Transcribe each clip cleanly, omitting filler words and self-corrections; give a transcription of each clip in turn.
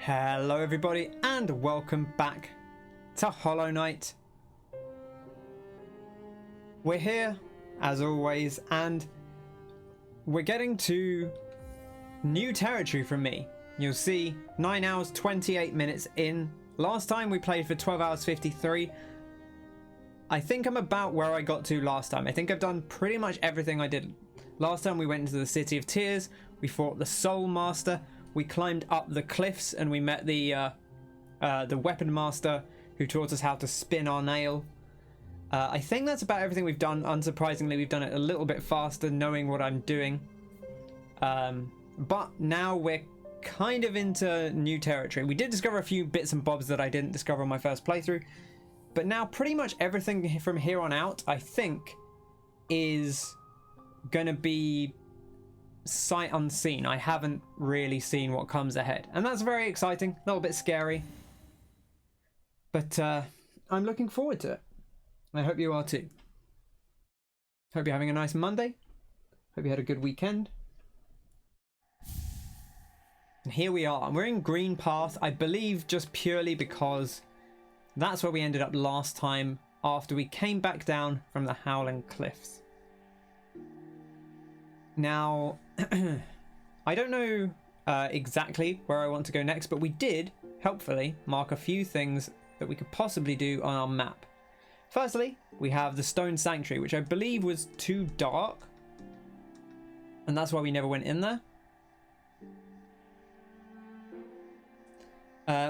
Hello everybody and welcome back to Hollow Knight. We're here as always and we're getting to new territory from me. You'll see 9 hours 28 minutes in. Last time we played for 12 hours 53. I think I'm about where I got to last time. I think I've done pretty much everything I did. Last time we went into the City of Tears, we fought the Soul Master, we climbed up the cliffs and we met the Weapon Master who taught us how to spin our nail. I think that's about everything we've done. Unsurprisingly, we've done it a little bit faster knowing what I'm doing. But now we're kind of into new territory. We did discover a few bits and bobs that I didn't discover on my first playthrough. But now pretty much everything from here on out, I think, is going to be sight unseen. I haven't really seen what comes ahead. And that's very exciting. A little bit scary. But I'm looking forward to it. I hope you are too. Hope you're having a nice Monday. Hope you had a good weekend. And here we are. We're in Green Path, I believe just purely because that's where we ended up last time after we came back down from the Howling Cliffs. Now, I don't know exactly where I want to go next, but we did, helpfully, mark a few things that we could possibly do on our map. Firstly, we have the Stone Sanctuary, which I believe was too dark, and that's why we never went in there.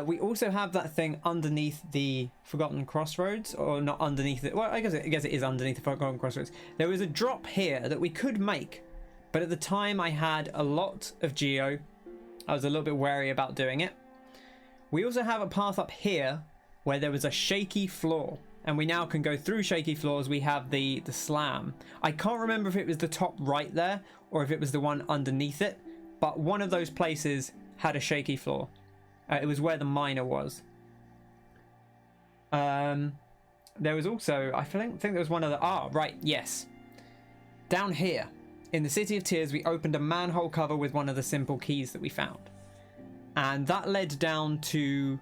We also have that thing underneath the Forgotten Crossroads, or not underneath it. Well, I guess it is underneath the Forgotten Crossroads. There was a drop here that we could make, but at the time I had a lot of geo. I was a little bit wary about doing it. We also have a path up here where there was a shaky floor, and we now can go through shaky floors. We have the slam. I can't remember if it was the top right there or if it was the one underneath it, but one of those places had a shaky floor. It was where the miner was. There was also, I think there was one other. Ah, right, yes. Down here in the City of Tears, we opened a manhole cover with one of the simple keys that we found, and that led down to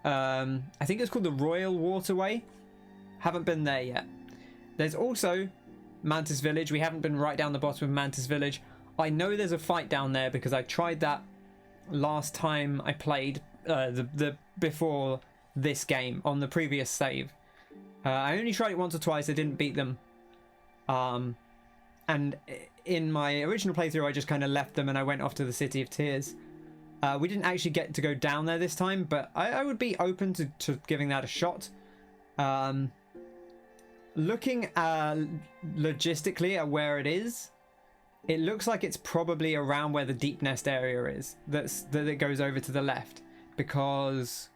I think it's called the Royal Waterway. Haven't been there yet. There's also Mantis Village. We haven't been right down the bottom of Mantis Village. I know there's a fight down there because I tried that last time I played the before this game on the previous save. I only tried it once or twice. I didn't beat them. And in my original playthrough, I just kind of left them and I went off to the City of Tears. We didn't actually get to go down there this time, but I would be open to giving that a shot. Looking logistically at where it is, it looks like it's probably around where the Deep Nest area is. That it goes over to the left, because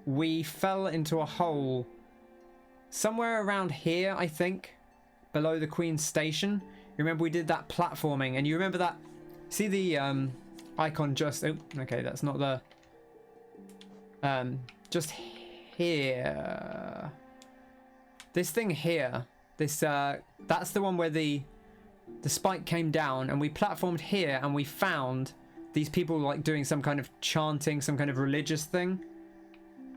we fell into a hole somewhere around here, I think, below the Queen's Station. You remember we did that platforming, and you remember that? See the icon just? Oh, okay, that's not the. Just here. This thing here. This that's the one where the spike came down, and we platformed here, and we found these people like doing some kind of chanting, some kind of religious thing.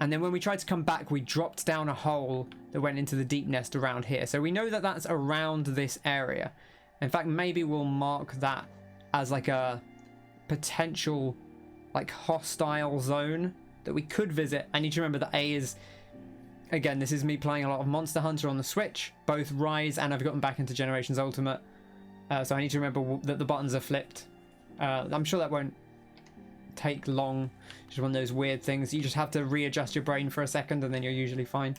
And then when we tried to come back, we dropped down a hole that went into the Deep Nest around here. So we know that that's around this area. In fact, maybe we'll mark that as like a potential like hostile zone that we could visit. I need to remember that A is, again, this is me playing a lot of Monster Hunter on the Switch, both Rise and I've gotten back into Generations Ultimate. So I need to remember that the buttons are flipped. I'm sure that won't take long. Just one of those weird things. You just have to readjust your brain for a second and then you're usually fine.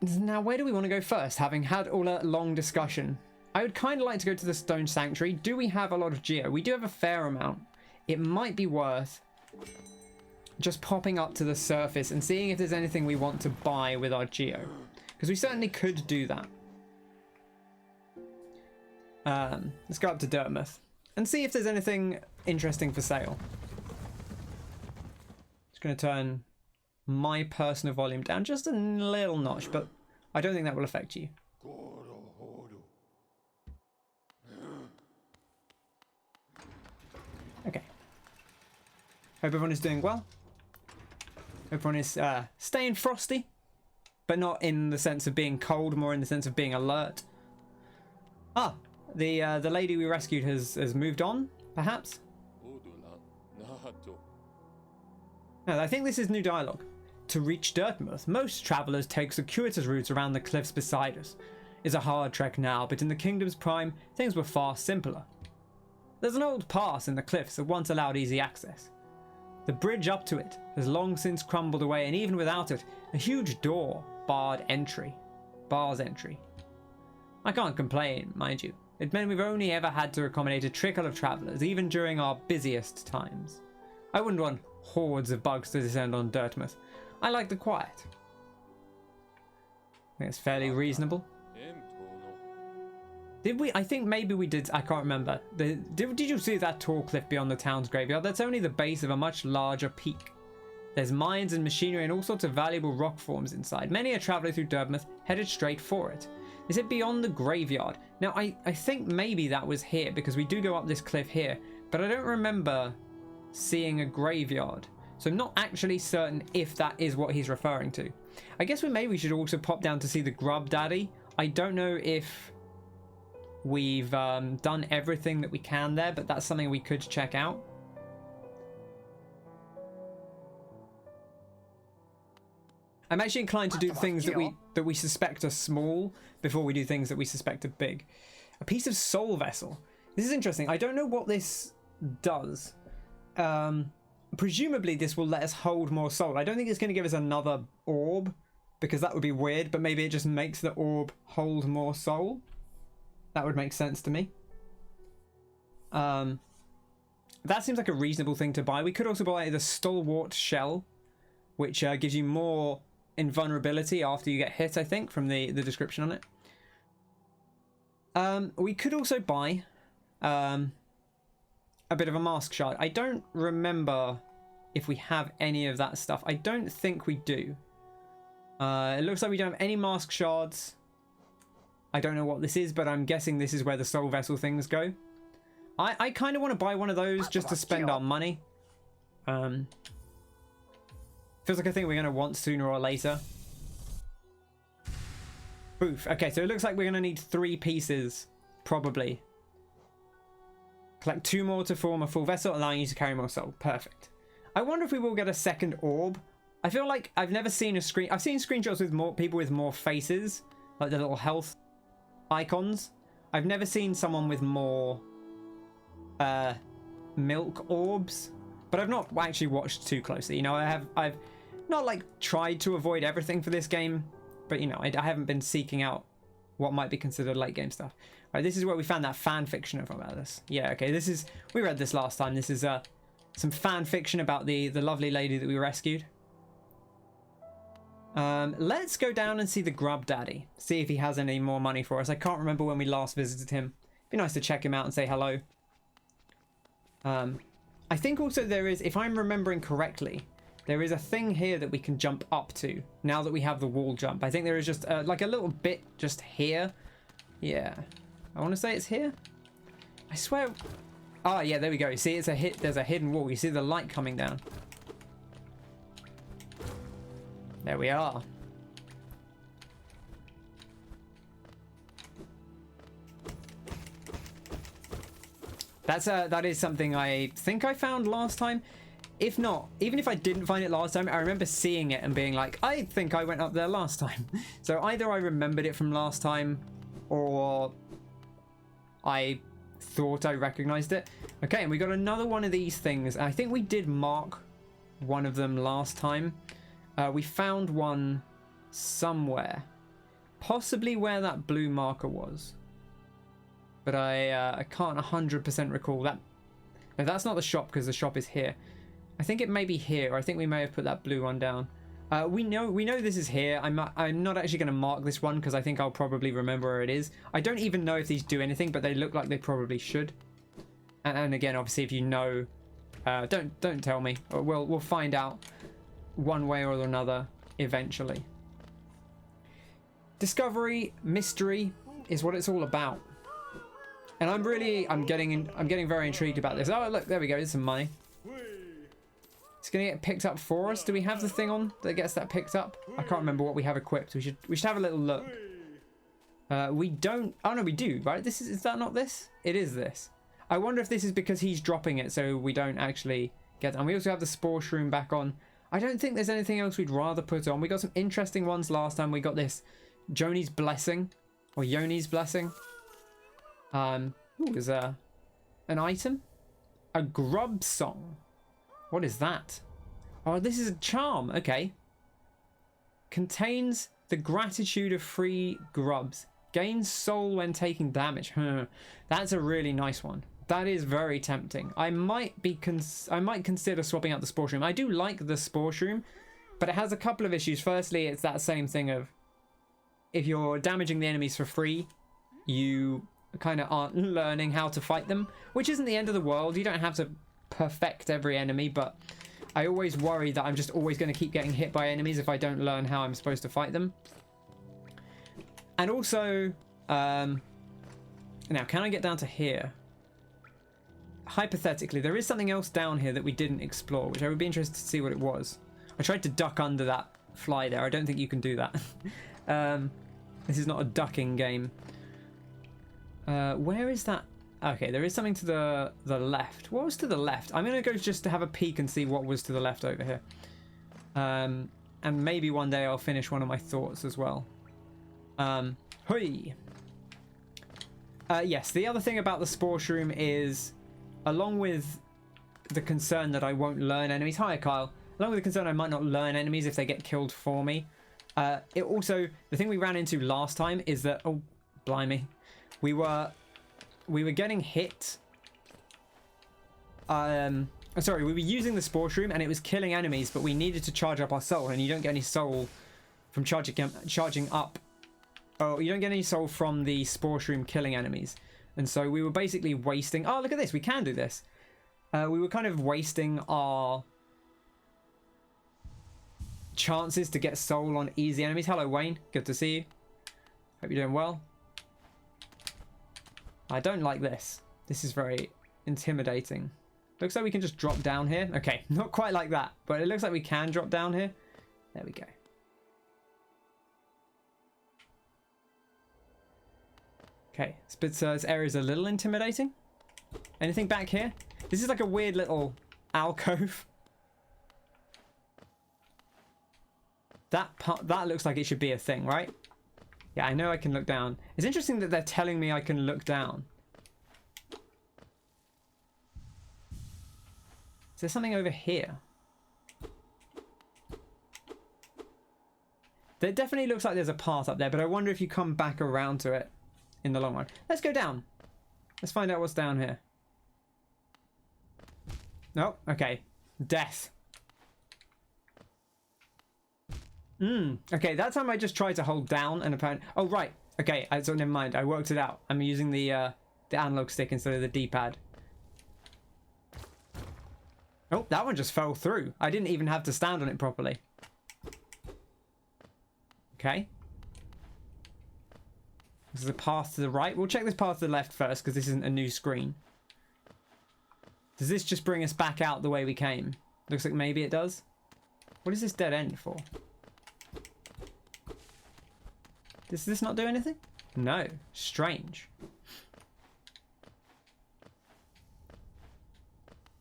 Now, where do we want to go first? Having had all that long discussion, I would kind of like to go to the Stone Sanctuary. Do we have a lot of geo? We do have a fair amount. It might be worth just popping up to the surface and seeing if there's anything we want to buy with our geo, because we certainly could do that. Let's go up to Dirtmouth and see if there's anything interesting for sale. Just going to turn my personal volume down just a little notch, but I don't think that will affect you. Okay. Hope everyone is doing well. Hope everyone is staying frosty, but not in the sense of being cold, more in the sense of being alert. Ah, the lady we rescued has moved on, perhaps? No, I think this is new dialogue. To reach Dirtmouth, most travellers take circuitous routes around the cliffs beside us. It's a hard trek now, but in the Kingdom's prime, things were far simpler. There's an old pass in the cliffs that once allowed easy access. The bridge up to it has long since crumbled away, and even without it, a huge door bars entry. I can't complain, mind you. It meant we've only ever had to accommodate a trickle of travellers, even during our busiest times. I wouldn't want hordes of bugs to descend on Dirtmouth. I like the quiet. I think it's fairly reasonable. Did we? I think maybe we did. I can't remember. Did you see that tall cliff beyond the town's graveyard? That's only the base of a much larger peak. There's mines and machinery and all sorts of valuable rock forms inside. Many a traveller through Dirtmouth headed straight for it. They said beyond the graveyard. Now, I think maybe that was here, because we do go up this cliff here, but I don't remember seeing a graveyard. So I'm not actually certain if that is what he's referring to. I guess maybe we should also pop down to see the Grub Daddy. I don't know if we've done everything that we can there, but that's something we could check out. I'm actually inclined to do things that we suspect are small before we do things that we suspect are big. A piece of soul vessel. This is interesting. I don't know what this does. Presumably this will let us hold more soul. I don't think it's going to give us another orb, because that would be weird, but maybe it just makes the orb hold more soul. That would make sense to me. That seems like a reasonable thing to buy. We could also buy the Stalwart Shell, which gives you more invulnerability after you get hit, I think, from the description on it. We could also buy a bit of a mask shard. I don't remember if we have any of that stuff. I don't think we do. It looks like we don't have any mask shards. I don't know what this is, but I'm guessing this is where the soul vessel things go. I kind of want to buy one of those just to spend our money. Feels like a thing we're going to want sooner or later. Oof. Okay, so it looks like we're going to need 3 pieces, probably. Collect 2 more to form a full vessel, allowing you to carry more soul. Perfect. I wonder if we will get a second orb. I feel like I've never seen a screen. I've seen screenshots with more people with more faces, like the little health icons. I've never seen someone with more milk orbs, but I've not actually watched too closely. You know, I've not like tried to avoid everything for this game, but you know, I haven't been seeking out what might be considered late game stuff. Right, this is where we found that fan fiction about this. Yeah, okay, this is, we read this last time. This is some fan fiction about the lovely lady that we rescued. Let's go down and see the Grub Daddy. See if he has any more money for us. I can't remember when we last visited him. Be nice to check him out and say hello. I think also there is, if I'm remembering correctly, there is a thing here that we can jump up to now that we have the wall jump. I think there is just like a little bit just here. Yeah. I want to say it's here. I swear. Oh, yeah, there we go. You see, it's a hit. There's a hidden wall. You see the light coming down. There we are. That is something I think I found last time. If not, even if I didn't find it last time, I remember seeing it and being like, I think I went up there last time. So either I remembered it from last time, or I thought I recognized it. Okay, and we got another one of these things. I think we did mark one of them last time. We found one somewhere, possibly where that blue marker was, but I can't 100% recall that. No, that's not the shop, because the shop is here. I think it may be here. I think we may have put that blue one down. We know this is here. I'm not actually going to mark this one because I think I'll probably remember where it is. I don't even know if these do anything, but they look like they probably should. And again, obviously, if you know, don't tell me. We'll find out one way or another eventually. Discovery, mystery is what it's all about. And I'm getting very intrigued about this. Oh, look, there we go. There's some money. It's gonna get picked up for us. Do we have the thing on that gets that picked up? I can't remember what we have equipped. We should have a little look. We don't. Oh no, we do. Right? Is that not this? It is this. I wonder if this is because he's dropping it, so we don't actually get. And we also have the spore shroom back on. I don't think there's anything else we'd rather put on. We got some interesting ones last time. We got this Joni's Blessing or Yoni's Blessing. Ooh, there's an item. A grub song. What is that? Oh, this is a charm. Okay. Contains the gratitude of free grubs. Gains soul when taking damage. That's a really nice one. That is very tempting. I might consider swapping out the spore shroom. I do like the spore shroom, but it has a couple of issues. Firstly, it's that same thing of if you're damaging the enemies for free, you kind of aren't learning how to fight them, which isn't the end of the world. You don't have to perfect every enemy, but I always worry that I'm just always going to keep getting hit by enemies if I don't learn how I'm supposed to fight them. And also, now can I get down to here? Hypothetically, there is something else down here that we didn't explore, which I would be interested to see what it was. I tried to duck under that fly there. I don't think you can do that. This is not a ducking game. Where is that? Okay, there is something to the left. What was to the left? I'm going to go just to have a peek and see what was to the left over here. And maybe one day I'll finish one of my thoughts as well. Hoi! Yes, the other thing about the spore shroom is, along with the concern that I won't learn enemies. Hi, Kyle. Along with the concern I might not learn enemies if they get killed for me. It also, the thing we ran into last time is that, oh, blimey, we were getting hit. Sorry, we were using the spore shroom and it was killing enemies, but we needed to charge up our soul, and you don't get any soul from charging up. Oh, you don't get any soul from the spore shroom killing enemies. And so we were basically wasting... Oh, look at this. We can do this. We were kind of wasting our chances to get soul on easy enemies. Hello, Wayne. Good to see you. Hope you're doing well. I don't like this. This is very intimidating. Looks like we can just drop down here. Okay, not quite like that, but it looks like we can drop down here. There we go. Okay, this area is a little intimidating. Anything back here? This is like a weird little alcove. That looks like it should be a thing, right? Yeah, I know I can look down. It's interesting that they're telling me I can look down. Is there something over here? There definitely looks like there's a path up there, but I wonder if you come back around to it in the long run. Let's go down. Let's find out what's down here. No, okay. Death. Okay, that time I just tried to hold down and apparently... Oh, right. Okay, so never mind. I worked it out. I'm using the analog stick instead of the D-pad. Oh, that one just fell through. I didn't even have to stand on it properly. Okay. This is a path to the right. We'll check this path to the left first because this isn't a new screen. Does this just bring us back out the way we came? Looks like maybe it does. What is this dead end for? Does this not do anything? No. Strange.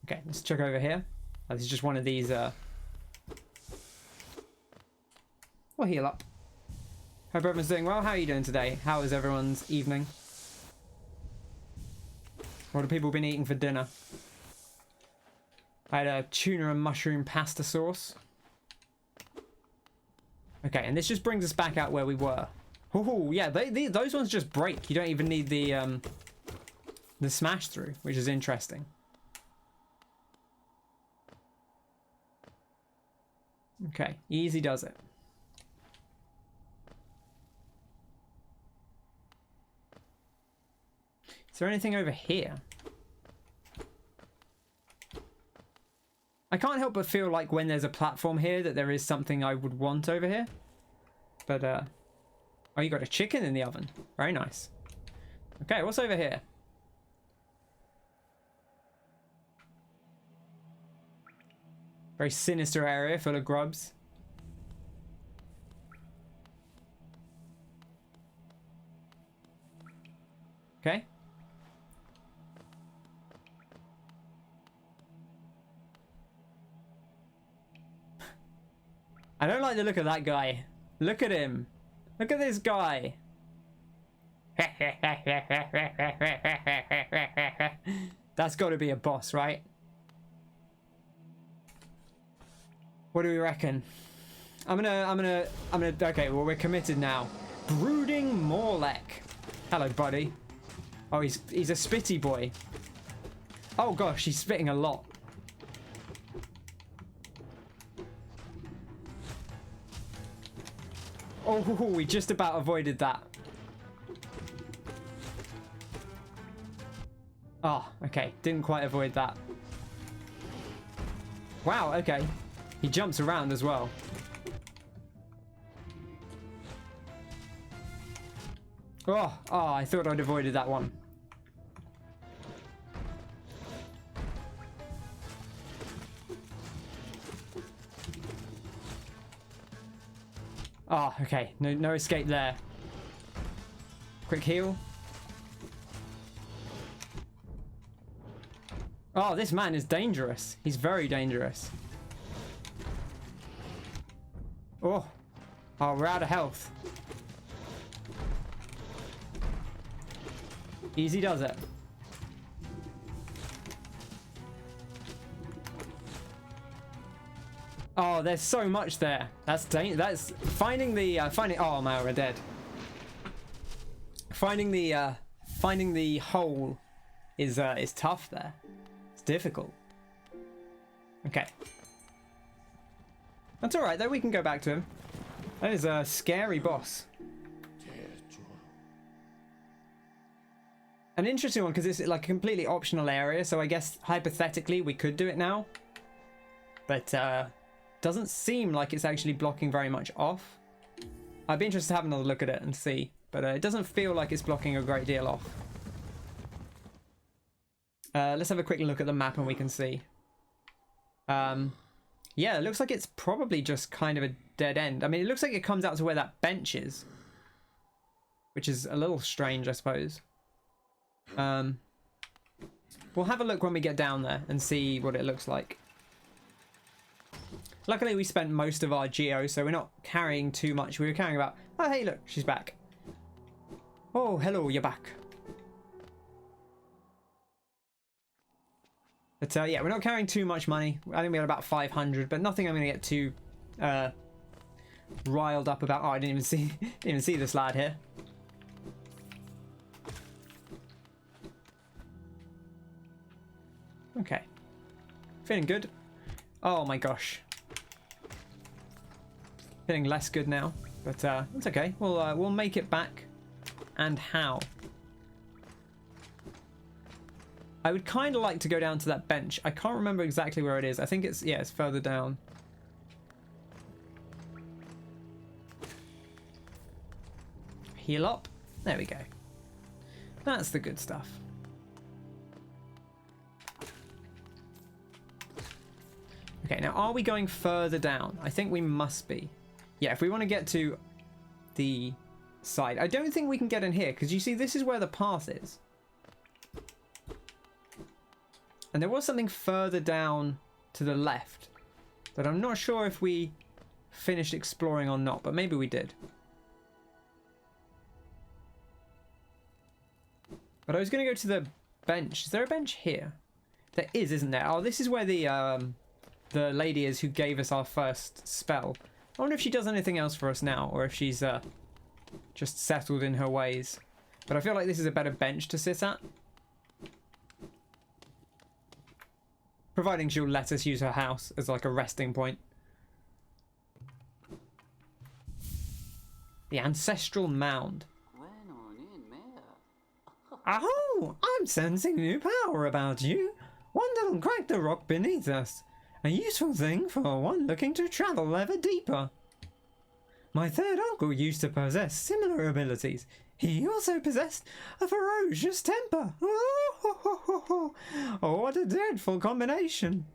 Okay, let's check over here. Oh, this is just one of these... We'll heal up. Hope everyone's doing well. How are you doing today? How is everyone's evening? What have people been eating for dinner? I had a tuna and mushroom pasta sauce. Okay, and this just brings us back out where we were. Oh, yeah, those ones just break. You don't even need the smash through, which is interesting. Okay, easy does it. Is there anything over here? I can't help but feel like when there's a platform here that there is something I would want over here. But, oh, you got a chicken in the oven. Very nice. Okay, what's over here? Very sinister area full of grubs. Okay. I don't like the look of that guy. Look at him. Look at this guy. That's got to be a boss, right? What do we reckon? I'm gonna. Okay, well, we're committed now. Brooding Morlek. Hello, buddy. Oh, he's a spitty boy. Oh gosh, he's spitting a lot. Oh, we just about avoided that. Oh, okay. Didn't quite avoid that. Wow, okay. He jumps around as well. Oh, I thought I'd avoided that one. Oh, okay. No escape there. Quick heal. Oh, this man is dangerous. He's very dangerous. Oh, we're out of health. Easy does it. Oh, there's so much there. That's finding the oh man, we're dead. Finding the hole is tough there. It's difficult. Okay. That's all right though. We can go back to him. That is a scary boss. An interesting one because it's like a completely optional area. So I guess hypothetically we could do it now, but doesn't seem like it's actually blocking very much off. I'd be interested to have another look at it and see, but it doesn't feel like it's blocking a great deal off. Let's have a quick look at the map and we can see. Yeah, it looks like it's probably just kind of a dead end. I mean, it looks like it comes out to where that bench is, which is a little strange, I suppose. We'll have a look when we get down there and see what it looks like. Luckily, we spent most of our geo, so we're not carrying too much. We were carrying about... Oh, hey, look, she's back. Oh, hello, you're back. But yeah, we're not carrying too much money. I think we had about 500, but nothing I'm going to get too riled up about. Oh, I didn't even see this lad here. Okay, feeling good. Oh my gosh, feeling less good now, but it's okay. We'll make it back. And how? I would kind of like to go down to that bench. I can't remember exactly where it is. I think it's, yeah, it's further down. Heal up. There we go. That's the good stuff. Okay, now are we going further down? I think we must be. Yeah, if we want to get to the side. I don't think we can get in here because you see this is where the path is. And there was something further down to the left that I'm not sure if we finished exploring or not, but maybe we did. But I was going to go to the bench. Is there a bench here? There is, isn't there? Oh, this is where the lady is who gave us our first spell. I wonder if she does anything else for us now, or if she's just settled in her ways. But I feel like this is a better bench to sit at. Providing she'll let us use her house as like a resting point. The Ancestral Mound. Oh, I'm sensing new power about you. One that'll crack the rock beneath us. A useful thing for one looking to travel ever deeper. My third uncle used to possess similar abilities. He also possessed a ferocious temper. Oh, what a dreadful combination.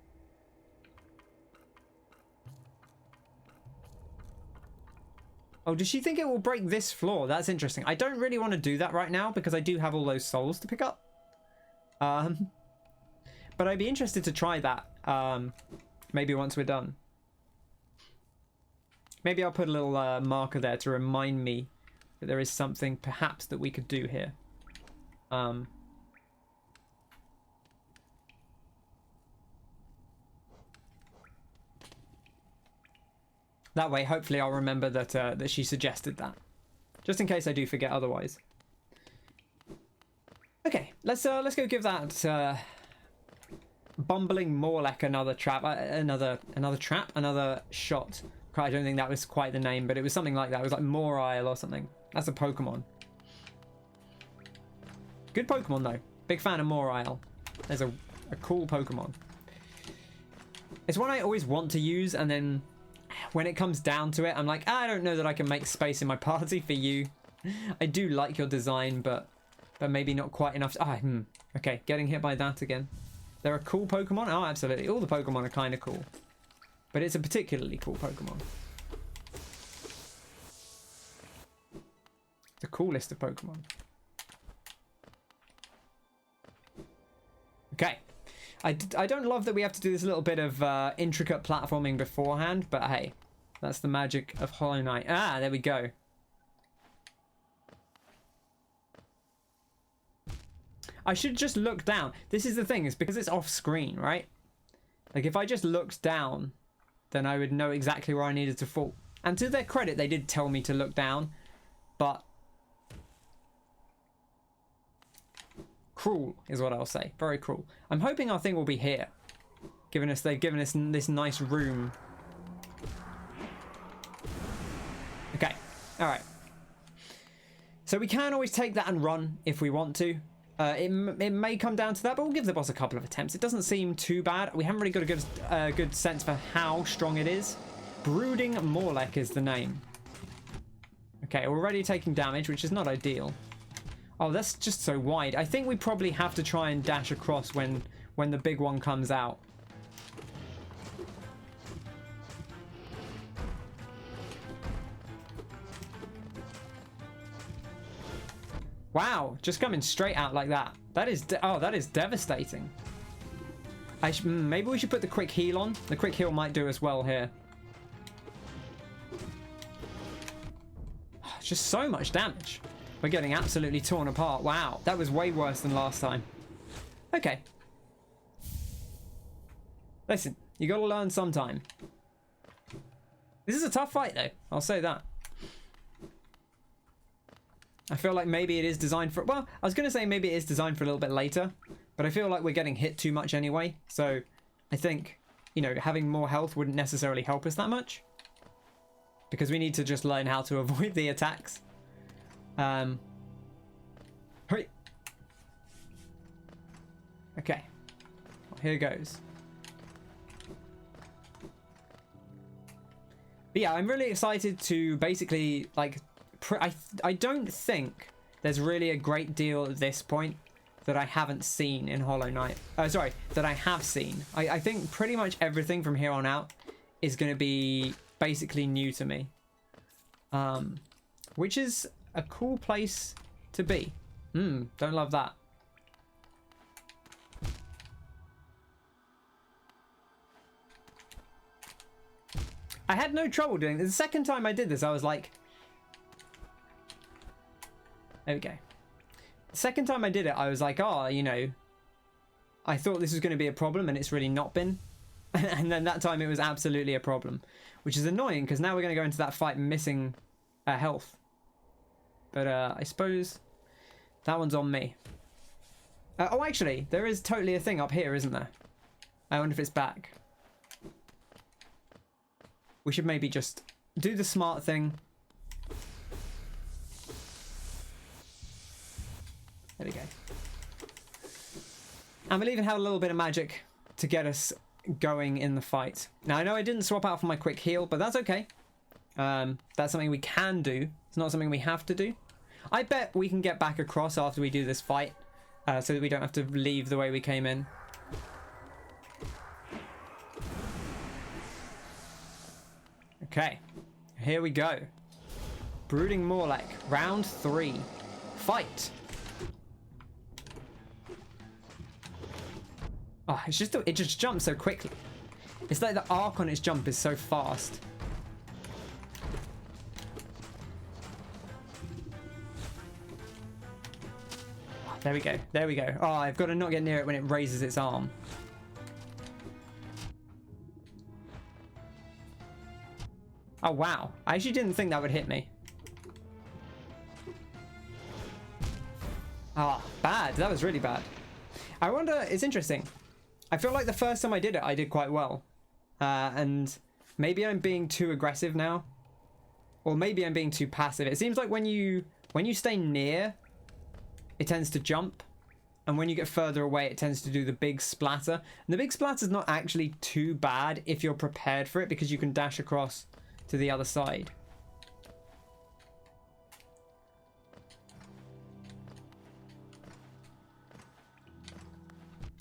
Oh, does she think it will break this floor? That's interesting. I don't really want to do that right now because I do have all those souls to pick up. But I'd be interested to try that maybe once we're done. Maybe I'll put a little marker there to remind me that there is something perhaps that we could do here. That way, hopefully, I'll remember that that she suggested that, just in case I do forget otherwise. Okay, let's go give that bumbling Morlek another trap, another shot. I don't think that was quite the name, but it was something like that. It was like Morile or something. That's a Pokemon. Good Pokemon though. Big fan of Morile. There's a cool Pokemon. It's one I always want to use, and then when it comes down to it, I'm like, I don't know that I can make space in my party for you. I do like your design, but maybe not quite enough. Okay, getting hit by that again. They're a cool Pokemon? Oh, absolutely. All the Pokemon are kind of cool. But it's a particularly cool Pokemon. The coolest of Pokemon. Okay. I don't love that we have to do this little bit of intricate platforming beforehand, but hey, that's the magic of Hollow Knight. Ah, there we go. I should just look down. This is the thing, is because it's off screen, right? Like if I just looked down, then I would know exactly where I needed to fall. And to their credit, they did tell me to look down, but cruel is what I'll say. Very cruel. I'm hoping our thing will be here. They've given us this nice room. Okay. All right. So we can always take that and run if we want to. It may come down to that, but we'll give the boss a couple of attempts. It doesn't seem too bad. We haven't really got a good sense for how strong it is. Brooding Morlek is the name. Okay, we're already taking damage, which is not ideal. Oh, that's just so wide. I think we probably have to try and dash across when the big one comes out. Wow, just coming straight out like that. That is devastating. Maybe we should put the quick heal on. The quick heal might do us well here. It's just so much damage. We're getting absolutely torn apart. Wow, that was way worse than last time. Okay. Listen, you gotta learn sometime. This is a tough fight though, I'll say that. I feel like maybe it is designed for... Well, I was going to say maybe it is designed for a little bit later, but I feel like we're getting hit too much anyway. So I think, you know, having more health wouldn't necessarily help us that much, because we need to just learn how to avoid the attacks. Hurry. Okay. Well, here goes. But yeah, I'm really excited to basically, like... I don't think there's really a great deal at this point that I haven't seen in Hollow Knight. Sorry, that I have seen. I think pretty much everything from here on out is going to be basically new to me. Which is a cool place to be. Don't love that. I had no trouble doing this. The second time I did this, I was like... There we go. The second time I did it, I was like, oh, you know, I thought this was going to be a problem, and it's really not been. And then that time it was absolutely a problem, which is annoying because now we're going to go into that fight missing health. But I suppose that one's on me. Oh, actually, there is totally a thing up here, isn't there? I wonder if it's back. We should maybe just do the smart thing. There we go. And we'll even have a little bit of magic to get us going in the fight. Now, I know I didn't swap out for my quick heal, but that's okay. That's something we can do. It's not something we have to do. I bet we can get back across after we do this fight, so that we don't have to leave the way we came in. Okay. Here we go. Brooding Morlek. Round 3. Fight. Oh, it just jumps so quickly. It's like the arc on its jump is so fast. There we go. There we go. Oh, I've got to not get near it when it raises its arm. Oh, wow. I actually didn't think that would hit me. Ah, bad. That was really bad. I wonder, it's interesting. I feel like the first time I did it, I did quite well. And maybe I'm being too aggressive now. Or maybe I'm being too passive. It seems like when you stay near, it tends to jump. And when you get further away, it tends to do the big splatter. And the big splatter is not actually too bad if you're prepared for it, because you can dash across to the other side.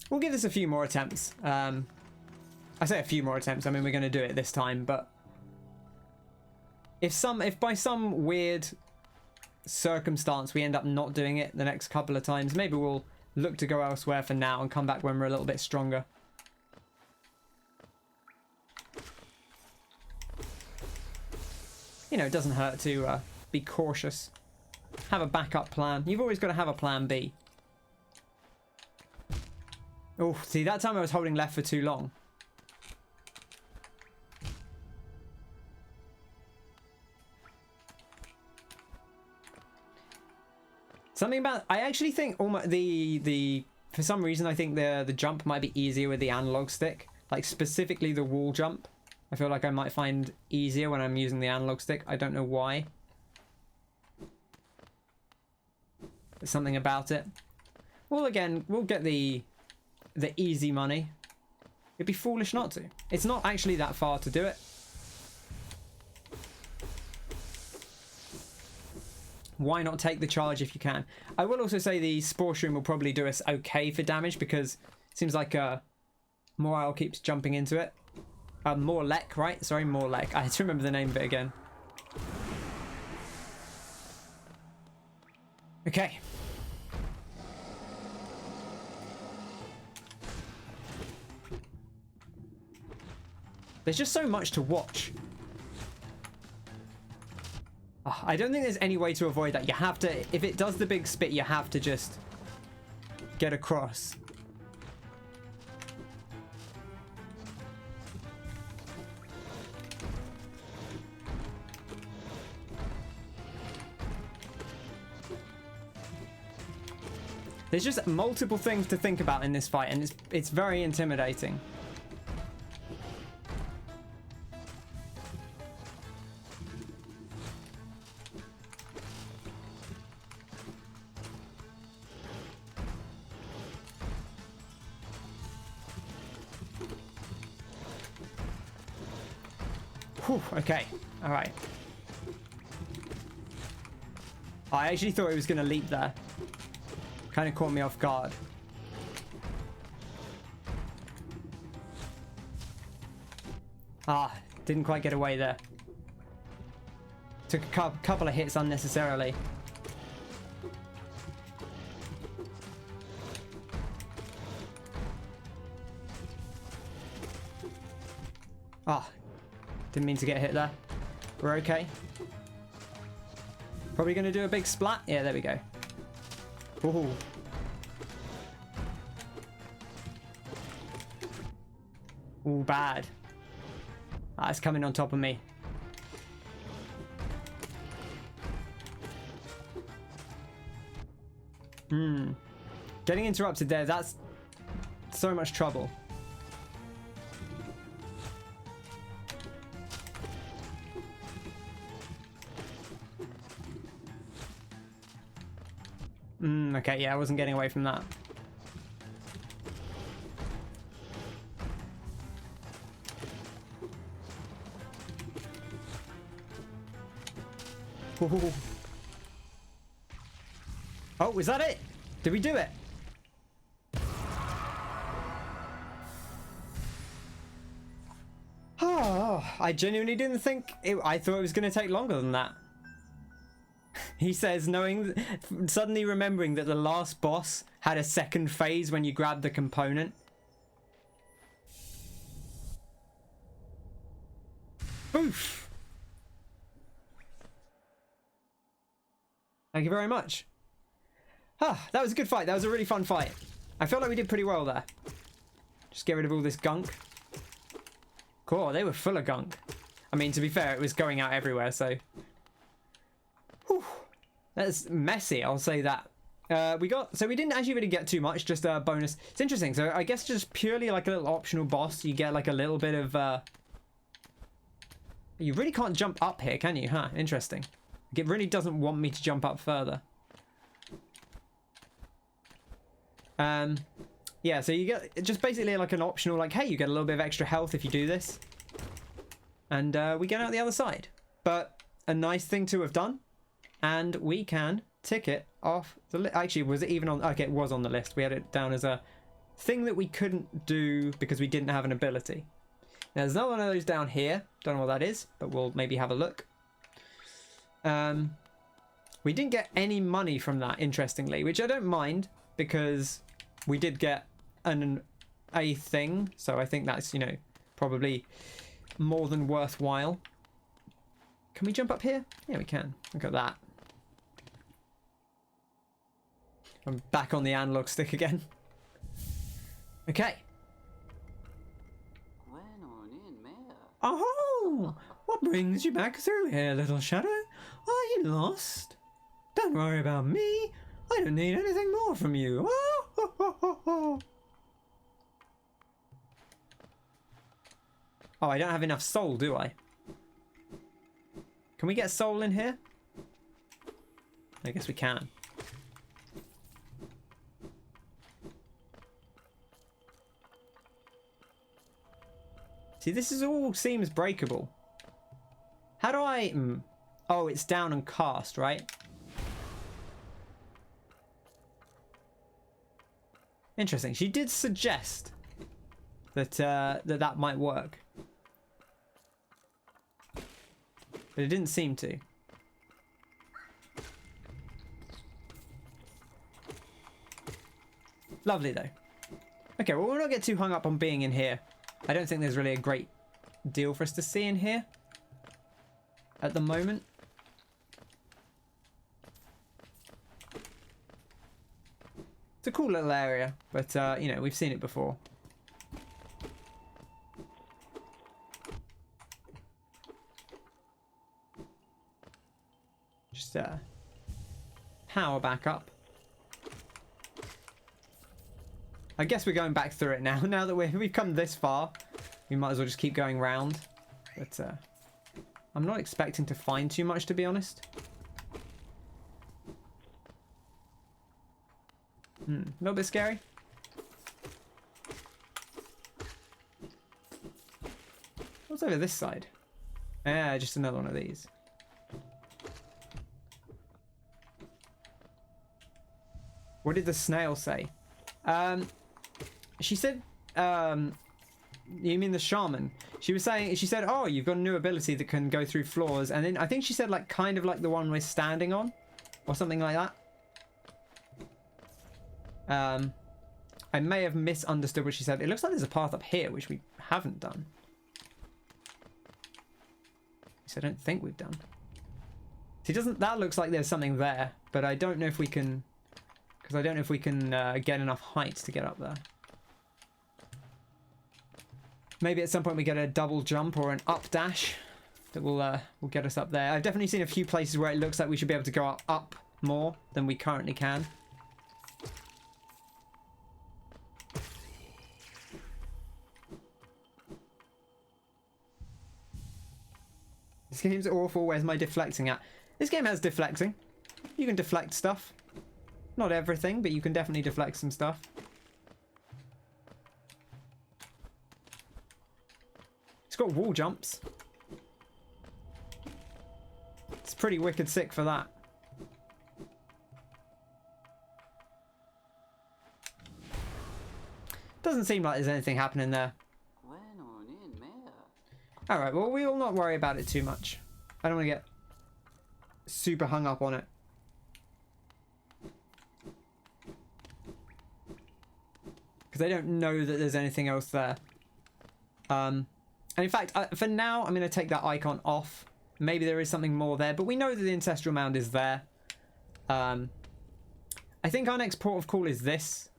We'll give this a few more attempts. I say a few more attempts, I mean we're going to do it this time, but if by some weird circumstance we end up not doing it the next couple of times, maybe we'll look to go elsewhere for now and come back when we're a little bit stronger. You know, it doesn't hurt to be cautious. Have a backup plan. You've always got to have a plan B. Oh, see, that time I was holding left for too long. Something about, I actually think almost for some reason I think the jump might be easier with the analog stick, like specifically the wall jump. I feel like I might find easier when I'm using the analog stick. I don't know why. There's something about it. Well, again, we'll get the easy money. It'd be foolish not to. It's not actually that far to do it. Why not take the charge if you can? I will also say the Spore Shroom will probably do us okay for damage, because it seems like Morale keeps jumping into it. Morlek, right? Sorry, Morlek. I had to remember the name of it again. Okay. There's just so much to watch. Oh, I don't think there's any way to avoid that. You have to, if it does the big spit, you have to just get across. There's just multiple things to think about in this fight, and it's very intimidating. Whew, okay, all right. I actually thought it was going to leap there. Kind of caught me off guard. Ah, didn't quite get away there. Took a couple of hits unnecessarily. Ah, didn't mean to get hit there. We're okay. Probably going to do a big splat. Yeah, there we go. Ooh. Ooh, bad. That's coming on top of me. Getting interrupted there, that's so much trouble. Okay, yeah, I wasn't getting away from that. Ooh. Oh, was that it? Did we do it? Oh, I genuinely didn't think I thought it was going to take longer than that. He says, suddenly remembering that the last boss had a second phase when you grabbed the component. Oof. Thank you very much. Ah, that was a good fight. That was a really fun fight. I feel like we did pretty well there. Just get rid of all this gunk. Cool, they were full of gunk. I mean, to be fair, it was going out everywhere, so... Whew. That's messy, I'll say that. We didn't actually really get too much, just a bonus. It's interesting, so I guess just purely like a little optional boss, you get like a little bit of... You really can't jump up here, can you? Huh, interesting. It really doesn't want me to jump up further. Yeah, so you get just basically like an optional, like, hey, you get a little bit of extra health if you do this. And we get out the other side. But a nice thing to have done. And we can tick it off the list. Actually, was it even on? Okay, it was on the list. We had it down as a thing that we couldn't do because we didn't have an ability. Now, there's another one of those down here. Don't know what that is, but we'll maybe have a look. We didn't get any money from that, interestingly, which I don't mind because we did get a thing. So I think that's, you know, probably more than worthwhile. Can we jump up here? Yeah, we can. Look at that. I'm back on the analog stick again. Okay. Oh, what brings you back through here, little shadow? Are you lost? Don't worry about me. I don't need anything more from you. Oh, ho, ho, ho, ho. Oh, I don't have enough soul, do I? Can we get soul in here? I guess we can. See, this is all seems breakable. How do I... Oh, it's down and cast, right? Interesting. She did suggest that that might work. But it didn't seem to. Lovely, though. Okay, well, we'll not get too hung up on being in here. I don't think there's really a great deal for us to see in here at the moment. It's a cool little area, but, you know, we've seen it before. Just, power back up. I guess we're going back through it now. Now that we've come this far, we might as well just keep going round. But I'm not expecting to find too much, to be honest. A little bit scary. What's over this side? Yeah, just another one of these. What did the snail say? She said, you mean the shaman? She said, oh, you've got a new ability that can go through floors. And then I think she said, like, kind of like the one we're standing on or something like that. I may have misunderstood what she said. It looks like there's a path up here, which we haven't done. So I don't think we've done. See, that looks like there's something there, but I don't know if we can, because I don't know if we can get enough height to get up there. Maybe at some point we get a double jump or an up dash that will get us up there. I've definitely seen a few places where it looks like we should be able to go up more than we currently can. This game's awful. Where's my deflecting at? This game has deflecting. You can deflect stuff. Not everything, but you can definitely deflect some stuff. It's got wall jumps. It's pretty wicked sick for that. Doesn't seem like there's anything happening there. Alright, well, we will not worry about it too much. I don't want to get super hung up on it. because I don't know that there's anything else there. And in fact, for now, I'm going to take that icon off. Maybe there is something more there, but we know that the Ancestral Mound is there. I think our next port of call is this.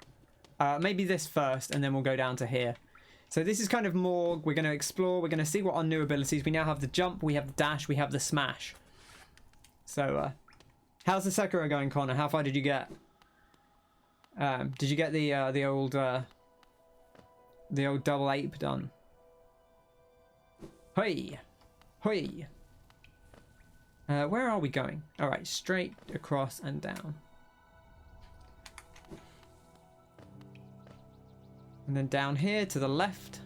Maybe this first, and then we'll go down to here. So this is kind of more, we're going to explore, we're going to see what our new abilities. We now have the jump, we have the dash, we have the smash. So, how's the Sekiro going, Connor? How far did you get? Did you get the old double ape done? Hoi! Hoi! Where are we going? Alright, straight across and down. And then down here to the left.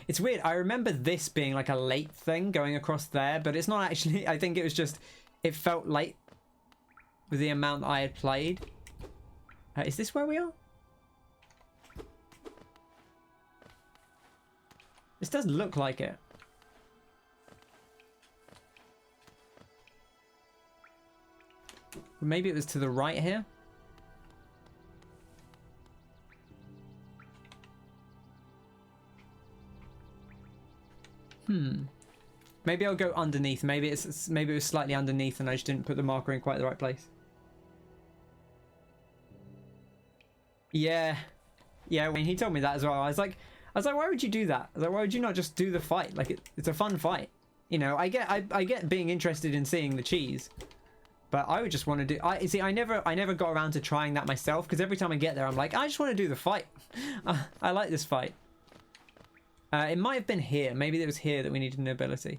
It's weird. I remember this being like a late thing going across there, but it's not actually. I think it was just, it felt late with the amount that I had played. Is this where we are? This does look like it. Maybe it was to the right here. Maybe I'll go underneath. Maybe it was slightly underneath and I just didn't put the marker in quite the right place. Yeah. Yeah, when he told me that as well, I was like, why would you do that? I was like, why would you not just do the fight? Like it's a fun fight. You know, I get being interested in seeing the cheese. But I would just want to do. I never got around to trying that myself, because every time I get there, I'm like, I just want to do the fight. I like this fight. It might have been here. Maybe it was here that we needed an ability.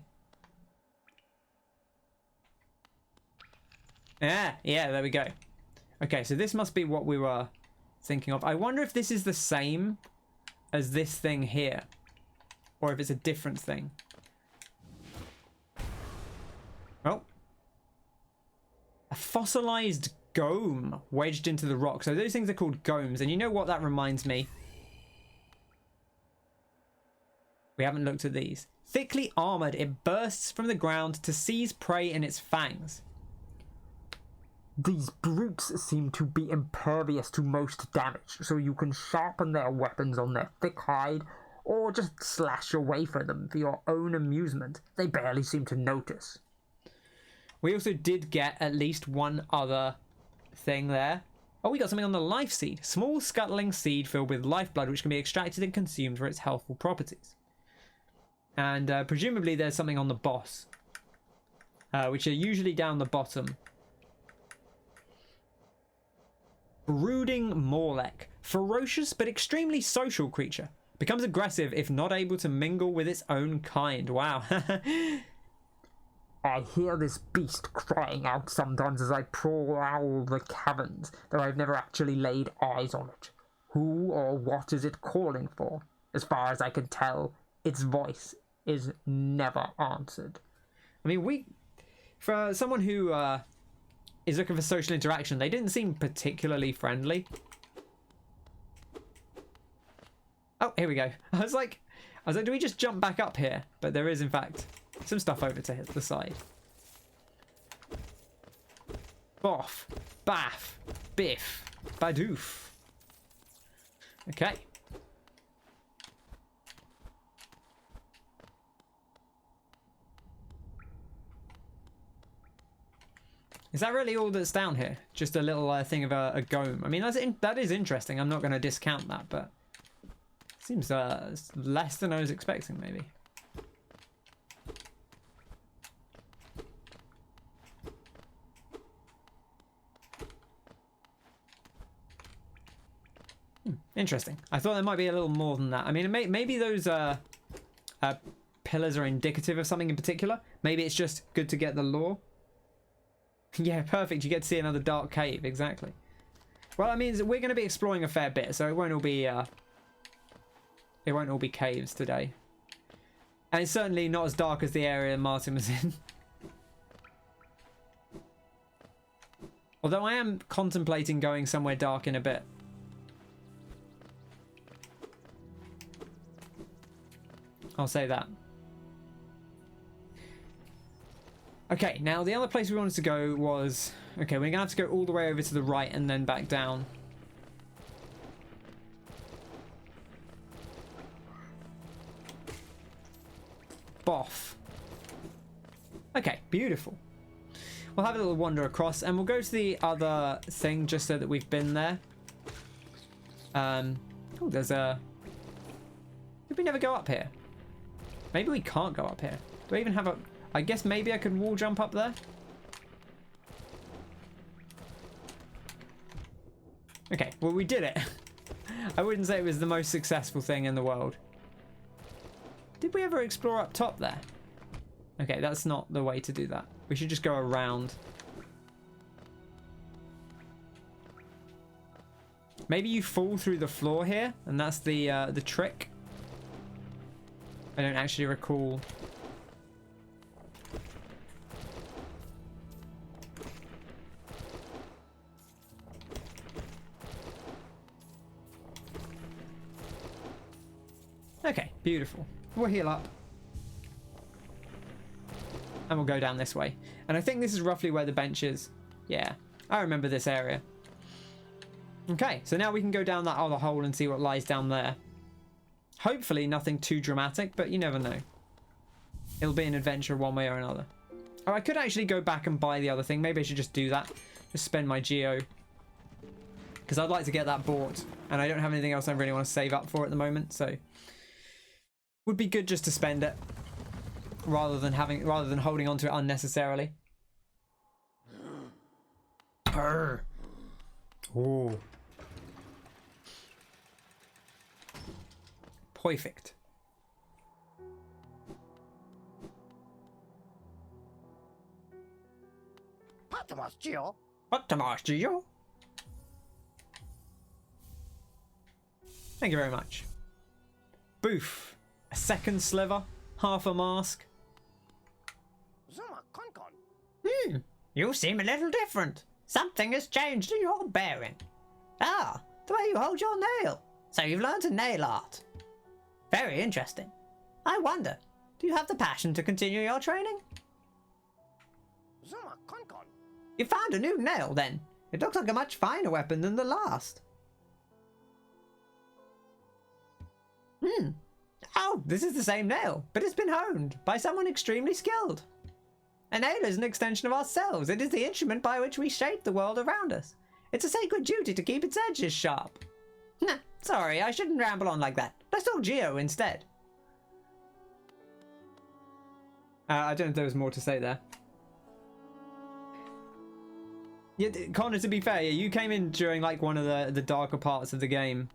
Yeah, there we go. Okay, so this must be what we were thinking of. I wonder if this is the same as this thing here, or if it's a different thing. Oh. A fossilized gome wedged into the rock. So those things are called gomes, and you know what that reminds me? We haven't looked at these. Thickly armored, it bursts from the ground to seize prey in its fangs. These brutes seem to be impervious to most damage, so you can sharpen their weapons on their thick hide, or just slash away for them for your own amusement. They barely seem to notice. We also did get at least one other thing there. Oh, we got something on the life seed. Small scuttling seed filled with lifeblood, which can be extracted and consumed for its healthful properties. And presumably there's something on the boss, which are usually down the bottom. Brooding Morlek. Ferocious but extremely social creature. Becomes aggressive if not able to mingle with its own kind. Wow. I hear this beast crying out sometimes as I prowl the caverns, though I've never actually laid eyes on it. Who or what is it calling for? As far as I can tell, its voice is never answered. I mean, for someone who is looking for social interaction, they didn't seem particularly friendly. Oh, here we go. I was like, do we just jump back up here? But there is, in fact, some stuff over to the side. Boff, baff, biff, badoof. Okay. Is that really all that's down here? Just a little thing of a gome. I mean, that is interesting. I'm not going to discount that, but seems less than I was expecting, maybe. Interesting. I thought there might be a little more than that. I mean, maybe those pillars are indicative of something in particular. Maybe it's just good to get the lore. Yeah, perfect. You get to see another dark cave. Exactly. Well, I mean, we're going to be exploring a fair bit, so it won't all be caves today. And it's certainly not as dark as the area Martin was in. Although I am contemplating going somewhere dark in a bit. I'll say that. Okay, now the other place we wanted to go was... Okay, we're going to have to go all the way over to the right and then back down. Boff. Okay, beautiful. We'll have a little wander across and we'll go to the other thing just so that we've been there. Oh, there's a... Did we never go up here? Maybe we can't go up here. Do I even have a... I guess maybe I could wall jump up there? Okay, well we did it. I wouldn't say it was the most successful thing in the world. Did we ever explore up top there? Okay, that's not the way to do that. We should just go around. Maybe you fall through the floor here, and that's the trick. I don't actually recall. Okay, beautiful. We'll heal up. And we'll go down this way. And I think this is roughly where the bench is. Yeah, I remember this area. Okay, so now we can go down that other hole and see what lies down there. Hopefully nothing too dramatic, but you never know. It'll be an adventure one way or another. Oh, I could actually go back and buy the other thing. Maybe I should just do that. Just spend my geo. Because I'd like to get that bought. And I don't have anything else I really want to save up for at the moment, so... Would be good just to spend it. Rather than holding on to it unnecessarily. Purr. Ooh. Perfect. Thank you very much. Boof. A second sliver. Half a mask. You seem a little different. Something has changed in your bearing. Ah, the way you hold your nail. So you've learned to nail art. Very interesting. I wonder, do you have the passion to continue your training? You found a new nail then. It looks like a much finer weapon than the last. Oh, this is the same nail, but it's been honed by someone extremely skilled. A nail is an extension of ourselves. It is the instrument by which we shape the world around us. It's a sacred duty to keep its edges sharp. Nah, sorry, I shouldn't ramble on like that. Let's talk Geo instead. I don't know if there was more to say there. Yeah, Connor, to be fair, yeah, you came in during like one of the darker parts of the game.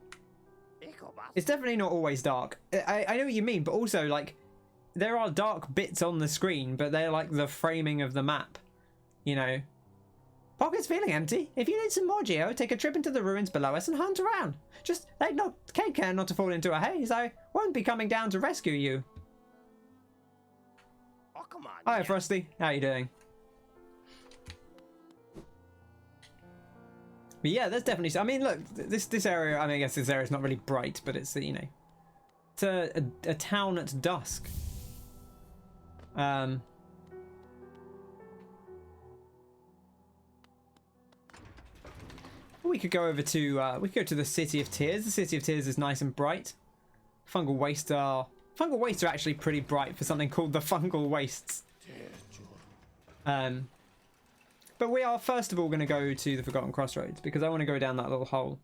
It's definitely not always dark. I know what you mean, but also like there are dark bits on the screen, but they're like the framing of the map, you know. Pocket's feeling empty. If you need some more Geo, take a trip into the ruins below us and hunt around. Just take care not to fall into a haze. I won't be coming down to rescue you. Oh, come on. Hi, Frosty. How you doing? But yeah, there's definitely... I mean, look, this area... I mean, I guess this area is not really bright, but it's, you know... It's a town at dusk. We could go over to... we could go to the City of Tears. The City of Tears is nice and bright. Fungal Wastes are... Fungal Wastes are actually pretty bright for something called the Fungal Wastes. But we are first of all going to go to the Forgotten Crossroads because I want to go down that little hole.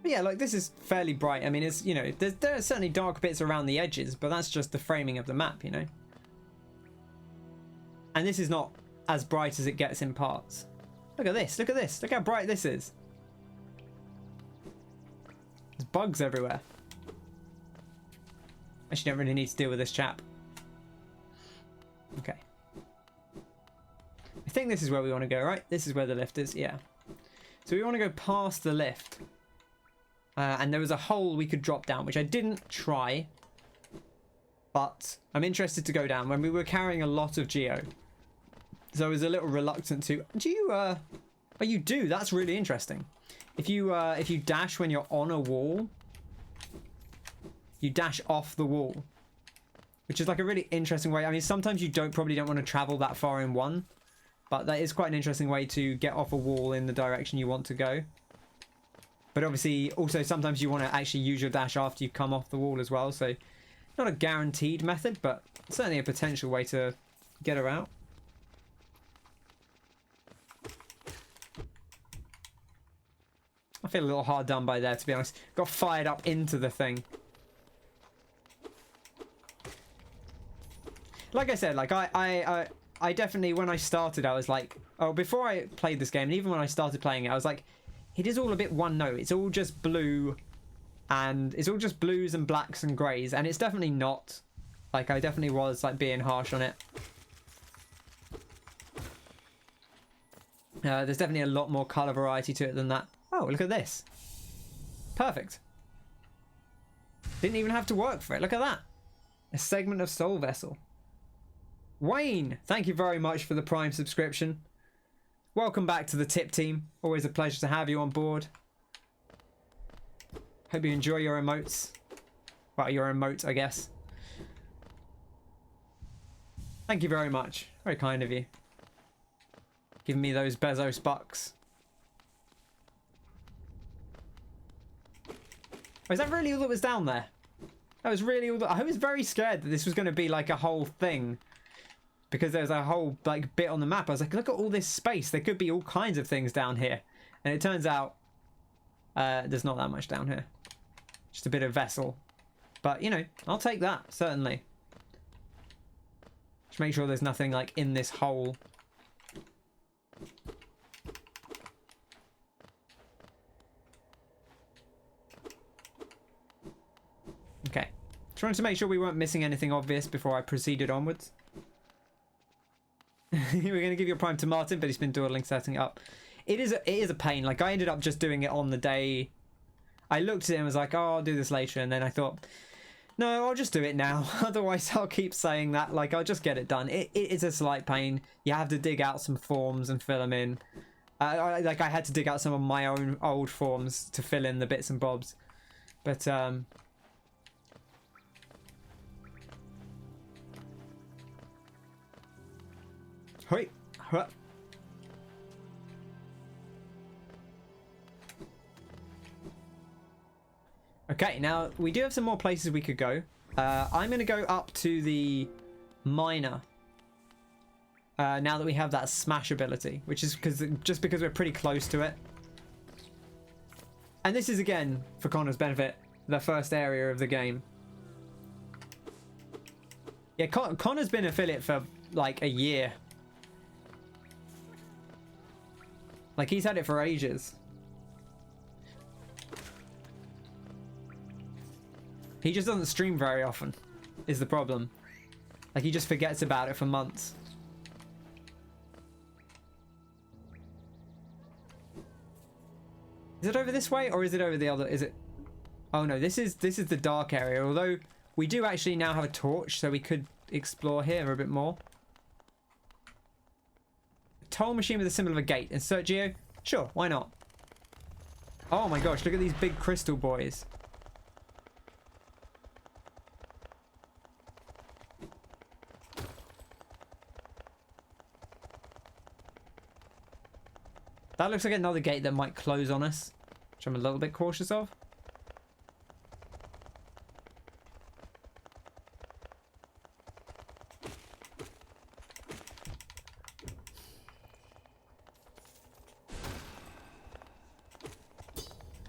But yeah, like this is fairly bright. I mean, it's, you know, there are certainly dark bits around the edges, but that's just the framing of the map, you know. And this is not as bright as it gets in parts. Look at this, look at this, look how bright this is. There's bugs everywhere. Actually, don't really need to deal with this chap. Okay. I think this is where we want to go, right? This is where the lift is, yeah. So we want to go past the lift. And there was a hole we could drop down, which I didn't try. But I'm interested to go down when we were carrying a lot of Geo. So I was a little reluctant to... Do you, oh, you do. That's really interesting. If you dash when you're on a wall, you dash off the wall, which is like a really interesting way. I mean, sometimes you probably don't want to travel that far in one, but that is quite an interesting way to get off a wall in the direction you want to go. But obviously, also sometimes you want to actually use your dash after you come off the wall as well. So not a guaranteed method, but certainly a potential way to get her out. I feel a little hard done by there, to be honest. Got fired up into the thing. Like I said, like I definitely, when I started, I was like, oh, before I played this game, and even when I started playing it, I was like, it is all a bit one note. It's all just blue, and it's all just blues and blacks and greys, and it's definitely not. Like, I definitely was like being harsh on it. There's definitely a lot more color variety to it than that. Oh, look at this. Perfect. Didn't even have to work for it. Look at that. A segment of Soul Vessel. Wayne, thank you very much for the Prime subscription. Welcome back to the tip team. Always a pleasure to have you on board. Hope you enjoy your emotes. Well, your emote, I guess. Thank you very much. Very kind of you. Giving me those Bezos bucks. Oh, is that really all that was down there? That was really all that... I was very scared that this was going to be like a whole thing. Because there's a whole like bit on the map. I was like, look at all this space. There could be all kinds of things down here. And it turns out there's not that much down here. Just a bit of vessel. But, you know, I'll take that, certainly. Just make sure there's nothing like in this hole. Okay. Just wanted to make sure we weren't missing anything obvious before I proceeded onwards. We're going to give your Prime to Martin, but he's been dawdling setting it up. It is a pain. Like, I ended up just doing it on the day. I looked at it and was like, oh, I'll do this later. And then I thought, no, I'll just do it now. Otherwise, I'll keep saying that. Like, I'll just get it done. It is a slight pain. You have to dig out some forms and fill them in. I had to dig out some of my own old forms to fill in the bits and bobs. But, Hoi. Huh. Okay, now we do have some more places we could go. I'm going to go up to the miner. Now that we have that smash ability, which is just because we're pretty close to it. And this is, again, for Connor's benefit, the first area of the game. Yeah, Connor's been affiliate for like a year. Like, he's had it for ages. He just doesn't stream very often, is the problem. Like, he just forgets about it for months. Is it over this way, or is it over the other? Is it? Oh no, this is the dark area. Although we do actually now have a torch, so we could explore here a bit more. Toll machine with a symbol of a gate. Insert geo? Sure, why not? Oh my gosh, look at these big crystal boys. That looks like another gate that might close on us, which I'm a little bit cautious of.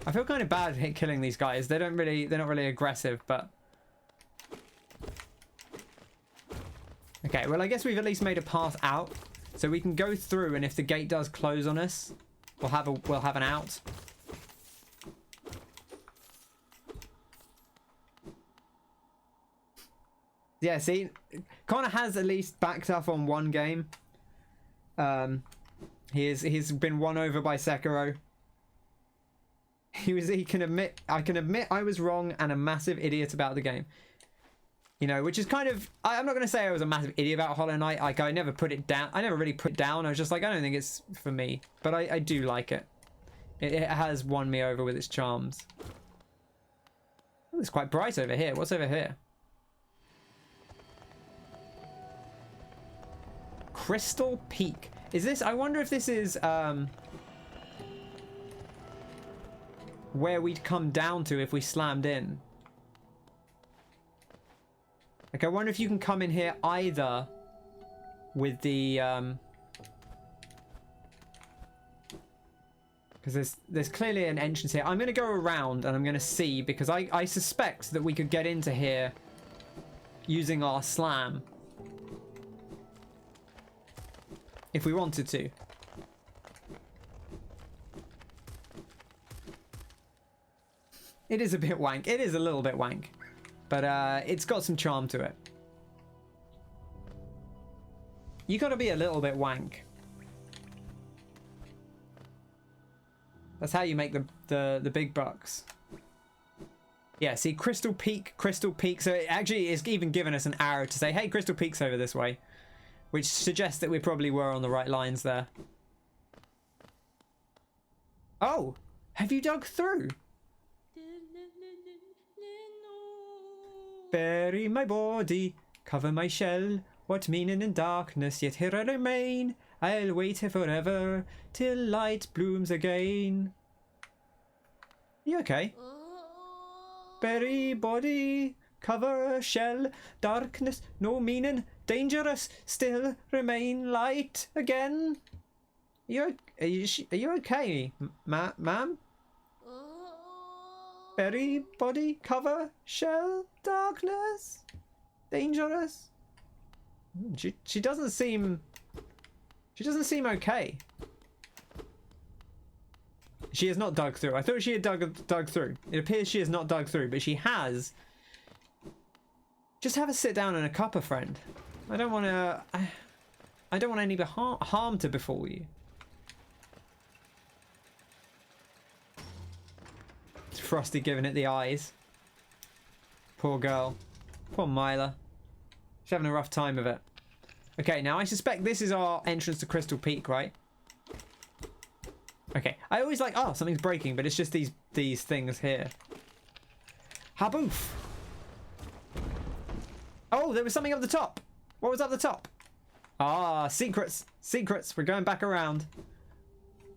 I feel kind of bad killing these guys. They're not really aggressive, but okay. Well, I guess we've at least made a path out, so we can go through. And if the gate does close on us, we'll have an out. Yeah, see, Connor has at least backed up on one game. He's been won over by Sekiro. I can admit I was wrong and a massive idiot about the game. You know, which is kind of, I'm not going to say I was a massive idiot about Hollow Knight. Like, I never put it down. I never really put it down. I was just like, I don't think it's for me. But I do like it. It has won me over with its charms. Oh, it's quite bright over here. What's over here? Crystal Peak. Is this... I wonder if this is where we'd come down to if we slammed in. Like, I wonder if you can come in here either with the... because there's clearly an entrance here. I'm going to go around and I'm going to see, because I suspect that we could get into here using our slam. If we wanted to. It is a bit wank. It is a little bit wank. But it's got some charm to it. You got to be a little bit wank. That's how you make the big bucks. Yeah, see, Crystal Peak. So it actually is even giving us an arrow to say, hey, Crystal Peak's over this way. Which suggests that we probably were on the right lines there. Oh, have you dug through? Bury my body, cover my shell. What meaning in darkness, yet here I remain. I'll wait here forever, till light blooms again. You okay? Bury body, cover shell. Darkness, no meaning. Dangerous, still remain light again. Are you okay, ma'am? Bury body, cover shell. Darkness, dangerous. She doesn't seem okay. She has not dug through. I thought she had dug through. It appears she has not dug through, but she has. Just have a sit down and a cuppa, friend. I don't want any harm to befall you. It's Frosty giving it the eyes. Poor girl. Poor Mila. She's having a rough time of it. Okay, now I suspect this is our entrance to Crystal Peak, right? Okay, I always like, oh, something's breaking, but it's just these things here. Haboof! Oh, there was something up the top. What was up the top? Ah, secrets. Secrets. We're going back around.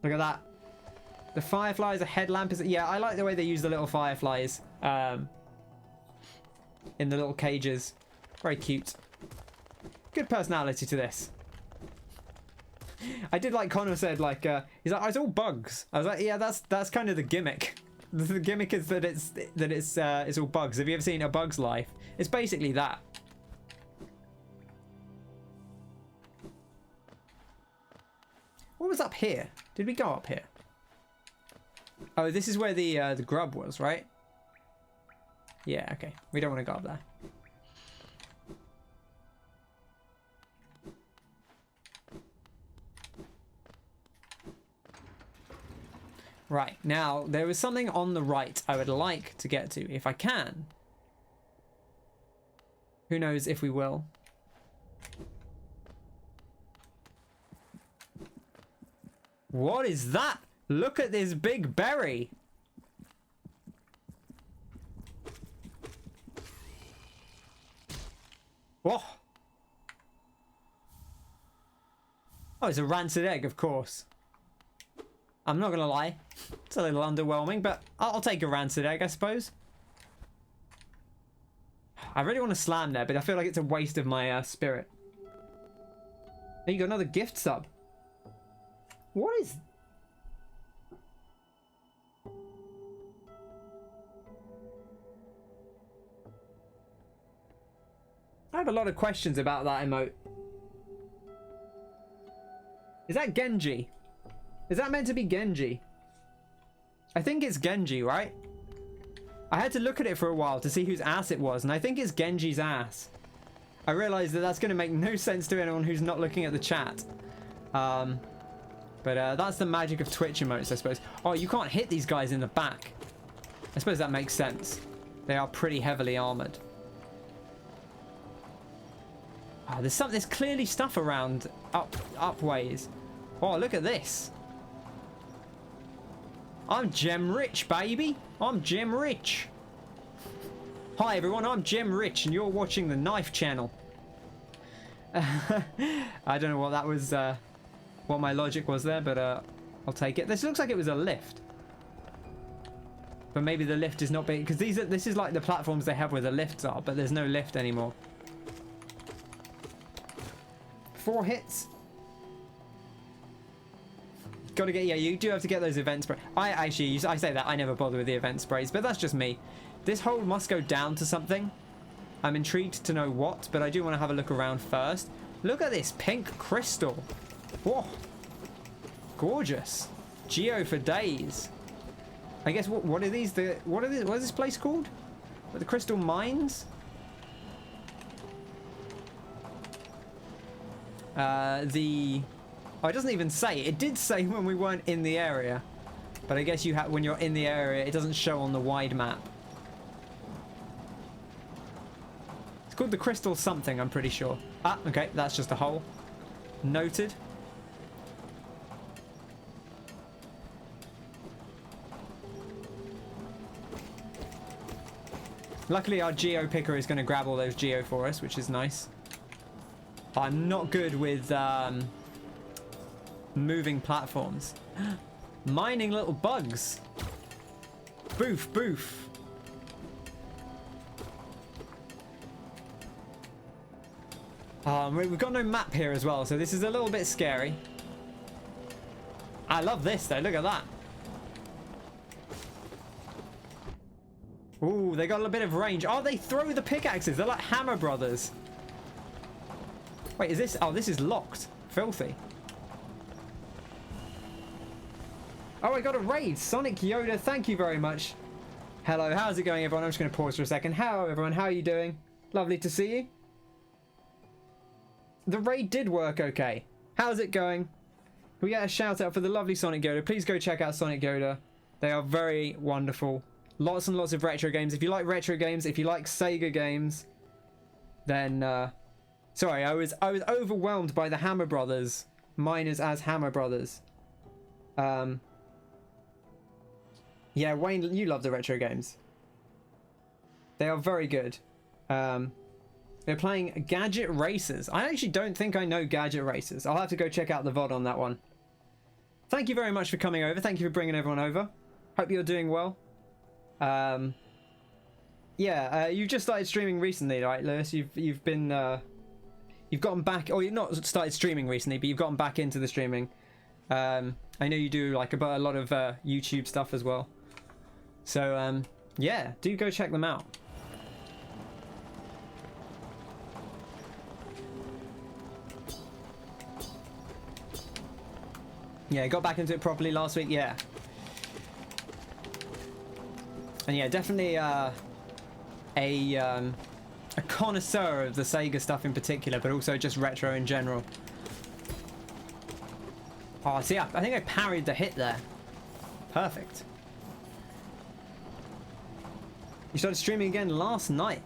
Look at that. The fireflies, a headlamp is... Yeah, I like the way they use the little fireflies. In the little cages. Very cute. Good personality to this. I did like Connor said, like, he's like, oh, it's all bugs. I was like, yeah, that's kind of the gimmick. The gimmick is that it's all bugs. Have you ever seen A Bug's Life? It's basically that. What was up here? Did we go up here? Oh, this is where the grub was, right? Yeah, okay. We don't want to go up there. Right, now, there was something on the right I would like to get to, if I can. Who knows if we will. What is that? Look at this big berry. Whoa. Oh, it's a rancid egg, of course. I'm not gonna lie. It's a little underwhelming, but I'll take a rancid egg, I suppose. I really want to slam there, but I feel like it's a waste of my spirit. Hey, you got another gift sub. What is... I have a lot of questions about that emote. Is that Genji? Is that meant to be Genji? I think it's Genji, right? I had to look at it for a while to see whose ass it was, and I think it's Genji's ass. I realized that that's going to make no sense to anyone who's not looking at the chat. But that's the magic of Twitch emotes, I suppose. Oh, you can't hit these guys in the back. I suppose that makes sense. They are pretty heavily armored. Oh, there's clearly stuff around up ways. Oh, look at this. I'm gem rich, baby. I'm gem rich. Hi everyone, I'm Jim Rich and you're watching the Knife Channel. I don't know what that was, what my logic was there, but I'll take it. This looks like it was a lift. But maybe the lift is not big, because this is like the platforms they have where the lifts are, but there's no lift anymore. 4 hits. Gotta get, yeah, you do have to get those event sprays. I say that, I never bother with the event sprays, but that's just me. This hole must go down to something. I'm intrigued to know what, but I do want to have a look around first. Look at this pink crystal. Whoa. Gorgeous. Geo for days. I guess, what are these? What is this place called? The crystal mines? Oh, it doesn't even say. It did say when we weren't in the area. But I guess you have, when you're in the area, it doesn't show on the wide map. It's called the crystal something, I'm pretty sure. Ah, okay, that's just a hole. Noted. Luckily our geo picker is going to grab all those geo for us, which is nice. I'm not good with moving platforms. Mining little bugs. Boof, boof. We've got no map here as well, so this is a little bit scary. I love this though, look at that. Ooh, they got a bit of range. Oh, they throw the pickaxes. They're like Hammer Brothers. Wait, is this... Oh, this is locked. Filthy. Oh, I got a raid. Sonic Yoda, thank you very much. Hello, how's it going, everyone? I'm just going to pause for a second. Hello, everyone. How are you doing? Lovely to see you. The raid did work okay. How's it going? We get a shout out for the lovely Sonic Yoda. Please go check out Sonic Yoda. They are very wonderful. Lots and lots of retro games. If you like retro games, if you like Sega games, then sorry, I was overwhelmed by the Hammer Brothers, miners as Hammer Brothers. Yeah, Wayne, you love the retro games. They are very good. They're playing Gadget Racers. I actually don't think I know Gadget Racers. I'll have to go check out the VOD on that one. Thank you very much for coming over. Thank you for bringing everyone over. Hope you're doing well. Yeah, you've just started streaming recently, right, Lewis? You've been you've gotten back, or you've not started streaming recently, but you've gotten back into the streaming. I know you do like a lot of YouTube stuff as well. So yeah, do go check them out. Yeah, got back into it properly last week. Yeah. And yeah, definitely a connoisseur of the Sega stuff in particular, but also just retro in general. Oh, see, I think I parried the hit there. Perfect. You started streaming again last night.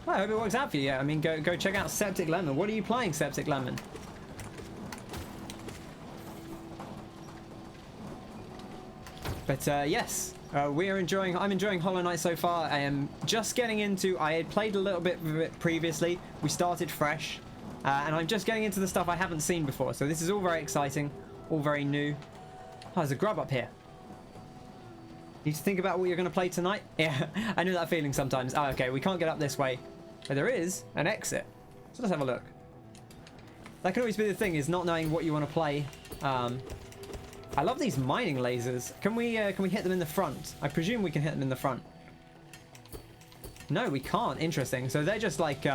Well, I hope it works out for you. Yeah, I mean, go check out Septic Lemon. What are you playing, Septic Lemon? But yes. I'm enjoying Hollow Knight so far. I am just getting into... I had played a little bit of it previously. We started fresh. And I'm just getting into the stuff I haven't seen before. So this is all very exciting. All very new. Oh, there's a grub up here. Need to think about what you're going to play tonight? Yeah, I know that feeling sometimes. Oh, okay, we can't get up this way. But there is an exit. So let's have a look. That can always be the thing, is not knowing what you want to play. I love these mining lasers. Can we hit them in the front? I presume we can hit them in the front. No, we can't. Interesting. So they're just like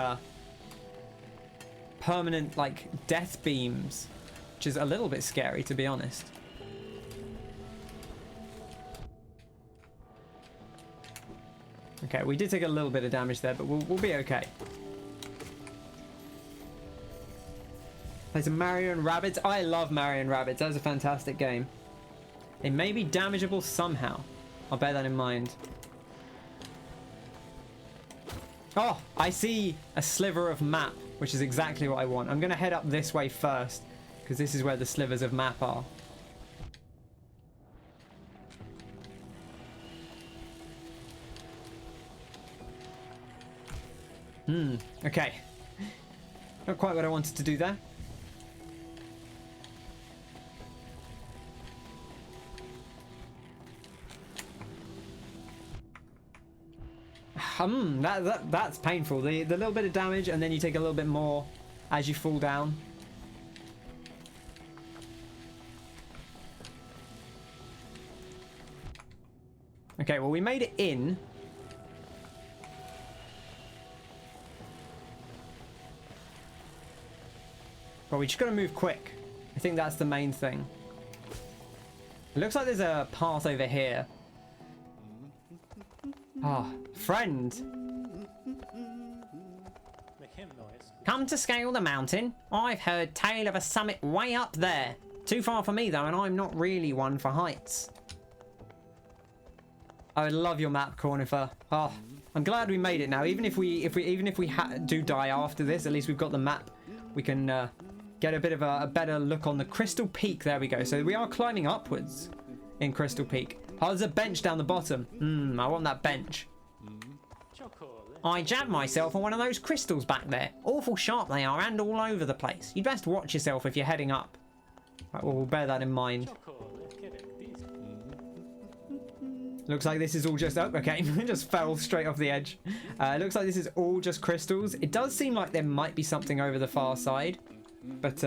permanent like death beams, which is a little bit scary, to be honest. Okay, we did take a little bit of damage there, but we'll be okay. Play some Mario and Rabbids. I love Mario and Rabbids. That was a fantastic game. It may be damageable somehow. I'll bear that in mind. Oh, I see a sliver of map, which is exactly what I want. I'm going to head up this way first, because this is where the slivers of map are. Okay. Not quite what I wanted to do there. That's painful. The little bit of damage, and then you take a little bit more as you fall down. Okay, well, we made it in. But we just got to move quick. I think that's the main thing. It looks like there's a path over here. Ah, friend. Come to scale the mountain. I've heard tale of a summit way up there. Too far for me though, and I'm not really one for heights. I love your map, Cornifer. Oh, I'm glad we made it now. Even if we do die after this, at least we've got the map. We can get a bit of a better look on the Crystal Peak. There we go. So we are climbing upwards in Crystal Peak. Oh, there's a bench down the bottom. I want that bench. I jabbed myself on one of those crystals back there. Awful sharp they are and all over the place. You'd best watch yourself if you're heading up. Right, well, we'll bear that in mind. Looks like this is all just... Oh, okay. Just fell straight off the edge. Looks like this is all just crystals. It does seem like there might be something over the far side. But,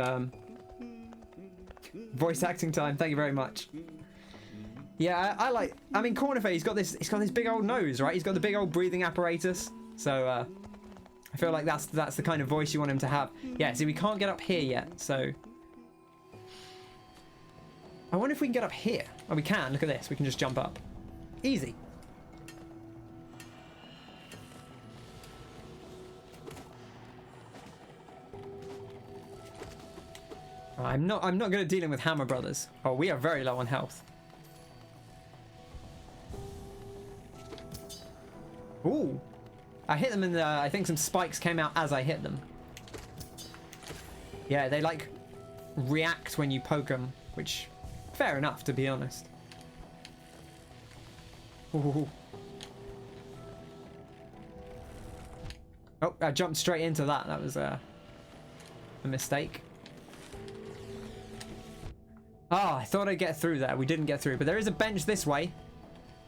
voice acting time. Thank you very much. Yeah, I mean, Cornifer, he's got this big old nose, right? He's got the big old breathing apparatus. So, I feel like that's the kind of voice you want him to have. Yeah, see, we can't get up here yet, so... I wonder if we can get up here. Oh, we can. Look at this. We can just jump up. Easy. I'm not good at dealing with Hammer Brothers. Oh, we are very low on health. Ooh. I hit them in the... I think some spikes came out as I hit them. Yeah, they like react when you poke them, which fair enough, to be honest. Ooh. Oh, I jumped straight into that. That was a mistake. Ah, I thought I'd get through there. We didn't get through, but there is a bench this way.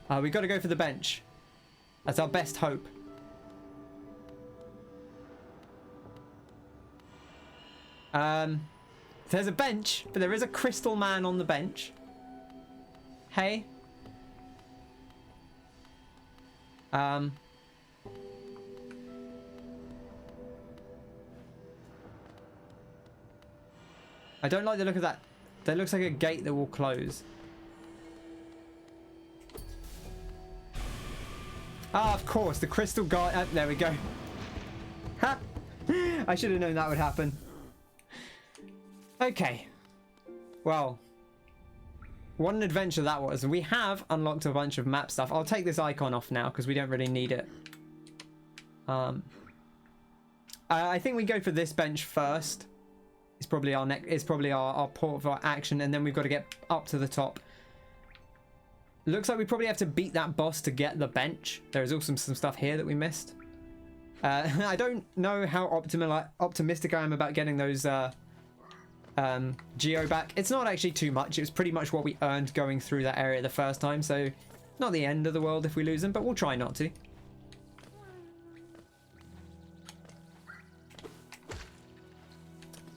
We've got to go for the bench. That's our best hope. There's a bench, but there is a crystal man on the bench. Hey. I don't like the look of that. That looks like a gate that will close. Ah, of course, the crystal guy. There we go. Ha! I should have known that would happen. Okay. Well, what an adventure that was. We have unlocked a bunch of map stuff. I'll take this icon off now because we don't really need it. I think we go for this bench first. It's probably our our port of our action, and then we've got to get up to the top. Looks like we probably have to beat that boss to get the bench. There is also some stuff here that we missed. I don't know how optimistic I am about getting those Geo back. It's not actually too much. It was pretty much what we earned going through that area the first time, so not the end of the world if we lose them, but we'll try not to.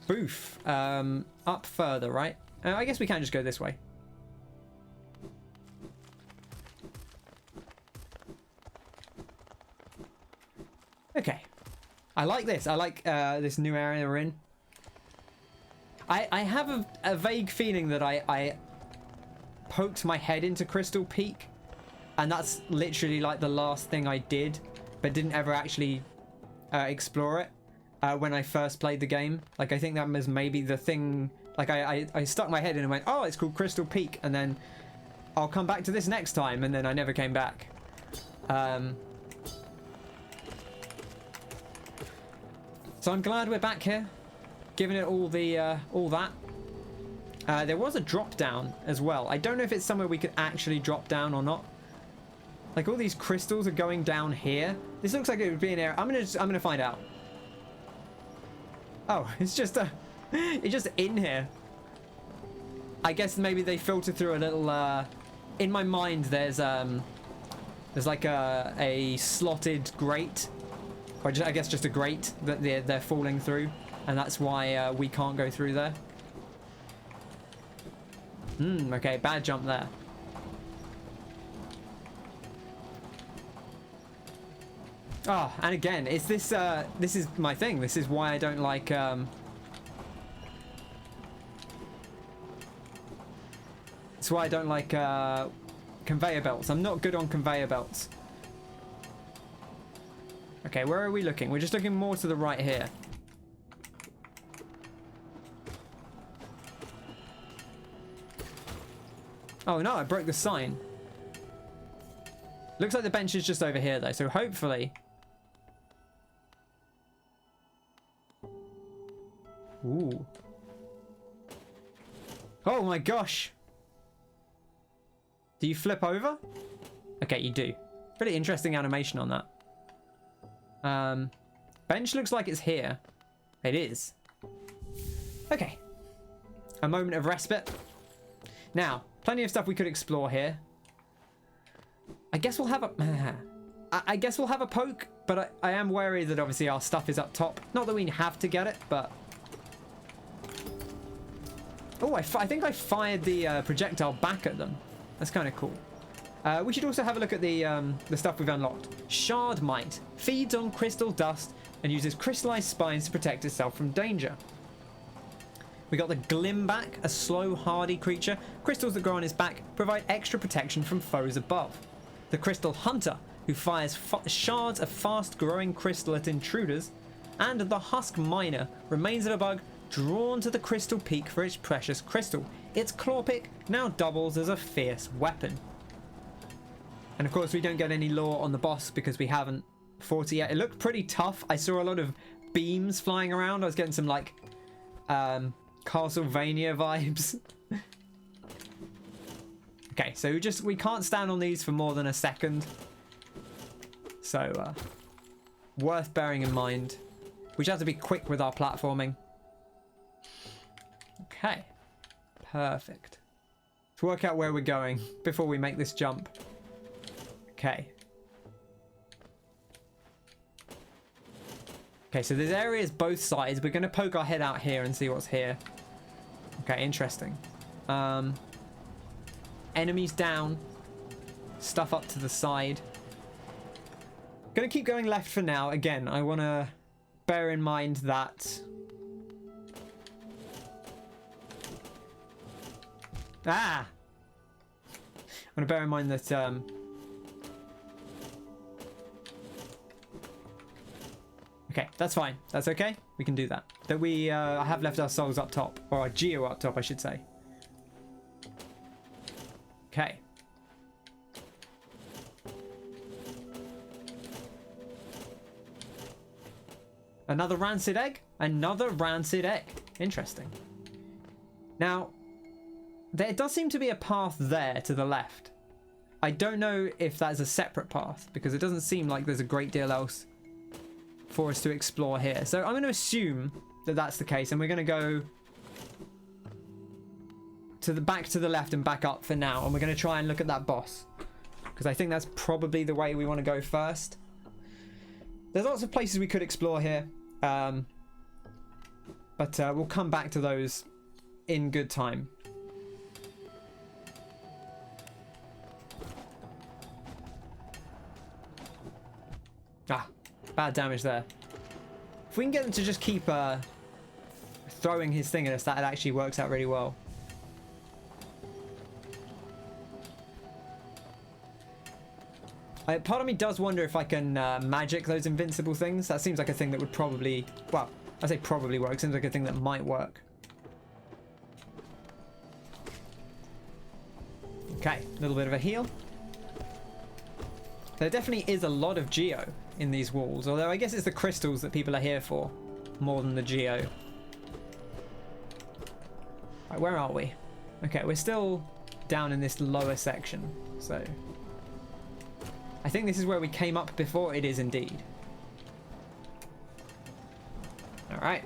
Boof. Up further, right? I guess we can just go this way. Okay. I like this. I like this new area we're in. I have a vague feeling that I poked my head into Crystal Peak, and that's literally like the last thing I did, but didn't ever actually explore it when I first played the game. Like, I think that was maybe the thing. Like, I stuck my head in and went, oh, it's called Crystal Peak, and then I'll come back to this next time, and then I never came back. So I'm glad we're back here, giving it all the all that. There was a drop down as well. I don't know if it's somewhere we could actually drop down or not. Like all these crystals are going down here. This looks like it would be an area. I'm gonna find out. Oh, it's just it's just in here. I guess maybe they filter through a little. In my mind, there's like a slotted grate, or I guess just a grate that they're falling through, and that's why we can't go through there. Okay, bad jump there. Oh, and again, it's this this is my thing. This is why I don't like it's why I don't like conveyor belts. I'm not good on conveyor belts. Okay, where are we looking? We're just looking more to the right here. Oh no, I broke the sign. Looks like the bench is just over here though, so hopefully. Ooh. Oh my gosh. Do you flip over? Okay, you do. Pretty interesting animation on that. Bench looks like it's here. It is. Okay. A moment of respite. Now, plenty of stuff we could explore here. I guess we'll have a... I guess we'll have a poke, but I am wary that obviously our stuff is up top. Not that we have to get it, but... Oh, I think I fired the projectile back at them. That's kind of cool. We should also have a look at the stuff we've unlocked. Shard Mite. Feeds on crystal dust and uses crystallized spines to protect itself from danger. We got the Glimback, a slow, hardy creature. Crystals that grow on its back provide extra protection from foes above. The Crystal Hunter, who fires shards of fast-growing crystal at intruders. And the Husk Miner, remains of a bug drawn to the crystal peak for its precious crystal. Its claw pick now doubles as a fierce weapon. And of course we don't get any lore on the boss because we haven't fought it yet. It looked pretty tough. I saw a lot of beams flying around. I was getting some like Castlevania vibes. Okay, so we can't stand on these for more than a second. So worth bearing in mind. We just have to be quick with our platforming. Okay, perfect. Let's work out where we're going before we make this jump. Okay. Okay, so there's areas both sides. We're going to poke our head out here and see what's here. Okay, interesting. Enemies down. Stuff up to the side. Gonna keep going left for now. Again, I want to bear in mind that... Ah! I want to bear in mind that okay, that's fine. That's okay. We can do that. That we have left our souls up top, or our geo up top, I should say. Okay. Another Rancid Egg? Another Rancid Egg. Interesting. Now, there does seem to be a path there to the left. I don't know if that is a separate path, because it doesn't seem like there's a great deal else for us to explore here. So I'm going to assume that that's the case, and we're going to go to the back to the left and back up for now, and we're going to try and look at that boss, because I think that's probably the way we want to go first. There's lots of places we could explore here, but we'll come back to those in good time. Ah, bad damage there. If we can get him to just keep throwing his thing at us, that actually works out really well. Part of me does wonder if I can magic those invincible things. That seems like a thing that would probably, well, I say probably work. Seems like a thing that might work. Okay, a little bit of a heal. There definitely is a lot of geo in these walls, although I guess it's the crystals that people are here for more than the geo. Right, where are we? Okay, we're still down in this lower section, so I think this is where we came up before. It is indeed. All right.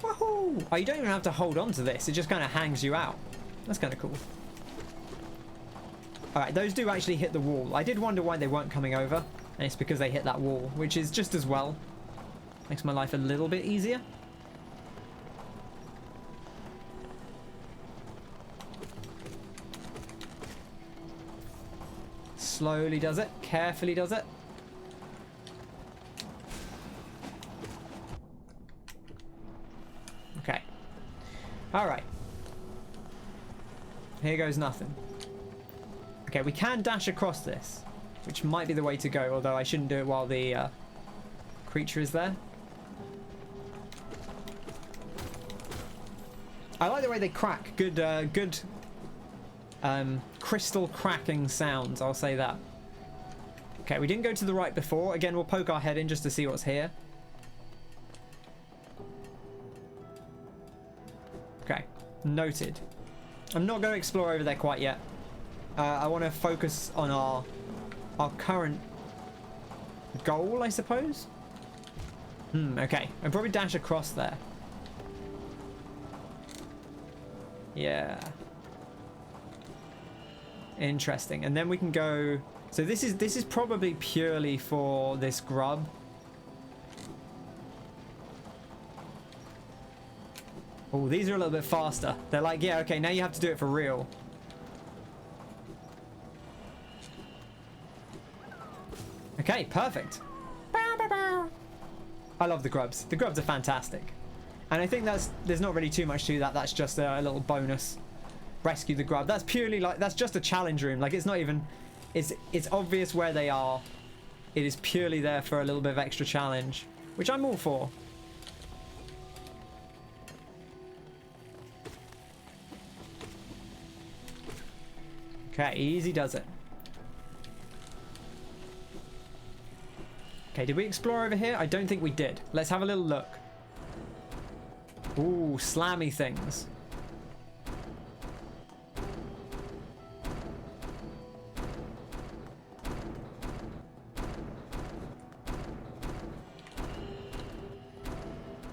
Woohoo! Oh, you don't even have to hold on to this. It just kind of hangs you out. That's kind of cool. All right, those do actually hit the wall. I did wonder why they weren't coming over. And it's because they hit that wall, which is just as well. Makes my life a little bit easier. Slowly does it, carefully does it. Okay. Alright. Here goes nothing. Okay, we can dash across this, which might be the way to go, although I shouldn't do it while the creature is there. I like the way they crack. Good crystal cracking sounds, I'll say that. Okay, we didn't go to the right before. Again, we'll poke our head in just to see what's here. Okay, noted. I'm not going to explore over there quite yet. I want to focus on our current goal, I suppose. Okay, I'll probably dash across there. Yeah. Interesting. And then we can go. So this is probably purely for this grub. Oh, these are a little bit faster. They're like, yeah, okay, now you have to do it for real. Okay, perfect. I love the grubs. The grubs are fantastic. And I think there's not really too much to that. That's just a little bonus. Rescue the grub. That's purely like, that's just a challenge room. Like, it's not even, it's obvious where they are. It is purely there for a little bit of extra challenge, which I'm all for. Okay, easy does it. Okay, did we explore over here? I don't think we did. Let's have a little look. Ooh, slammy things.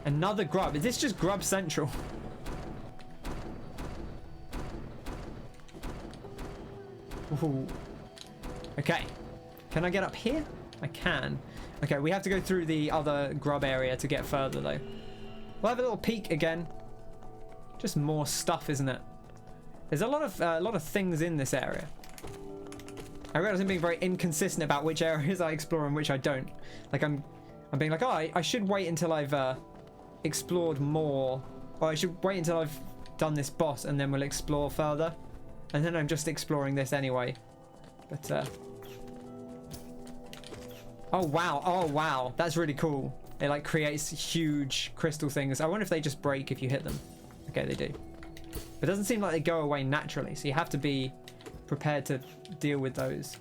Another grub. Is this just grub central? Ooh. Okay. Can I get up here? I can. Okay, we have to go through the other grub area to get further, though. We'll have a little peek again. Just more stuff, isn't it? There's a lot of things in this area. I realize I'm being very inconsistent about which areas I explore and which I don't. Like I'm being like, oh, I should wait until I've explored more, or I should wait until I've done this boss and then we'll explore further. And then I'm just exploring this anyway. But oh wow, that's really cool. It like creates huge crystal things. I wonder if they just break if you hit them. Okay, they do. It doesn't seem like they go away naturally, so you have to be prepared to deal with those.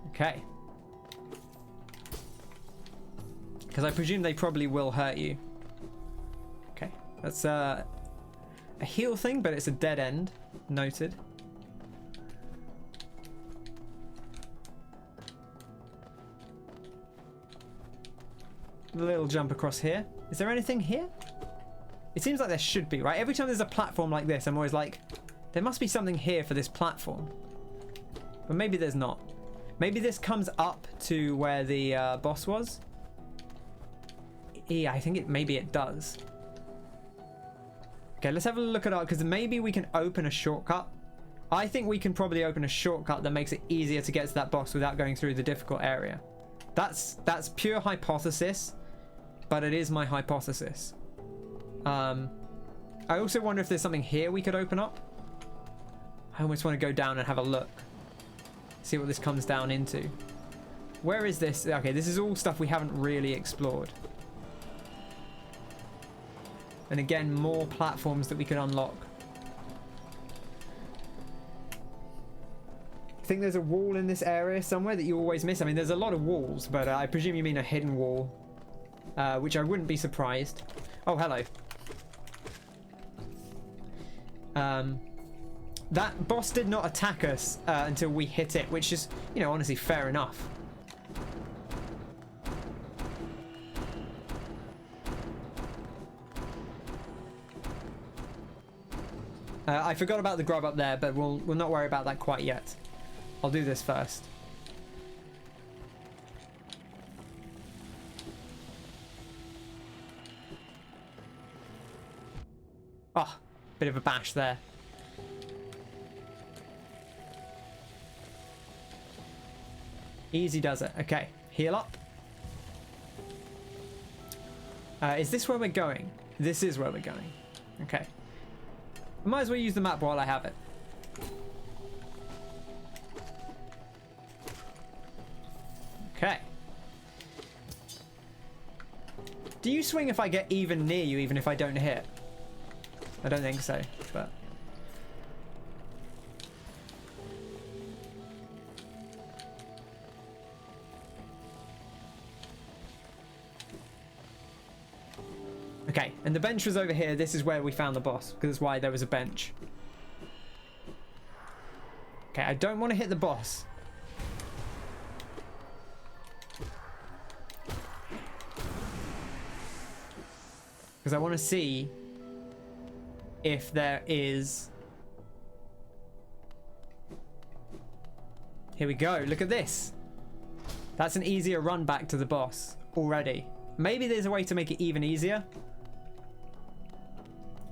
Okay. Because I presume they probably will hurt you. Okay, that's a heal thing, but it's a dead end. Noted. A little jump across here. Is there anything here? It seems like there should be, right? Every time there's a platform like this, I'm always like, there must be something here for this platform. But maybe there's not. Maybe this comes up to where the boss was. Yeah, I think maybe it does. Okay, let's have a look at our, because maybe we can open a shortcut. I think we can probably open a shortcut that makes it easier to get to that boss without going through the difficult area. That's pure hypothesis, but it is my hypothesis. I also wonder if there's something here we could open up. I almost want to go down and have a look. See what this comes down into. Where is this? Okay, this is all stuff we haven't really explored. And again, more platforms that we could unlock. I think there's a wall in this area somewhere that you always miss. I mean, there's a lot of walls, but I presume you mean a hidden wall, which I wouldn't be surprised. Oh, hello. That boss did not attack us until we hit it, which is, you know, honestly fair enough. I forgot about the grub up there, but we'll not worry about that quite yet. I'll do this first. Oh, bit of a bash there. Easy does it. Okay, heal up. Is this where we're going? This is where we're going. Okay. I might as well use the map while I have it. Okay. Do you swing if I get even near you, even if I don't hit? I don't think so, but... Okay, and the bench was over here. This is where we found the boss, because that's why there was a bench. Okay, I don't want to hit the boss. Because I want to see if there is... Here we go, look at this. That's an easier run back to the boss already. Maybe there's a way to make it even easier.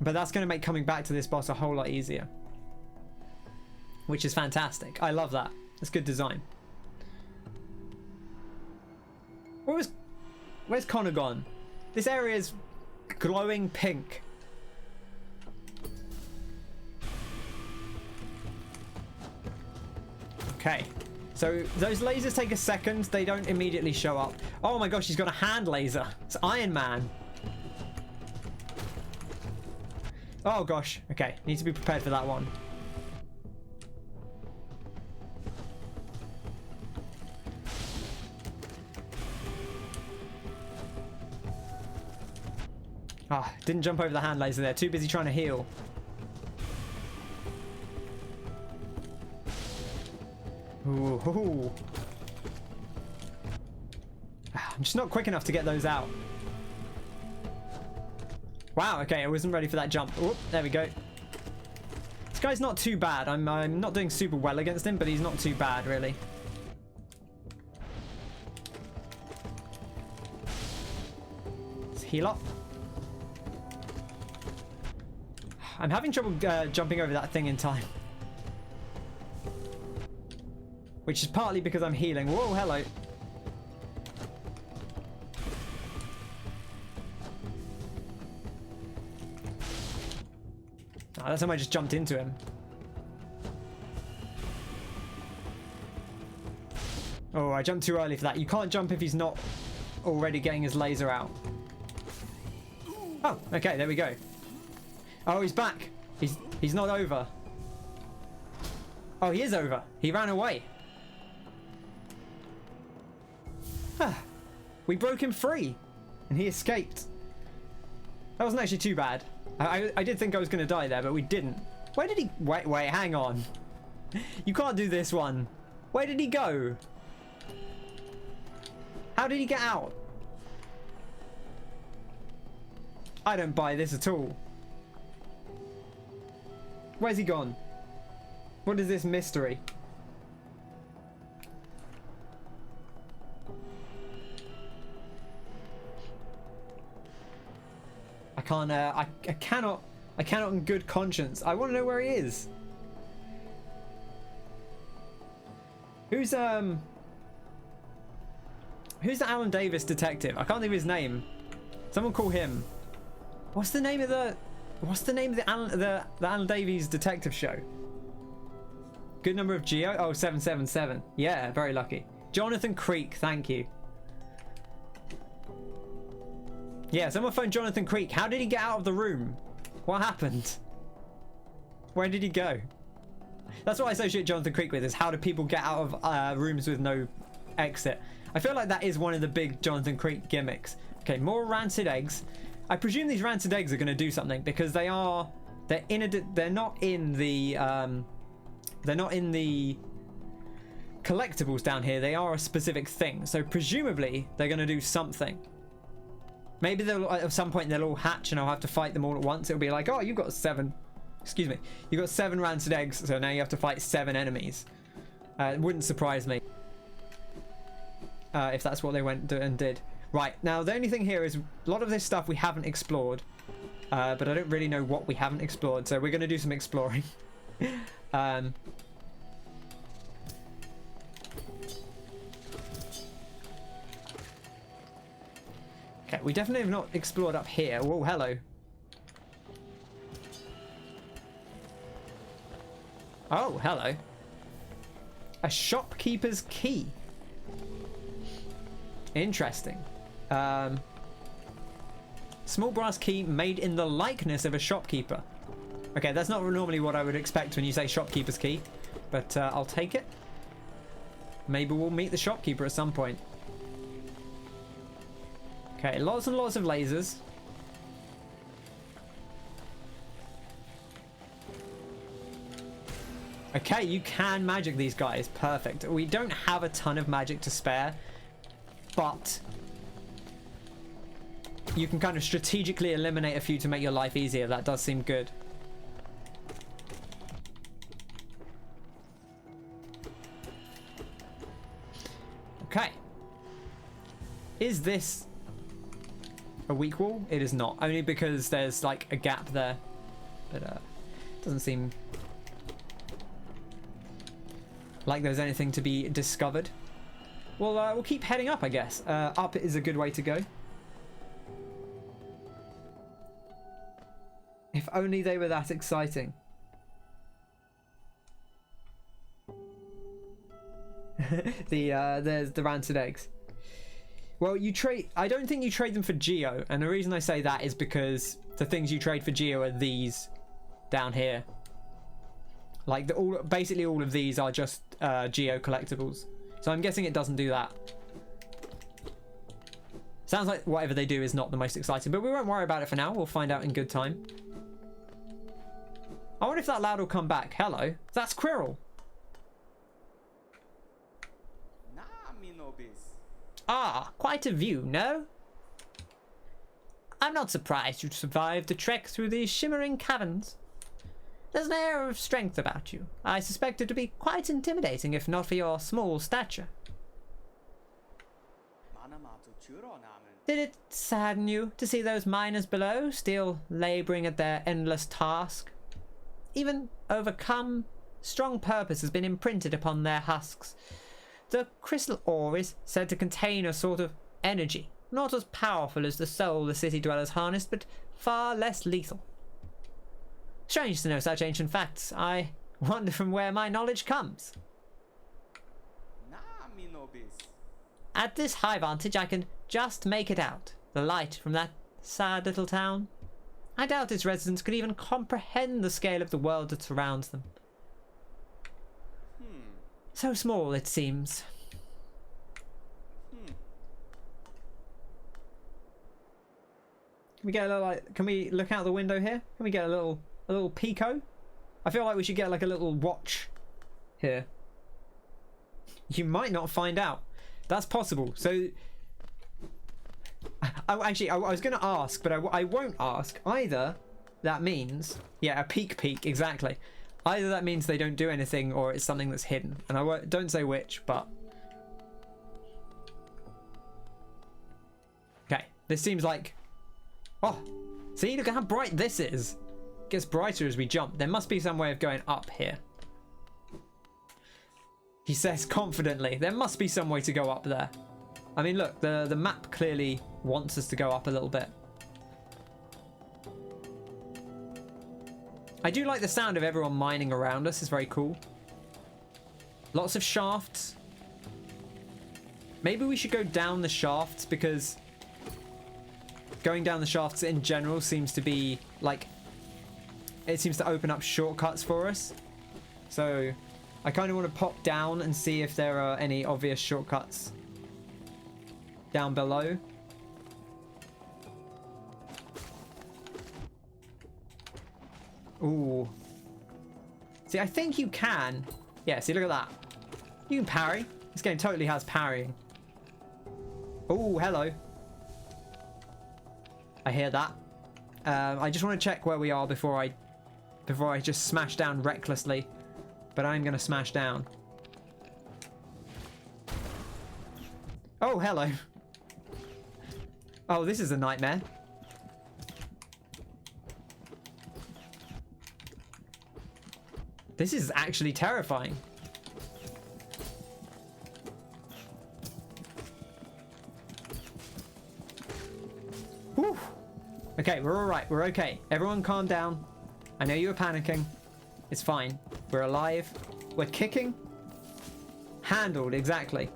But that's going to make coming back to this boss a whole lot easier. Which is fantastic. I love that. That's good design. Where's Connor gone? This area is glowing pink. Okay. So those lasers take a second. They don't immediately show up. Oh my gosh, he's got a hand laser. It's Iron Man. Oh gosh, okay, need to be prepared for that one. Ah, didn't jump over the hand laser there, too busy trying to heal. Ooh, ooh. I'm just not quick enough to get those out. Wow, okay, I wasn't ready for that jump. Oh, there we go. This guy's not too bad. I'm not doing super well against him, but he's not too bad, really. Let's heal up. I'm having trouble jumping over that thing in time. Which is partly because I'm healing. Whoa, hello. Oh, that's how I just jumped into him. Oh, I jumped too early for that. You can't jump if he's not already getting his laser out. Oh, okay, there we go. Oh, he's back. He's not over. Oh, he is over. He ran away. We broke him free, and he escaped. That wasn't actually too bad. I did think I was going to die there, but we didn't. Where did he... Wait, hang on. You can't do this one. Where did he go? How did he get out? I don't buy this at all. Where's he gone? What is this mystery? I cannot in good conscience. I want to know where he is. Who's the Alan Davis detective? I can't think of his name. Someone call him. What's the name of the Alan Davies detective show? Good number of Geo? Oh, 777. Yeah, very lucky. Jonathan Creek, thank you. Yeah, someone phoned Jonathan Creek. How did he get out of the room? What happened? Where did he go? That's what I associate Jonathan Creek with, is how do people get out of rooms with no exit? I feel like that is one of the big Jonathan Creek gimmicks. Okay, more rancid eggs. I presume these rancid eggs are going to do something because they're not in the collectibles down here. They are a specific thing, so presumably they're going to do something. Maybe they'll at some point they'll all hatch and I'll have to fight them all at once. It'll be like, oh, you've got 7 rancid eggs, so now you have to fight 7 enemies. It wouldn't surprise me if that's what they went and did. Right, now the only thing here is a lot of this stuff we haven't explored, but I don't really know what we haven't explored, so we're going to do some exploring. Okay, we definitely have not explored up here. Whoa, hello. Oh, hello. A shopkeeper's key. Interesting. Small brass key made in the likeness of a shopkeeper. Okay, that's not normally what I would expect when you say shopkeeper's key, but I'll take it. Maybe we'll meet the shopkeeper at some point. Okay, lots and lots of lasers. Okay, you can magic these guys. Perfect. We don't have a ton of magic to spare, but you can kind of strategically eliminate a few to make your life easier. That does seem good. Okay. Is this a weak wall? It is not. Only because there's like a gap there. But doesn't seem like there's anything to be discovered. Well, we'll keep heading up, I guess. Up is a good way to go. If only they were that exciting. There's the rancid eggs. Well, you trade. I don't think you trade them for Geo, and the reason I say that is because the things you trade for Geo are these down here. Like basically all of these are just Geo collectibles. So I'm guessing it doesn't do that. Sounds like whatever they do is not the most exciting, but we won't worry about it for now. We'll find out in good time. I wonder if that loud will come back. Hello, that's Quirrell. Ah, quite a view, no? I'm not surprised you survived the trek through these shimmering caverns. There's an air of strength about you. I suspect it to be quite intimidating if not for your small stature. Did it sadden you to see those miners below still labouring at their endless task? Even overcome, strong purpose has been imprinted upon their husks. The crystal ore is said to contain a sort of energy, not as powerful as the soul the city dwellers harnessed, but far less lethal. Strange to know such ancient facts. I wonder from where my knowledge comes. At this high vantage, I can just make it out. The light from that sad little town. I doubt its residents could even comprehend the scale of the world that surrounds them. So small, it seems. Can we get a little, can we look out the window here? Can we get a little peeko? I feel like we should get like a little watch here. You might not find out. That's possible. So, actually, I was going to ask, but I won't ask. Either that means, yeah, a peek, exactly. Either that means they don't do anything or it's something that's hidden. And I don't say which, but... Okay, this seems like... Oh, see, look at how bright this is. It gets brighter as we jump. There must be some way of going up here. He says confidently, there must be some way to go up there. I mean, look, the map clearly wants us to go up a little bit. I do like the sound of everyone mining around us. It's very cool. Lots of shafts. Maybe we should go down the shafts because going down the shafts in general seems to be like... It seems to open up shortcuts for us. So I kind of want to pop down and see if there are any obvious shortcuts down below. Ooh. See, I think you can. Yeah, see, look at that. You can parry. This game totally has parrying. Oh, hello. I hear that. I just want to check where we are before I just smash down recklessly. But I'm going to smash down. Oh, hello. Oh, this is a nightmare. This is actually terrifying. Whew. Okay, we're all right. We're okay. Everyone calm down. I know you were panicking. It's fine. We're alive. We're kicking. Handled, exactly.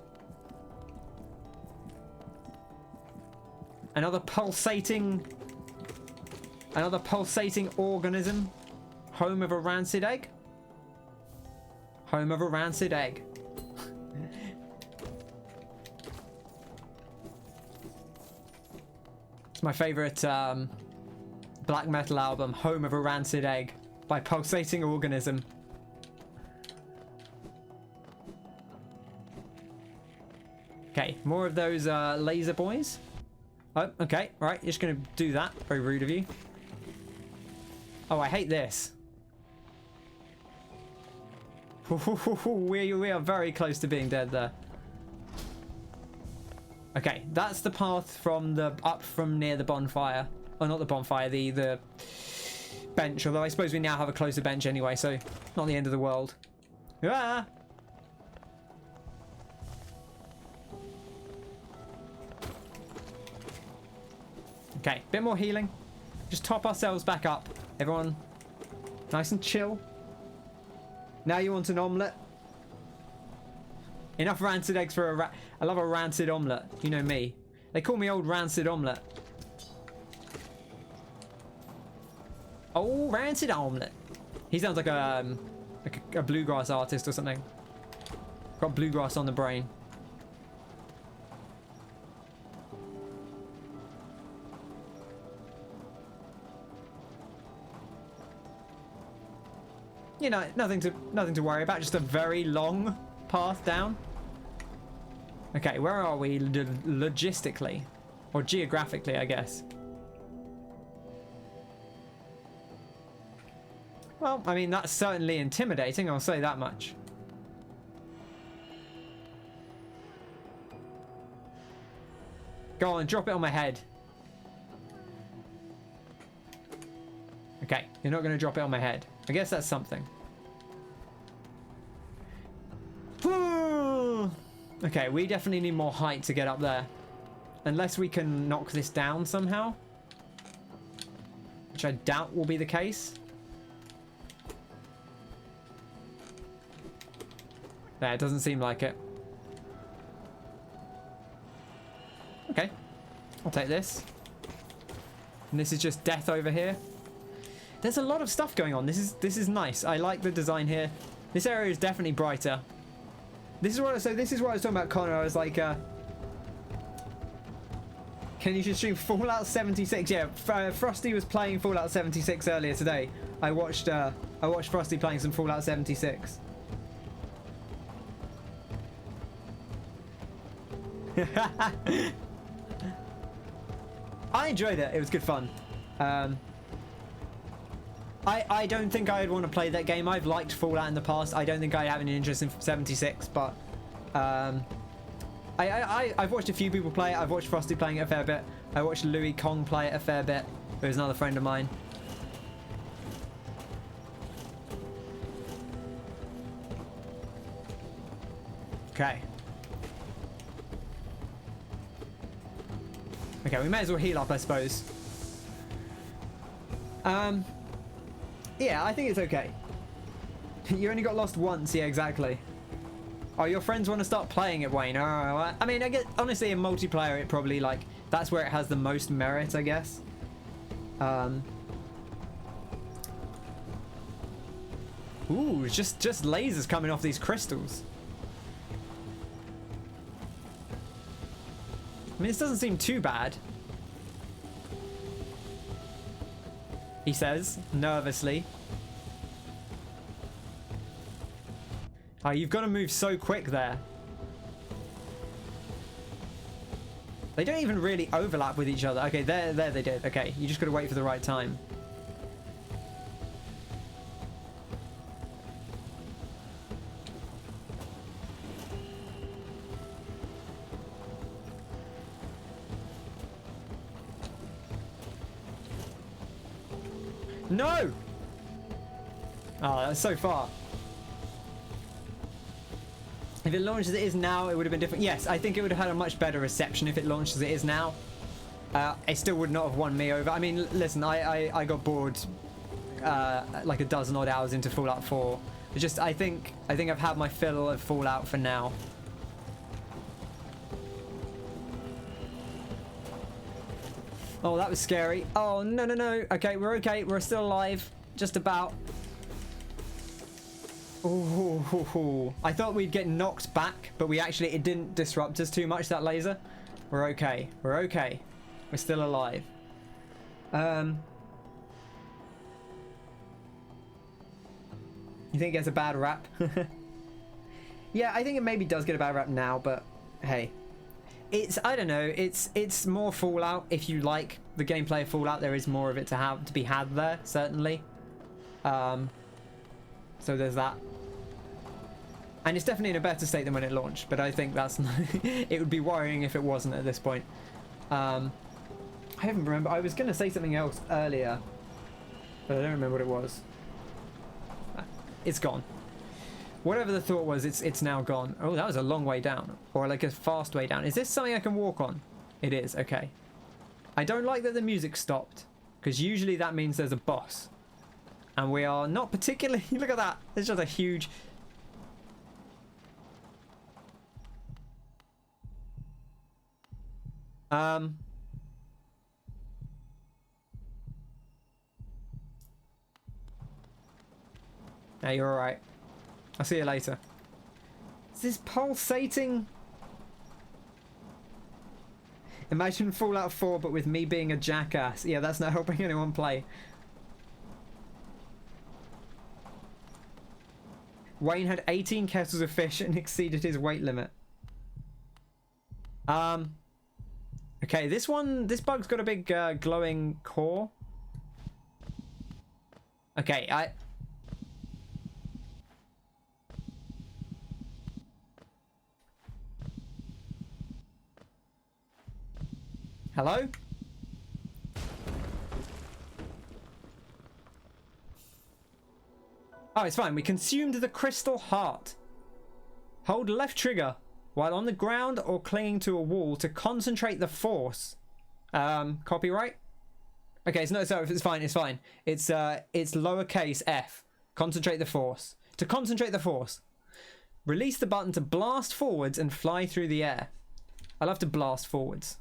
Another pulsating organism. Home of a rancid egg. Home of a rancid egg. It's my favorite black metal album, Home of a Rancid Egg by Pulsating Organism. Okay, more of those laser boys. Oh, okay, right, you're just gonna do that. Very rude of you. Oh, I hate this. We are very close to being dead there. Okay, that's the path from the up from near the bonfire. Oh, not the bonfire, the bench. Although I suppose we now have a closer bench anyway, so not the end of the world. Ah! Okay, bit more healing. Just top ourselves back up. Everyone, nice and chill. Now you want an omelette? Enough rancid eggs for a I love a rancid omelette. You know me. They call me old rancid omelette. Oh, rancid omelette. He sounds like a bluegrass artist or something. Got bluegrass on the brain. You know, nothing to worry about. Just a very long path down. Okay, where are we logistically? Or geographically, I guess. Well, I mean, that's certainly intimidating, I'll say that much. Go on, drop it on my head. Okay, you're not going to drop it on my head. I guess that's something. Okay, we definitely need more height to get up there. Unless we can knock this down somehow. Which I doubt will be the case. There, it doesn't seem like it. Okay. I'll take this. And this is just death over here. There's a lot of stuff going on. This is nice. I like the design here. This area is definitely brighter. This is what I was talking about, Connor. I was like, can you just stream Fallout 76? Yeah, Frosty was playing Fallout 76 earlier today. I watched Frosty playing some Fallout 76. I enjoyed it. It was good fun. I don't think I'd want to play that game. I've liked Fallout in the past. I don't think I'd have any interest in 76, but I've watched a few people play it. I've watched Frosty playing it a fair bit. I watched Louis Kong play it a fair bit. Who's another friend of mine. Okay. Okay, we may as well heal up, I suppose. Yeah, I think it's okay. You only got lost once, yeah, exactly. Oh, your friends want to start playing it, Wayne. I mean, I guess, honestly, in multiplayer, it probably, like, that's where it has the most merit, I guess. Ooh, just lasers coming off these crystals. I mean, this doesn't seem too bad. He says, nervously. Oh, you've got to move so quick there. They don't even really overlap with each other. Okay, there they did. Okay, you just got to wait for the right time. No! Oh, that's so far. If it launched as it is now, it would have been different. Yes, I think it would have had a much better reception if it launched as it is now. It still would not have won me over. I mean, listen, I got bored like a dozen odd hours into Fallout 4. It's just, I think I've had my fill of Fallout for now. Oh, that was scary. Oh, no, no, no. Okay, we're okay. We're still alive. Just about. Ooh, I thought we'd get knocked back, but it didn't disrupt us too much, that laser. We're okay. We're okay. We're still alive. You think it gets a bad rap? Yeah, I think it maybe does get a bad rap now, but hey. I don't know, it's more Fallout. If you like the gameplay of Fallout, there is more of it to be had there, certainly. So there's that. And it's definitely in a better state than when it launched, but I think that's it would be worrying if it wasn't at this point. I don't remember. I was going to say something else earlier, but I don't remember what it was. It's gone. Whatever the thought was, it's now gone. Oh, that was a long way down. Or like a fast way down. Is this something I can walk on? It is, okay. I don't like that the music stopped, because usually that means there's a boss. And we are not particularly... Look at that. It's just a huge... No, you're alright. I'll see you later. Is this pulsating? Imagine Fallout 4, but with me being a jackass. Yeah, that's not helping anyone play. Wayne had 18 kettles of fish and exceeded his weight limit. Okay, this bug's got a big glowing core. Okay, Hello? Oh, it's fine. We consumed the crystal heart. Hold left trigger while on the ground or clinging to a wall to concentrate the force. Copyright? Okay, it's fine, it's fine. It's lowercase f. Concentrate the force. To concentrate the force, release the button to blast forwards and fly through the air. I love to blast forwards.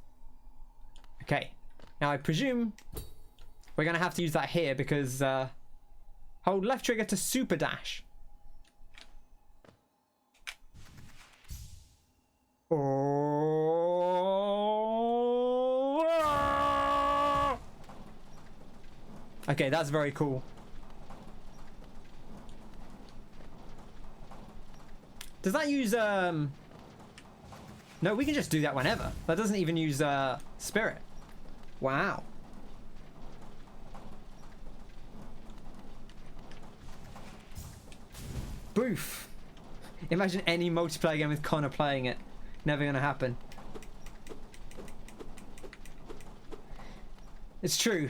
Okay, now I presume we're going to have to use that here because hold left trigger to super dash. Oh. Okay, that's very cool. Does that use no, we can just do that whenever. That doesn't even use spirit. Wow. Boof. Imagine any multiplayer game with Connor playing it. Never gonna happen. It's true.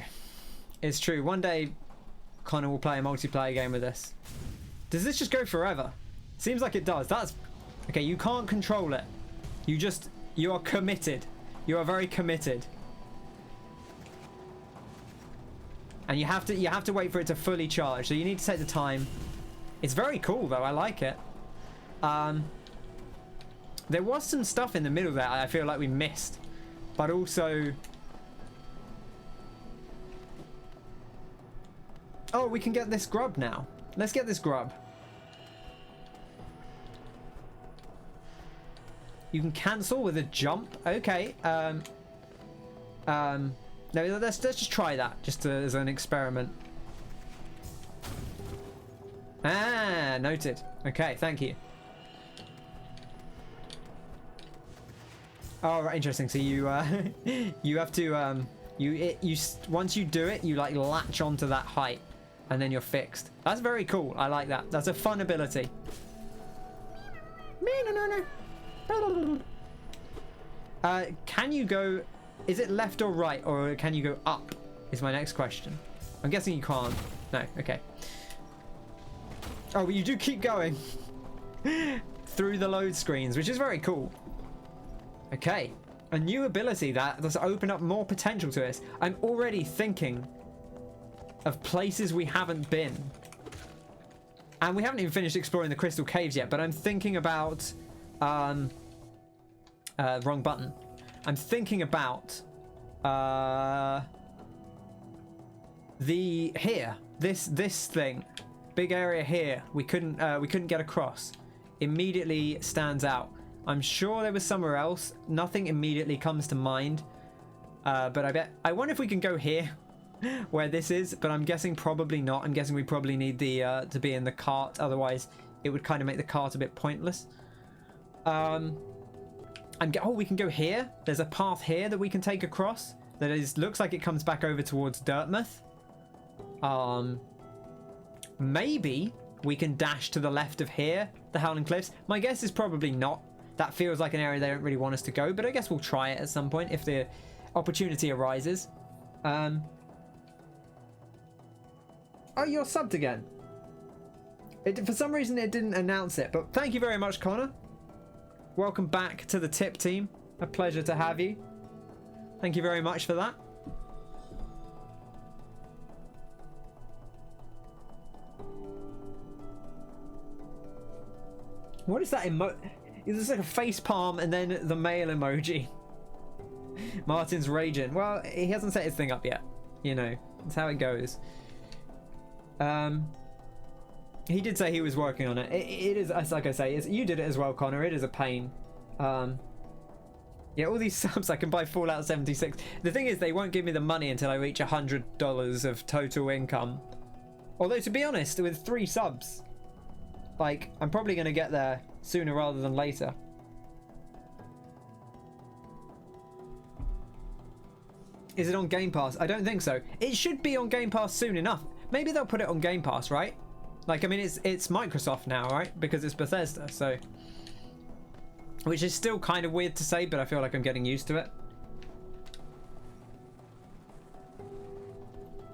It's true. One day Connor will play a multiplayer game with us. Does this just go forever? Seems like it does. That's okay. You can't control it. You are committed. You are very committed. And you have to wait for it to fully charge. So you need to take the time. It's very cool though. I like it. There was some stuff in the middle there I feel like we missed. But also... Oh, we can get this grub now. Let's get this grub. You can cancel with a jump. Okay. No, let's just try that, just as an experiment. Ah, noted. Okay, thank you. Oh, right, interesting. So you you have to once you do it, you like latch onto that height, and then you're fixed. That's very cool. I like that. That's a fun ability. Can you go? Is it left or right, or can you go up? Is my next question. I'm guessing you can't. No. Okay. Oh, but you do keep going through the load screens, which is very cool. Okay, a new ability that does open up more potential to us. I'm already thinking of places we haven't been. And we haven't even finished exploring the crystal caves yet, but I'm thinking about wrong button. I'm thinking about this thing, big area here. We couldn't get across. Immediately stands out. I'm sure there was somewhere else. Nothing immediately comes to mind. But I wonder if we can go here where this is, but I'm guessing probably not. I'm guessing we probably need the to be in the cart, otherwise it would kind of make the cart a bit pointless. Oh, we can go here. There's a path here that we can take across that looks like it comes back over towards Dirtmouth. Maybe we can dash to the left of here, the Howling Cliffs. My guess is probably not. That feels like an area they don't really want us to go, but I guess we'll try it at some point if the opportunity arises. Oh, you're subbed again. For some reason it didn't announce it, but thank you very much, Connor. Welcome back to the tip team. A pleasure to have you. Thank you very much for that. What is that It's like a face palm and then the mail emoji. Martin's raging. Well, he hasn't set his thing up yet. You know, that's how it goes. He did say he was working on it. It is, like I say, you did it as well, Connor. It is a pain. Yeah, all these subs, I can buy Fallout 76. The thing is, they won't give me the money until I reach $100 of total income. Although, to be honest, with 3 subs, like, I'm probably going to get there sooner rather than later. Is it on Game Pass? I don't think so. It should be on Game Pass soon enough. Maybe they'll put it on Game Pass, right? Like, I mean, it's Microsoft now, right? Because it's Bethesda, so... Which is still kind of weird to say, but I feel like I'm getting used to it.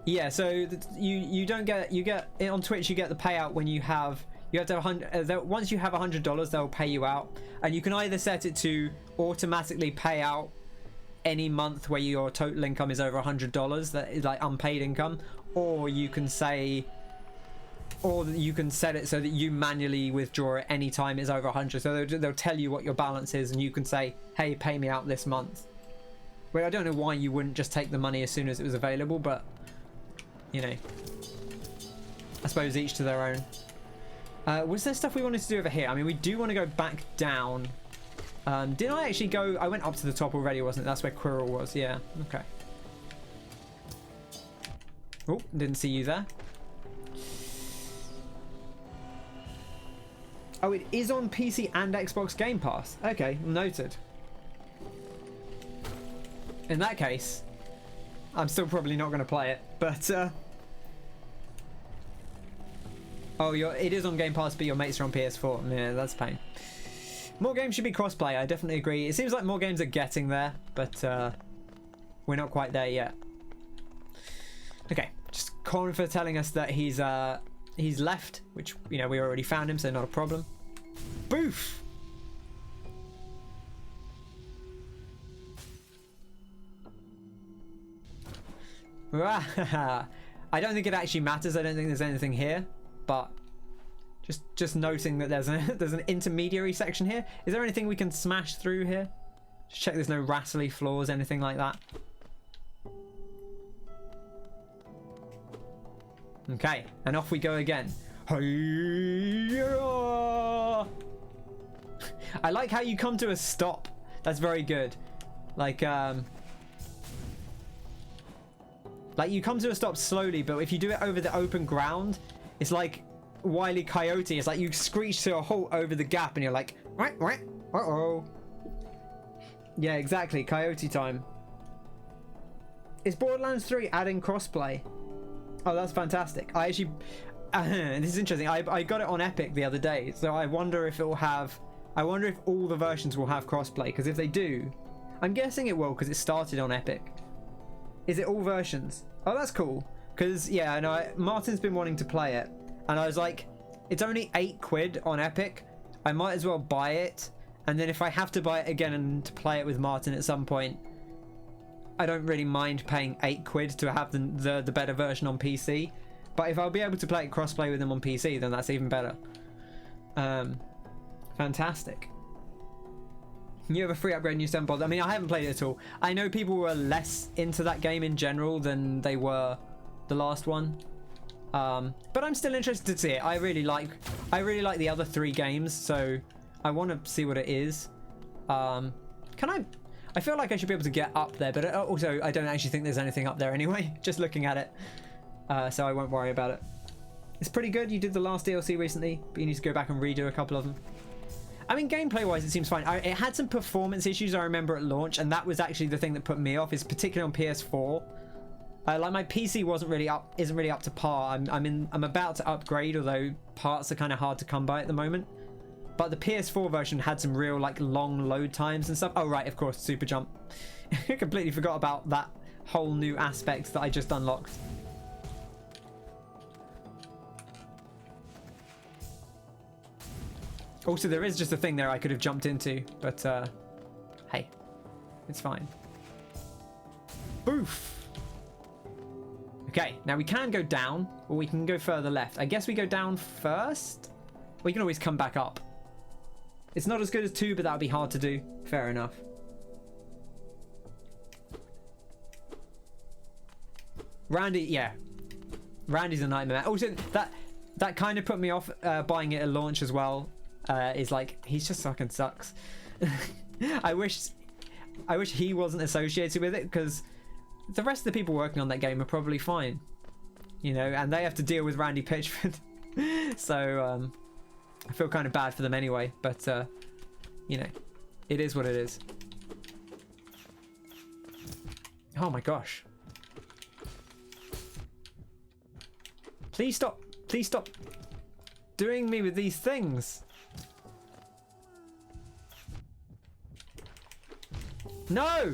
Yeah, so you don't get... You get... On Twitch, you get the payout when you have... You have to have 100... Once you have $100, they'll pay you out. And you can either set it to automatically pay out any month where your total income is over $100, that is like unpaid income, or you can say... Or you can set it so that you manually withdraw it any time it's over 100. So they'll tell you what your balance is, and you can say, "Hey, pay me out this month." Well, I don't know why you wouldn't just take the money as soon as it was available, but you know, I suppose each to their own. Was there stuff we wanted to do over here? I mean, we do want to go back down. Did I actually go? I went up to the top already, wasn't it? That's where Quirrell was. Yeah. Okay. Oh, didn't see you there. Oh, it is on PC and Xbox Game Pass. Okay, noted. In that case, I'm still probably not going to play it, but oh, it is on Game Pass, but your mates are on PS4. Yeah, that's a pain. More games should be crossplay. I definitely agree. It seems like more games are getting there, but we're not quite there yet. Okay, just Colin for telling us that he's left, which, you know, we already found him, so not a problem. Boof! I don't think it actually matters. I don't think there's anything here, but just noting that there's an intermediary section here. Is there anything we can smash through here? Just check there's no rattly floors, anything like that. Okay, and off we go again. I like how you come to a stop. That's very good. Like you come to a stop slowly, but if you do it over the open ground, it's like Wile E. Coyote. It's like you screech to a halt over the gap, and you're like, uh-oh. Yeah, exactly. Coyote time. Is Borderlands 3 adding crossplay? Oh, that's fantastic. I actually... this is interesting. I got it on Epic the other day, so I wonder if it will have... I wonder if all the versions will have crossplay, because if they do... I'm guessing it will, because it started on Epic. Is it all versions? Oh, that's cool. Because, yeah, I know Martin's been wanting to play it, and I was like, it's only £8 on Epic. I might as well buy it, and then if I have to buy it again and to play it with Martin at some point, I don't really mind paying £8 to have the better version on PC. But if I'll be able to play it crossplay with him on PC, then that's even better. Fantastic. You have a free upgrade and you don't bother. I mean, I haven't played it at all. I know people were less into that game in general than they were the last one. But I'm still interested to see it. I really like the other 3 games, so I want to see what it is. I feel like I should be able to get up there, but also I don't actually think there's anything up there anyway, just looking at it. So I won't worry about it. It's pretty good. You did the last DLC recently, but you need to go back and redo a couple of them. I mean, gameplay-wise, it seems fine. It had some performance issues, I remember, at launch, and that was actually the thing that put me off, is particularly on PS4. Like, my PC isn't really up to par. I'm about to upgrade, although parts are kind of hard to come by at the moment. But the PS4 version had some real, like, long load times and stuff. Oh, right, of course, super jump. I completely forgot about that whole new aspect that I just unlocked. Also, there is just a thing there I could have jumped into, but, hey, it's fine. Boof! Okay, now we can go down, or we can go further left. I guess we go down first? We can always come back up. It's not as good as 2, but that would be hard to do. Fair enough. Randy, yeah. Randy's a nightmare. Also, that kind of put me off buying it at launch as well. Is like, he's just fucking sucks. I wish he wasn't associated with it, because the rest of the people working on that game are probably fine, you know, and they have to deal with Randy Pitchford. So I feel kind of bad for them anyway, but you know, it is what it is. Oh my gosh, please stop doing me with these things. No!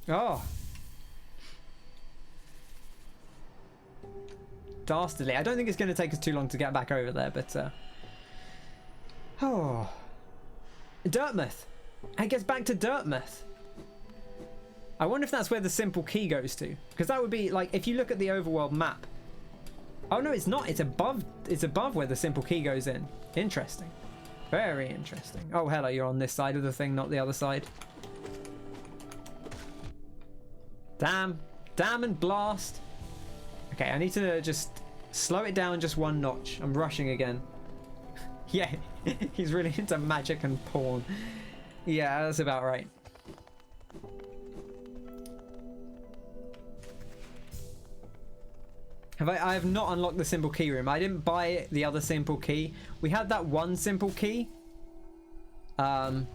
Oh. Dastardly. I don't think it's going to take us too long to get back over there, but... Oh. Dirtmouth. It gets back to Dirtmouth. I wonder if that's where the simple key goes to. Because that would be, like, if you look at the overworld map... Oh, no, it's not. It's above where the simple key goes in. Interesting. Very interesting. Oh, hello, you're on this side of the thing, not the other side. Damn. Damn and blast. Okay, I need to just slow it down just one notch. I'm rushing again. Yeah, he's really into magic and porn. Yeah, that's about right. I have not unlocked the simple key room. I didn't buy the other simple key. We had that one simple key. Proper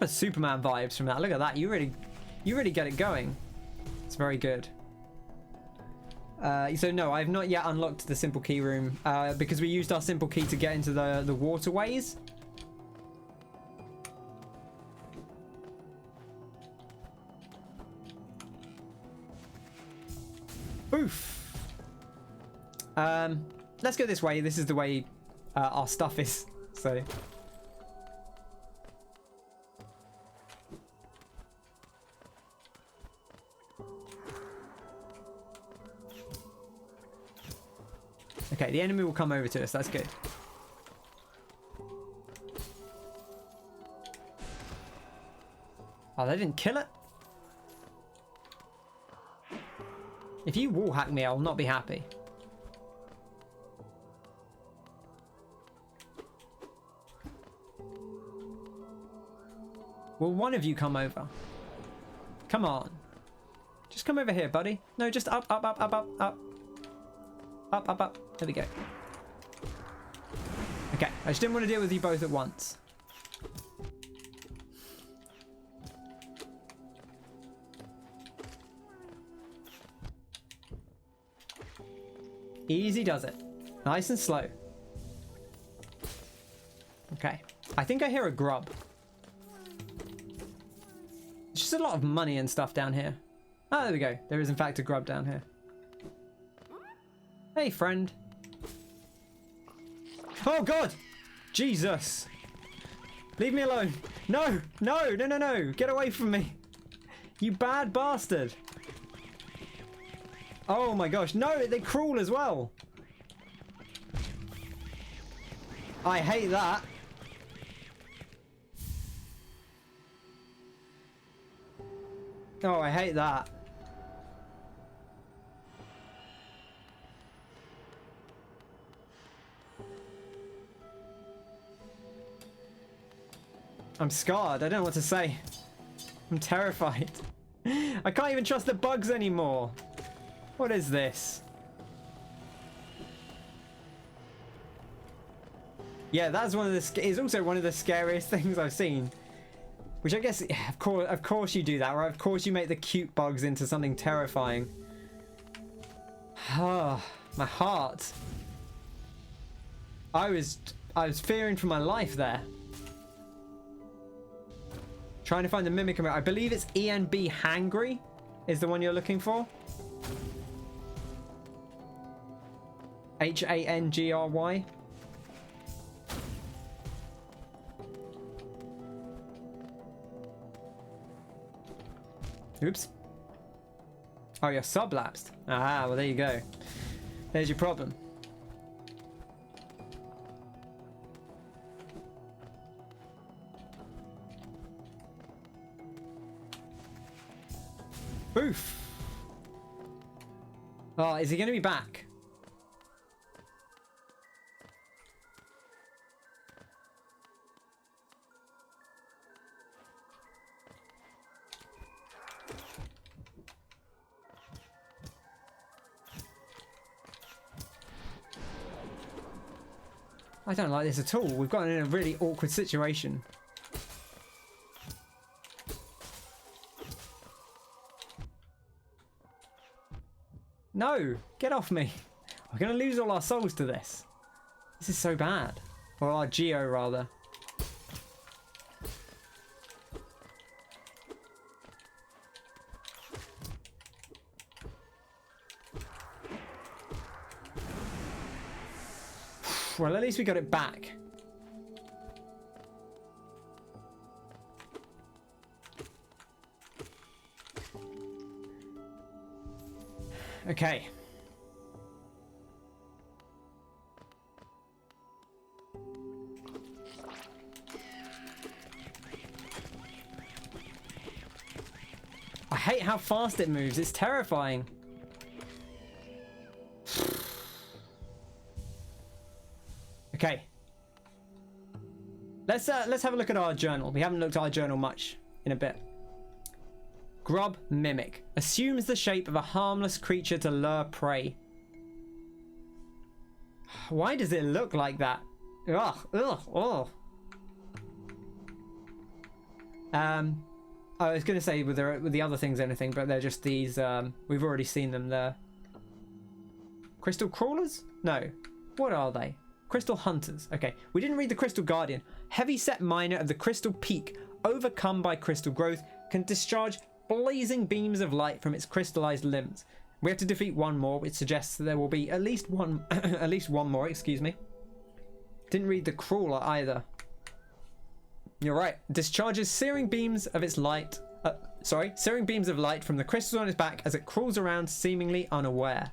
Superman vibes from that. Look at that. You really get it going. It's very good. So no, I've not yet unlocked the simple key room because we used our simple key to get into the waterways. Oof. Let's go this way. This is the way our stuff is. So. Okay, the enemy will come over to us. That's good. Oh, they didn't kill it? If you wall hack me, I'll not be happy. Will one of you come over? Come on. Just come over here, buddy. No, just up, up, up, up, up, up. Up, up, up. There we go. Okay, I just didn't want to deal with you both at once. Easy does it. Nice and slow. Okay. I think I hear a grub. It's just a lot of money and stuff down here. Oh, there we go. There is in fact a grub down here. Hey, friend. Oh, God! Jesus! Leave me alone. No! No! No, no, no! Get away from me! You bad bastard! Oh my gosh. No! They crawl as well! I hate that. Oh, I hate that. I'm scarred. I don't know what to say. I'm terrified. I can't even trust the bugs anymore. What is this? Yeah, that's one of the. Is also one of the scariest things I've seen. Which I guess, of course you do that, right? Of course you make the cute bugs into something terrifying. Ah, my heart. I was fearing for my life there. Trying to find the mimic. I believe it's ENB Hangry is the one you're looking for. Hangry. Oops. Oh, you're sublapsed. Ah, well, there you go. There's your problem. Oof. Oh, is he going to be back? I don't like this at all. We've gotten in a really awkward situation. No! Get off me! We're going to lose all our souls to this. This is so bad. Or our geo, rather. Well, at least we got it back. Okay. I hate how fast it moves. It's terrifying. Okay. Let's have a look at our journal. We haven't looked at our journal much in a bit. Grub mimic assumes the shape of a harmless creature to lure prey. Why does it look like that? Ugh, ugh, ugh. I was gonna say with the other things anything, but they're just these. We've already seen them there. Crystal crawlers? No. What are they? Crystal hunters. Okay. We didn't read the Crystal Guardian. Heavy-set miner of the Crystal Peak, overcome by crystal growth, can discharge blazing beams of light from its crystallized limbs. We have to defeat one more, which suggests that there will be at least one more, excuse me. Didn't read the crawler either. You're right. Discharges searing beams of its light. Searing beams of light from the crystals on its back as it crawls around, seemingly unaware.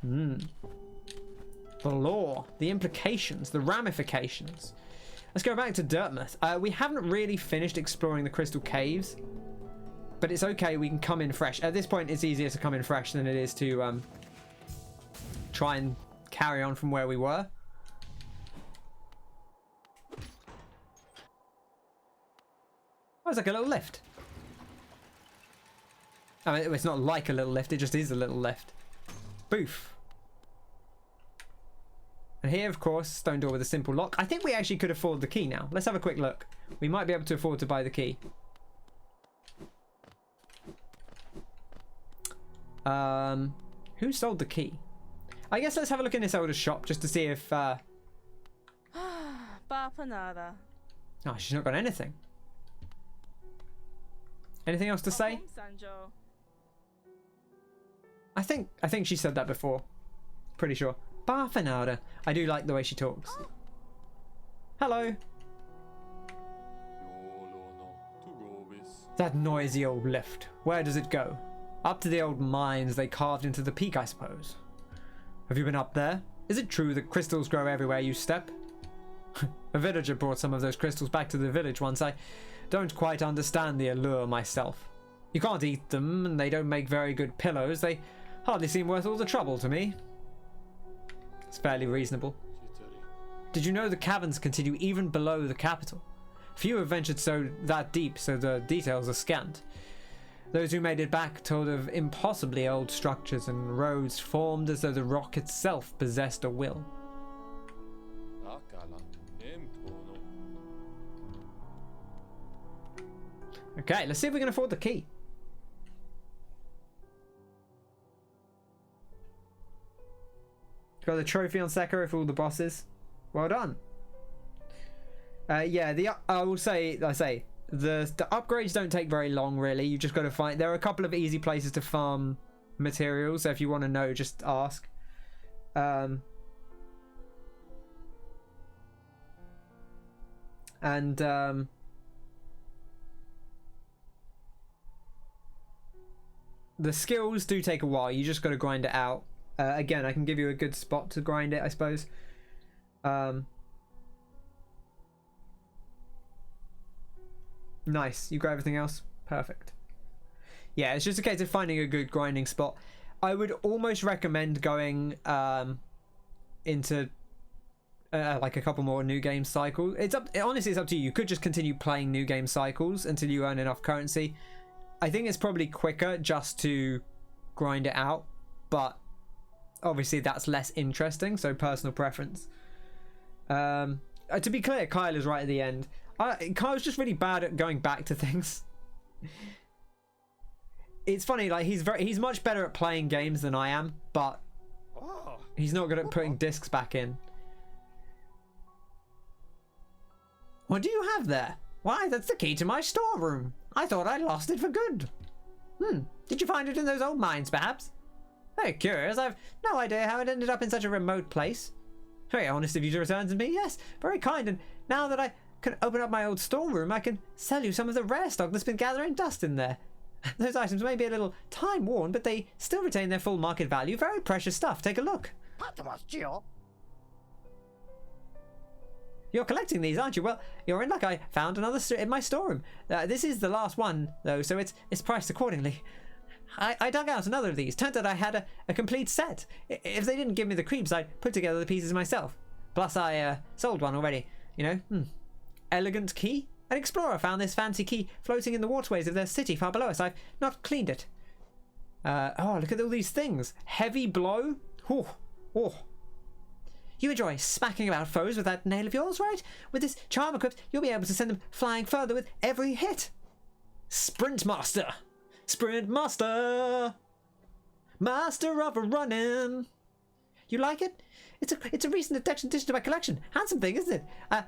The lore, the implications, the ramifications. Let's go back to Dirtmouth. We haven't really finished exploring the crystal caves, but it's okay. We can come in fresh. At this point, it's easier to come in fresh than it is to try and carry on from where we were. Oh, it's like a little lift. I mean, it's not like a little lift. It just is a little lift. Boof. And here, of course, stone door with a simple lock. I think we actually could afford the key now. Let's have a quick look. We might be able to afford to buy the key. Who sold the key? I guess let's have a look in this elder's shop just to see if... Oh, she's not got anything. Anything else to say? I think she said that before. Pretty sure. Barfanada. I do like the way she talks. Hello. That noisy old lift. Where does it go? Up to the old mines they carved into the peak, I suppose. Have you been up there? Is it true that crystals grow everywhere you step? A villager brought some of those crystals back to the village once. I don't quite understand the allure myself. You can't eat them, and they don't make very good pillows. They hardly seem worth all the trouble to me. It's fairly reasonable. Did you know the caverns continue even below the capital? Few have ventured that deep, so the details are scant. Those who made it back told of impossibly old structures and roads formed as though the rock itself possessed a will. Okay, let's see if we can afford the key. Got the trophy on Sekiro for all the bosses. Well done. Yeah, I say the upgrades don't take very long, really. You just got to find. There are a couple of easy places to farm materials. So if you want to know, just ask. The skills do take a while. You just got to grind it out. Again, I can give you a good spot to grind it, I suppose. Nice. You got everything else? Perfect. Yeah, it's just a case of finding a good grinding spot. I would almost recommend going into like a couple more new game cycles. Honestly, it's up to you. You could just continue playing new game cycles until you earn enough currency. I think it's probably quicker just to grind it out, but obviously that's less interesting, so personal preference. To be clear, Kyle is right at the end. Kyle's just really bad at going back to things. It's funny, like he's much better at playing games than I am, but he's not good at putting discs back in. What do you have there? Why, that's the key to my storeroom. I thought I lost it for good. Did you find it in those old mines, perhaps? Very curious. I've no idea how it ended up in such a remote place. Very honest of you to return to me. Yes, very kind. And now that I can open up my old storeroom, I can sell you some of the rare stock that's been gathering dust in there. Those items may be a little time-worn, but they still retain their full market value. Very precious stuff. Take a look. You're collecting these, aren't you? Well, you're in luck. I found another in my storeroom. This is the last one, though, so it's priced accordingly. I dug out another of these. Turned out I had a complete set. If they didn't give me the creeps, I'd put together the pieces myself. Plus, I sold one already. You know, elegant key? An explorer found this fancy key floating in the waterways of their city far below us. I've not cleaned it. Oh, look at all these things. Heavy blow. Oh. You enjoy smacking about foes with that nail of yours, right? With this charm equipped, you'll be able to send them flying further with every hit. Sprint Master! Sprint Master! Master of running! You like it? It's a recent addition to my collection. Handsome thing, isn't it?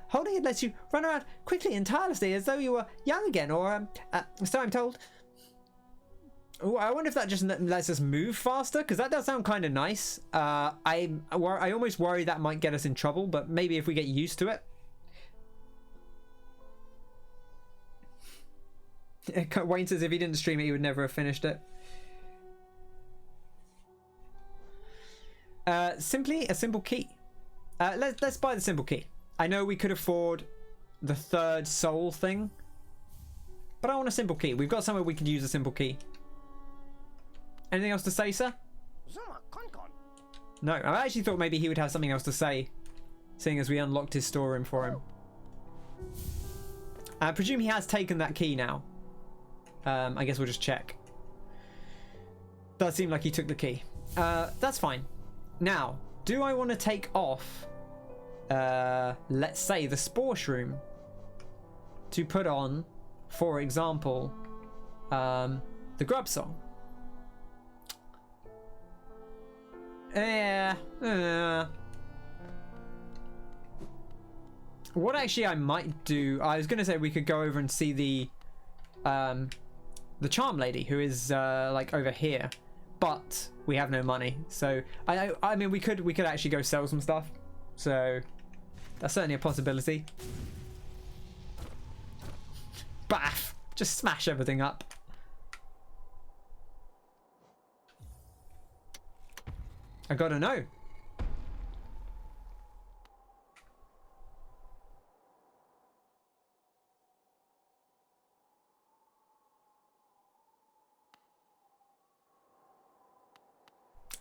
Holding it lets you run around quickly and tirelessly as though you were young again, or, so I'm told. Oh, I wonder if that just lets us move faster, because that does sound kind of nice. I almost worry that might get us in trouble, but maybe if we get used to it. Wayne says if he didn't stream it, he would never have finished it. Simply a simple key. Let's buy the simple key. I know we could afford the third soul thing, but I want a simple key. We've got somewhere we could use a simple key. Anything else to say, sir? No, I actually thought maybe he would have something else to say, seeing as we unlocked his storeroom for him. I presume he has taken that key now. I guess we'll just check. Does seem like he took the key. That's fine. Now, do I want to take off let's say, the spore shroom to put on, for example, the grub song. What actually I might do, I was going to say we could go over and see the charm lady who is like over here, but we have no money. So I mean we could actually go sell some stuff. So that's certainly a possibility. Baff! Just smash everything up. I gotta know.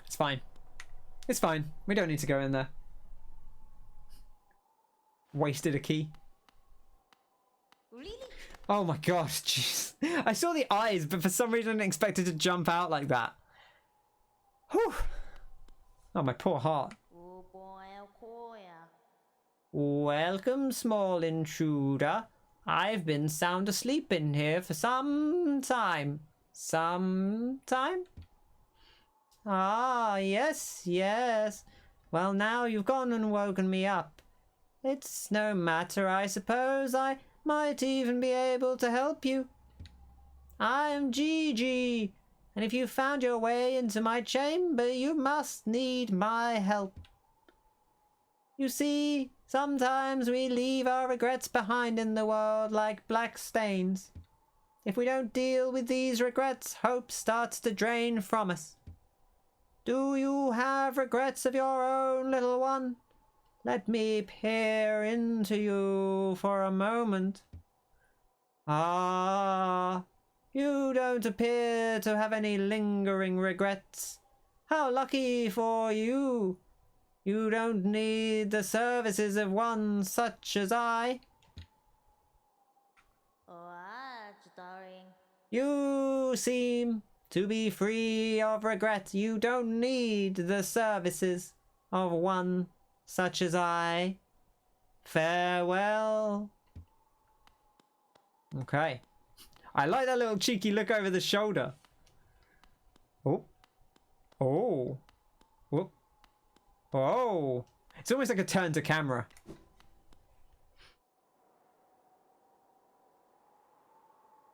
It's fine. It's fine. We don't need to go in there. Wasted a key. Really? Oh my gosh, jeez. I saw the eyes, but for some reason I didn't expect it to jump out like that. Whew. Oh, my poor heart. Welcome, small intruder. I've been sound asleep in here for some time. Some time? Ah, yes, yes. Well, now you've gone and woken me up. It's no matter, I suppose. I might even be able to help you. I am Gigi, and if you found your way into my chamber, you must need my help. You see, sometimes we leave our regrets behind in the world like black stains. If we don't deal with these regrets, hope starts to drain from us. Do you have regrets of your own, little one? Let me peer into you for a moment. Ah, you don't appear to have any lingering regrets. How lucky for you. You don't need the services of one such as I. You seem to be free of regret. You don't need the services of one such as I. Farewell. Okay. I like that little cheeky look over the shoulder. Oh. Oh. Whoop. Oh. It's almost like a turn to camera.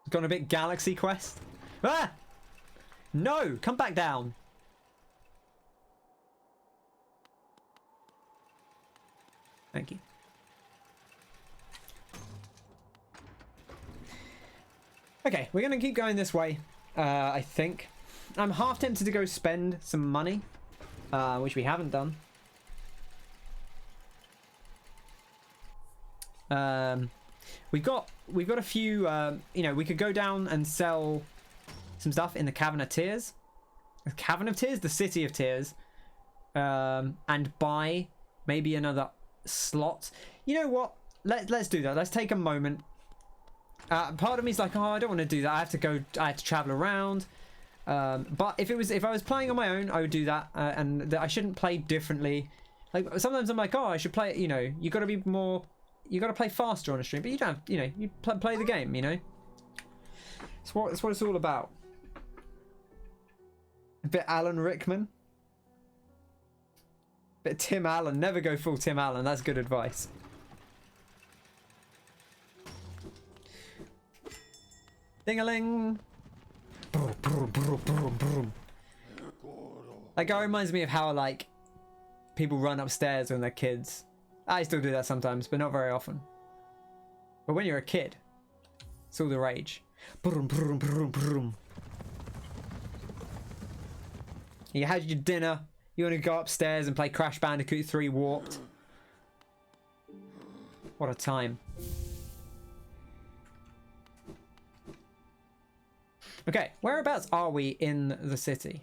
Gone a bit Galaxy Quest. Ah! No! Come back down. Thank you. Okay, we're going to keep going this way, I think. I'm half tempted to go spend some money, which we haven't done. We've got a few, you know, we could go down and sell some stuff in the Cavern of Tears. The Cavern of Tears? The City of Tears. And buy maybe another slot. You know what? Let's do that. Let's take a moment. Part of me is like, oh, I don't want to do that. I have to travel around. But if I was playing on my own, I would do that. And I shouldn't play differently. Like sometimes I'm like, oh, I should play. You know, you got to be more. You got to play faster on a stream, but you don't have. You know, you play the game. You know. That's what it's all about. A bit Alan Rickman. Bit Tim Allen. Never go full Tim Allen. That's good advice. Ding-a-ling. That guy reminds me of how, like, people run upstairs when they're kids. I still do that sometimes, but not very often. But when you're a kid, it's all the rage. You had your dinner. You want to go upstairs and play Crash Bandicoot 3 Warped. What a time. Okay, whereabouts are we in the city?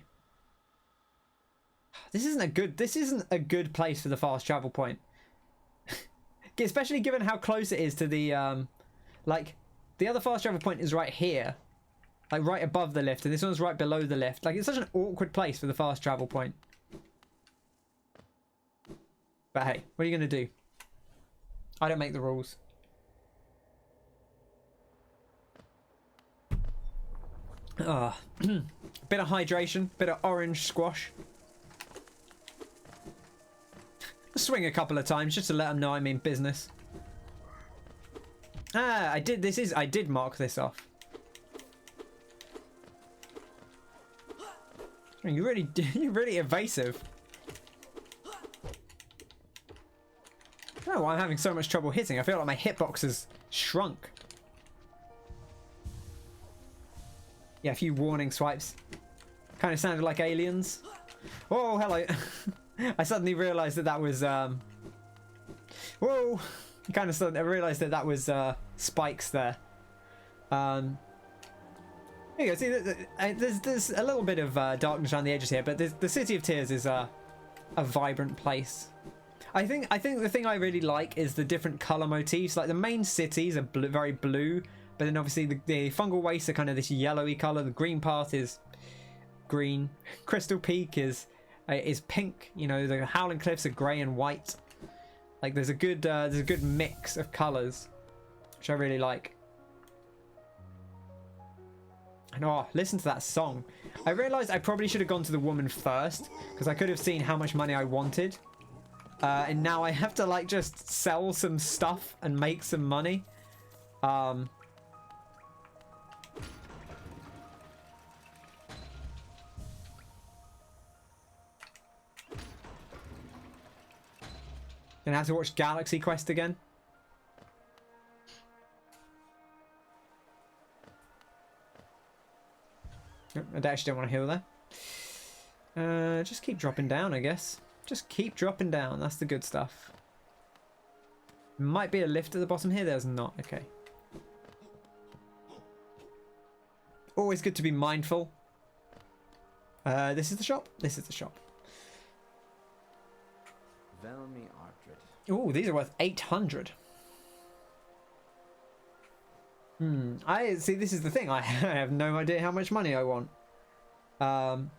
This isn't a good place for the fast travel point. Especially given how close it is to the like the other fast travel point is right here. Like right above the lift, and this one's right below the lift. Like it's such an awkward place for the fast travel point. But hey, what are you gonna do? I don't make the rules. Bit of hydration, bit of orange squash. Swing a couple of times just to let them know I mean business. Ah, I did mark this off. You're really evasive. I don't know why I'm having so much trouble hitting. I feel like my hitbox has shrunk. Yeah, a few warning swipes. Kind of sounded like aliens. Oh, hello. I suddenly realised that was... Whoa! I realised that was spikes there. There you go. See, there's a little bit of darkness around the edges here, but the City of Tears is a vibrant place. I think the thing I really like is the different colour motifs. Like the main cities are very blue, but then obviously the fungal wastes are kind of this yellowy colour. The green path is green. Crystal Peak is pink. You know, the Howling Cliffs are grey and white. Like there's a good mix of colours, which I really like. And oh, listen to that song. I realised I probably should have gone to the woman first, because I could have seen how much money I wanted. And now I have to like just sell some stuff and make some money. Gonna have to watch Galaxy Quest again. Nope, I actually don't want to heal there. Just keep dropping down, I guess. Just keep dropping down. That's the good stuff. Might be a lift at the bottom here. There's not. Okay. Always good to be mindful. This is the shop. This is the shop. Oh, these are worth 800. I see. This is the thing. I have no idea how much money I want. I'm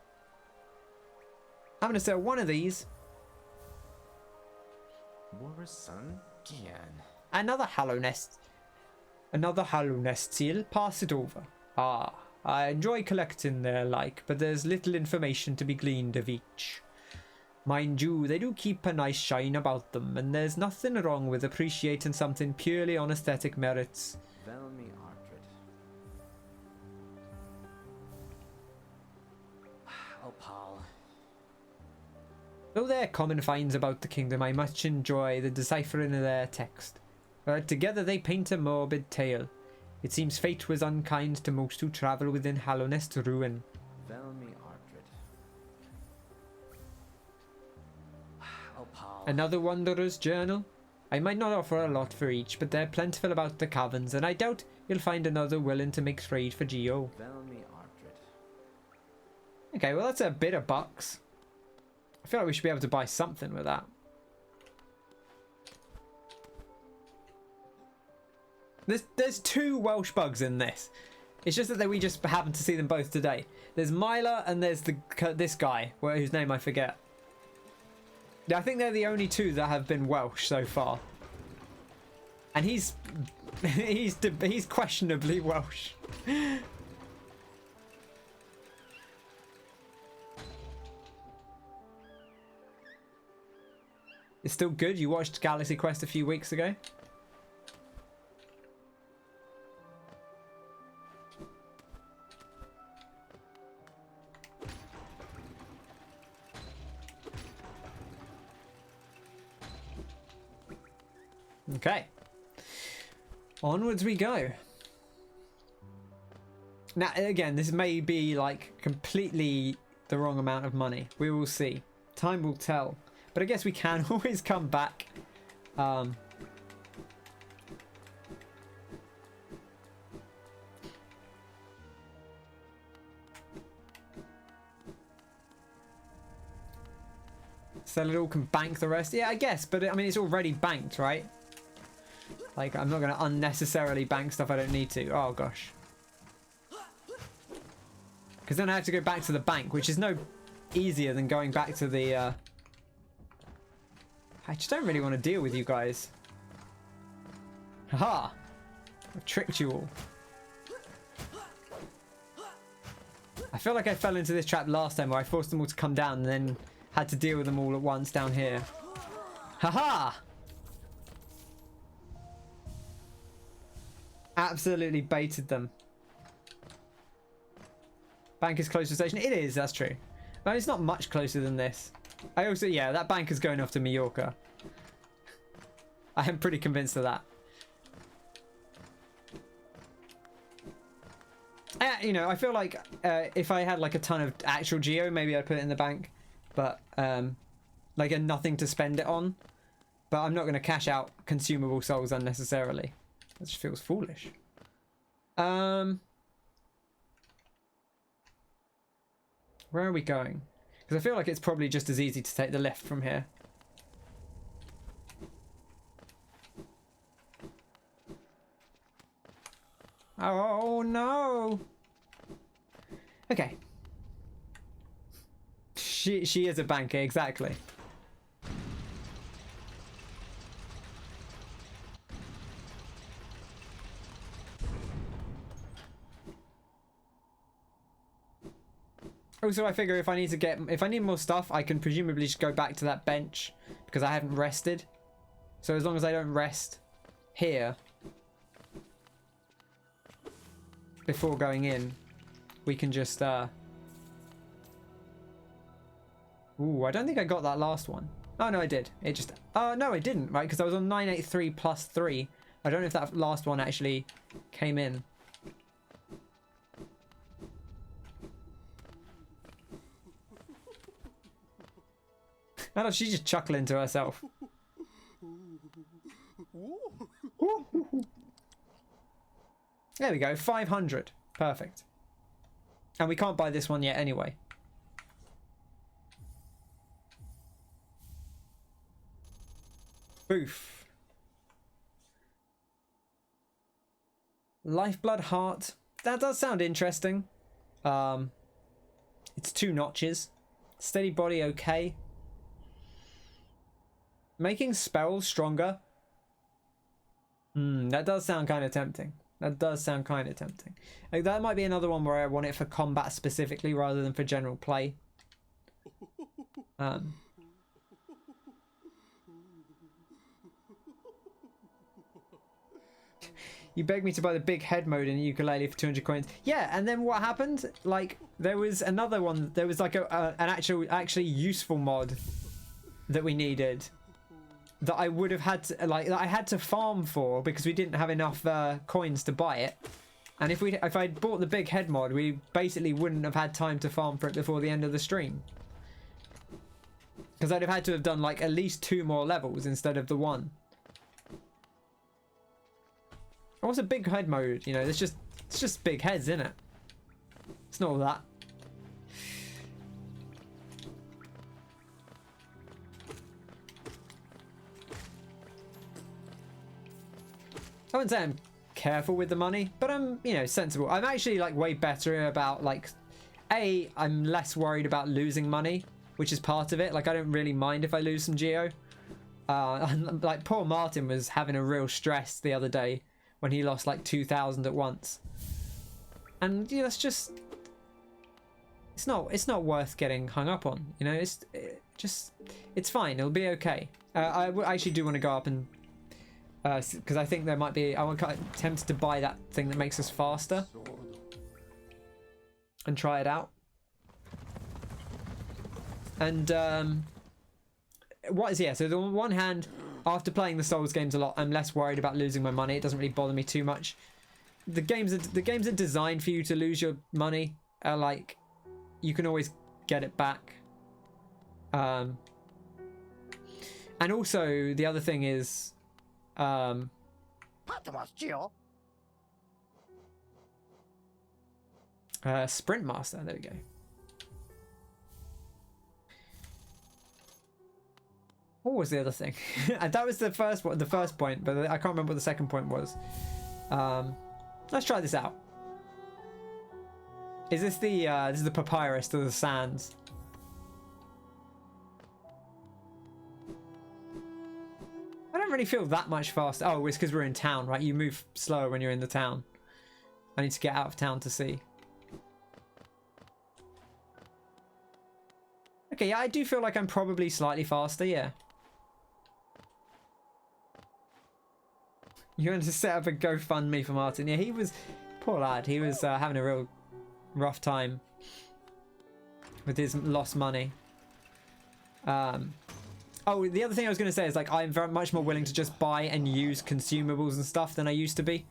gonna sell one of these. Another Hallownest. Another Hallownest seal. Pass it over. Ah, I enjoy collecting their like, but there's little information to be gleaned of each. Mind you, they do keep a nice shine about them, and there's nothing wrong with appreciating something purely on aesthetic merits. Though they're common finds about the kingdom, I much enjoy the deciphering of their text. Together they paint a morbid tale. It seems fate was unkind to most who travel within Hallownest ruin. Another wanderer's journal? I might not offer a lot for each, but they're plentiful about the caverns, and I doubt you'll find another willing to make trade for Geo. Okay, well that's a bit of bucks. I feel like we should be able to buy something with that. There's two Welsh bugs in this. It's just that we just happen to see them both today. There's Myla and there's this guy, whose name I forget. Yeah, I think they're the only two that have been Welsh so far. And he's questionably Welsh. It's still good. You watched Galaxy Quest a few weeks ago. Okay. Onwards we go. Now, again, this may be like completely the wrong amount of money. We will see. Time will tell. But I guess we can always come back. Sell it all, can bank the rest. Yeah, I guess. But I mean, it's already banked, right? Like, I'm not going to unnecessarily bank stuff I don't need to. Oh, gosh. Because then I have to go back to the bank, which is no easier than going back to the... I just don't really want to deal with you guys. Haha! I've tricked you all. I feel like I fell into this trap last time where I forced them all to come down and then had to deal with them all at once down here. Haha! Absolutely baited them. Bank is close to the station. It is, that's true. But it's not much closer than this. I also, yeah, that bank is going off to Mallorca. I am pretty convinced of that. You know, I feel like if I had like a ton of actual geo, maybe I'd put it in the bank. But like nothing to spend it on. But I'm not going to cash out consumable souls unnecessarily. That just feels foolish. Where are we going? Because I feel like it's probably just as easy to take the left from here. Oh no! Okay. She is a banker, exactly. Also, I figure if I need more stuff, I can presumably just go back to that bench because I haven't rested. So as long as I don't rest here before going in, we can just Ooh, I don't think I got that last one. Oh no, I did. It just no, I didn't, right? Because I was on 983 plus 3. I don't know if that last one actually came in. No, she's just chuckling to herself. There we go, 500. Perfect. And we can't buy this one yet anyway. Boof. Lifeblood Heart. That does sound interesting. It's 2 notches. Steady body, okay. Making spells stronger. That does sound kind of tempting. That does sound kind of tempting. Like, that might be another one where I want it for combat specifically rather than for general play. You begged me to buy the big head mode in ukulele for 200 coins. Yeah, and then what happened? Like, there was another one. There was like an actually useful mod that we needed. That I would have had to, like, that I had to farm for because we didn't have enough coins to buy it. And if I'd bought the big head mod, we basically wouldn't have had time to farm for it before the end of the stream. Because I'd have had to have done like at least 2 more levels instead of the 1. What's a big head mode? You know, it's just big heads, isn't it? It's not all that. I wouldn't say I'm careful with the money, but I'm, you know, sensible. I'm actually like way better about like, I'm less worried about losing money, which is part of it. Like, I don't really mind if I lose some geo. Like poor Martin was having a real stress the other day when he lost like 2,000 at once. And you know, it's not worth getting hung up on. You know, it's fine. It'll be okay. I actually do want to go up and because I think there might be, I'm tempted to buy that thing that makes us faster and try it out. And so on one hand, after playing the Souls games a lot, I'm less worried about losing my money. It doesn't really bother me too much. The games are designed for you to lose your money. Like, you can always get it back. And also the other thing is Sprint Master, there we go. What was the other thing? That was the first point, but I can't remember what the second point was. Let's try this out. Is this the papyrus to the sands? really feel that much faster. Oh, it's because we're in town, right? You move slower when you're in the town. I need to get out of town to see. Okay, yeah, I do feel like I'm probably slightly faster, yeah. You want to set up a GoFundMe for Martin? Yeah, he was... Poor lad. He was having a real rough time with his lost money. Oh, the other thing I was going to say is, like, I'm very much more willing to just buy and use consumables and stuff than I used to be.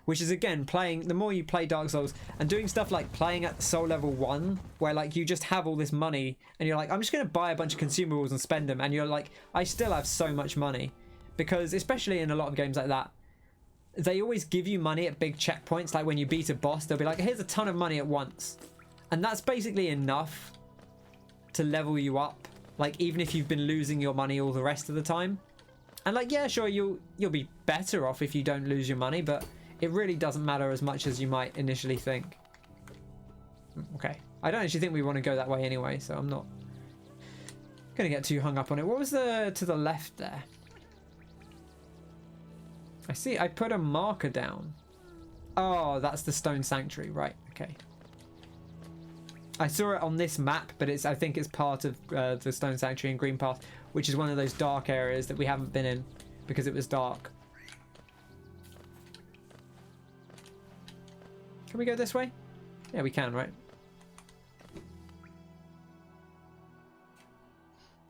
Which is, again, playing... The more you play Dark Souls and doing stuff like playing at Soul Level 1, where, like, you just have all this money and you're like, I'm just going to buy a bunch of consumables and spend them. And you're like, I still have so much money. Because, especially in a lot of games like that, they always give you money at big checkpoints. Like, when you beat a boss, they'll be like, here's a ton of money at once. And that's basically enough to level you up. Like, even if you've been losing your money all the rest of the time. And, like, yeah, sure, you'll be better off if you don't lose your money, but... It really doesn't matter as much as you might initially think. Okay. I don't actually think we want to go that way anyway, so I'm not going to get too hung up on it. What was the to the left there? I see. I put a marker down. Oh, that's the Stone Sanctuary. Right. Okay. I saw it on this map, but I think it's part of the Stone Sanctuary and Green Path, which is one of those dark areas that we haven't been in because it was dark. Can we go this way? Yeah, we can, right?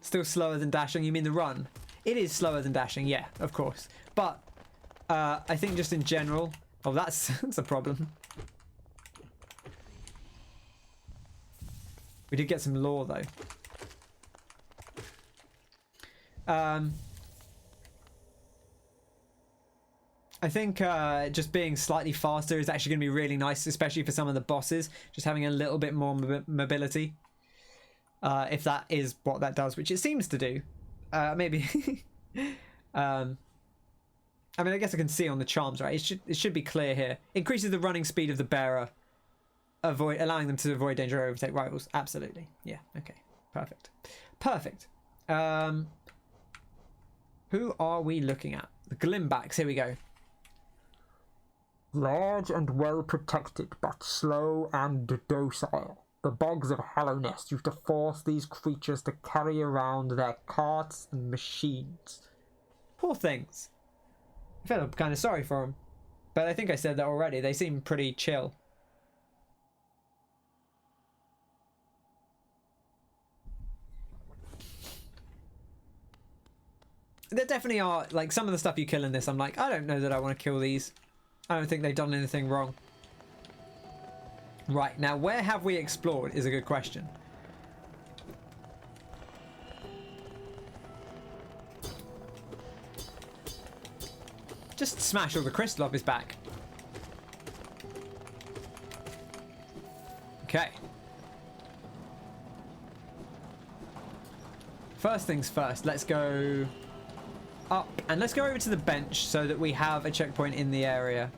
Still slower than dashing? You mean the run? It is slower than dashing, yeah, of course. But I think just in general... Oh, that's, that's a problem. We did get some lore, though. I think just being slightly faster is actually going to be really nice, especially for some of the bosses. Just having a little bit more mobility. If that is what that does, which it seems to do. Maybe. I mean, I guess I can see on the charms, right? It should be clear here. Increases the running speed of the bearer, allowing them to avoid danger or overtake rivals. Absolutely. Yeah, okay. Perfect. Perfect. Who are we looking at? The Glimbacks. Here we go. Large and well protected, but slow and docile. The bogs of Hallownest used to force these creatures to carry around their carts and machines. Poor things. I feel kind of sorry for them. But I think I said that already. They seem pretty chill. There definitely are, like, some of the stuff you kill in this, I'm like, I don't know that I want to kill these. I don't think they've done anything wrong. Right, now where have we explored is a good question. Just smash all the crystal off his back. Okay. First things first, let's go up and let's go over to the bench so that we have a checkpoint in the area.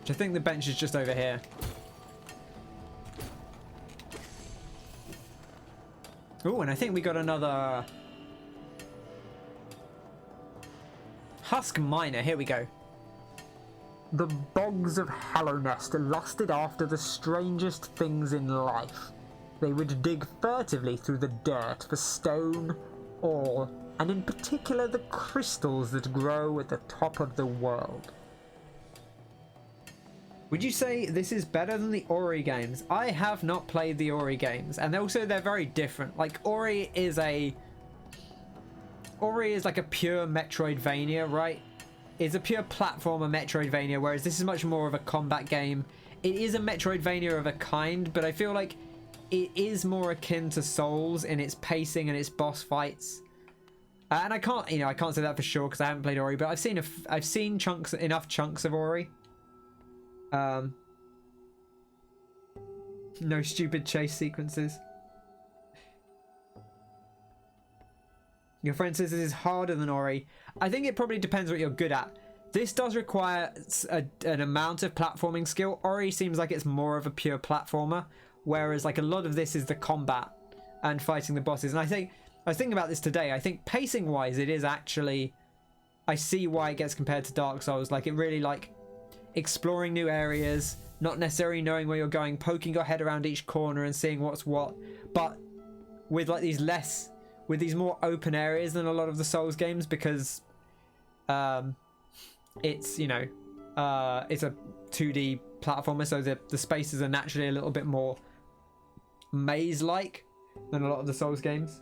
Which I think the bench is just over here. Oh, and I think we got another Husk Miner. Here we go. The bogs of Hallownest lusted after the strangest things in life. They would dig furtively through the dirt for stone, ore, and in particular the crystals that grow at the top of the world. Would you say this is better than the Ori games? I have not played the Ori games, and also they're very different. Like, Ori is like a pure Metroidvania, right? It's a pure platformer Metroidvania, whereas this is much more of a combat game. It is a Metroidvania of a kind, but I feel like it is more akin to Souls in its pacing and its boss fights. And I can't say that for sure because I haven't played Ori, but I've seen enough chunks of Ori. No stupid chase sequences. Your friend says this is harder than Ori. I think it probably depends what you're good at. This does require an amount of platforming skill. Ori seems like it's more of a pure platformer, whereas like a lot of this is the combat and fighting the bosses. And I think I was thinking about this today. I think pacing wise, it is actually, I see why it gets compared to Dark Souls. Like, it really, like, exploring new areas, not necessarily knowing where you're going, poking your head around each corner and seeing what's what, but with like these more open areas than a lot of the Souls games, because it's, you know, it's a 2D platformer, so the spaces are naturally a little bit more maze-like than a lot of the Souls games.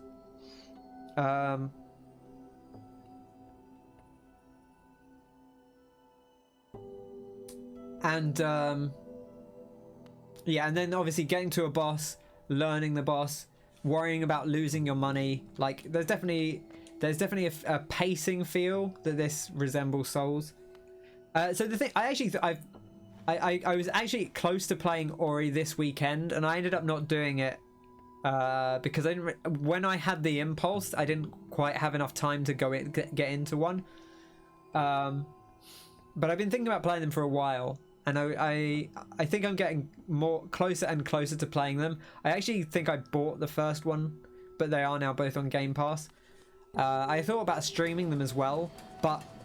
Yeah, and then obviously getting to a boss, learning the boss, worrying about losing your money. Like, there's definitely a pacing feel that this resembles Souls. So the thing, I was actually close to playing Ori this weekend, and I ended up not doing it because when I had the impulse, I didn't quite have enough time to get into one. But I've been thinking about playing them for a while. And I think I'm getting more closer and closer to playing them. I actually think I bought the first one, but they are now both on Game Pass. I thought about streaming them as well,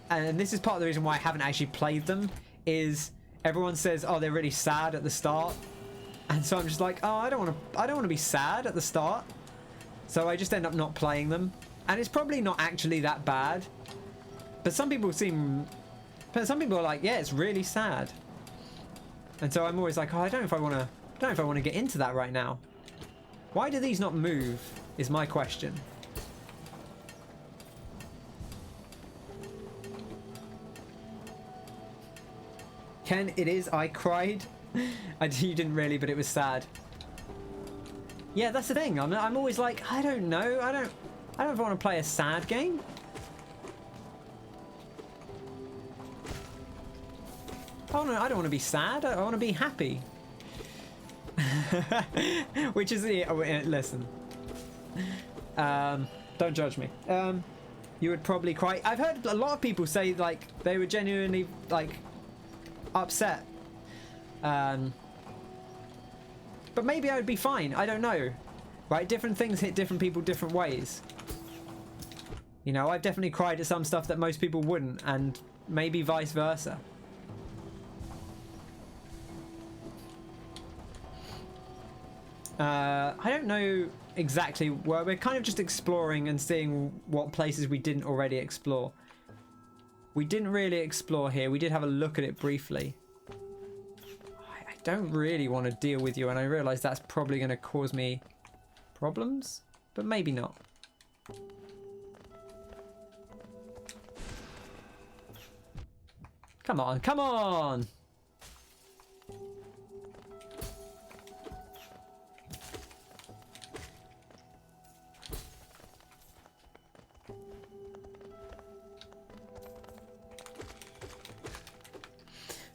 and this is part of the reason why I haven't actually played them, is everyone says, oh, they're really sad at the start. And so I'm just like, oh, I don't want to be sad at the start. So I just end up not playing them. And it's probably not actually that bad. But some people are like, yeah, it's really sad. And so I'm always like, oh, I don't know if I want to get into that right now. Why do these not move is my question. Ken, it is. I cried. You didn't really, but it was sad. Yeah, that's the thing. I'm always like, I don't know. I don't want to play a sad game. Oh no, I don't want to be sad. I want to be happy. Which is the listen. Don't judge me. You would probably cry. I've heard a lot of people say like they were genuinely like upset. But maybe I would be fine. I don't know. Right? Different things hit different people different ways. You know, I've definitely cried at some stuff that most people wouldn't, and maybe vice versa. I don't know exactly where. We're kind of just exploring and seeing what places we didn't already explore. We didn't really explore here. We did have a look at it briefly. I don't really want to deal with you, and I realise that's probably going to cause me problems, but maybe not. Come on, come on!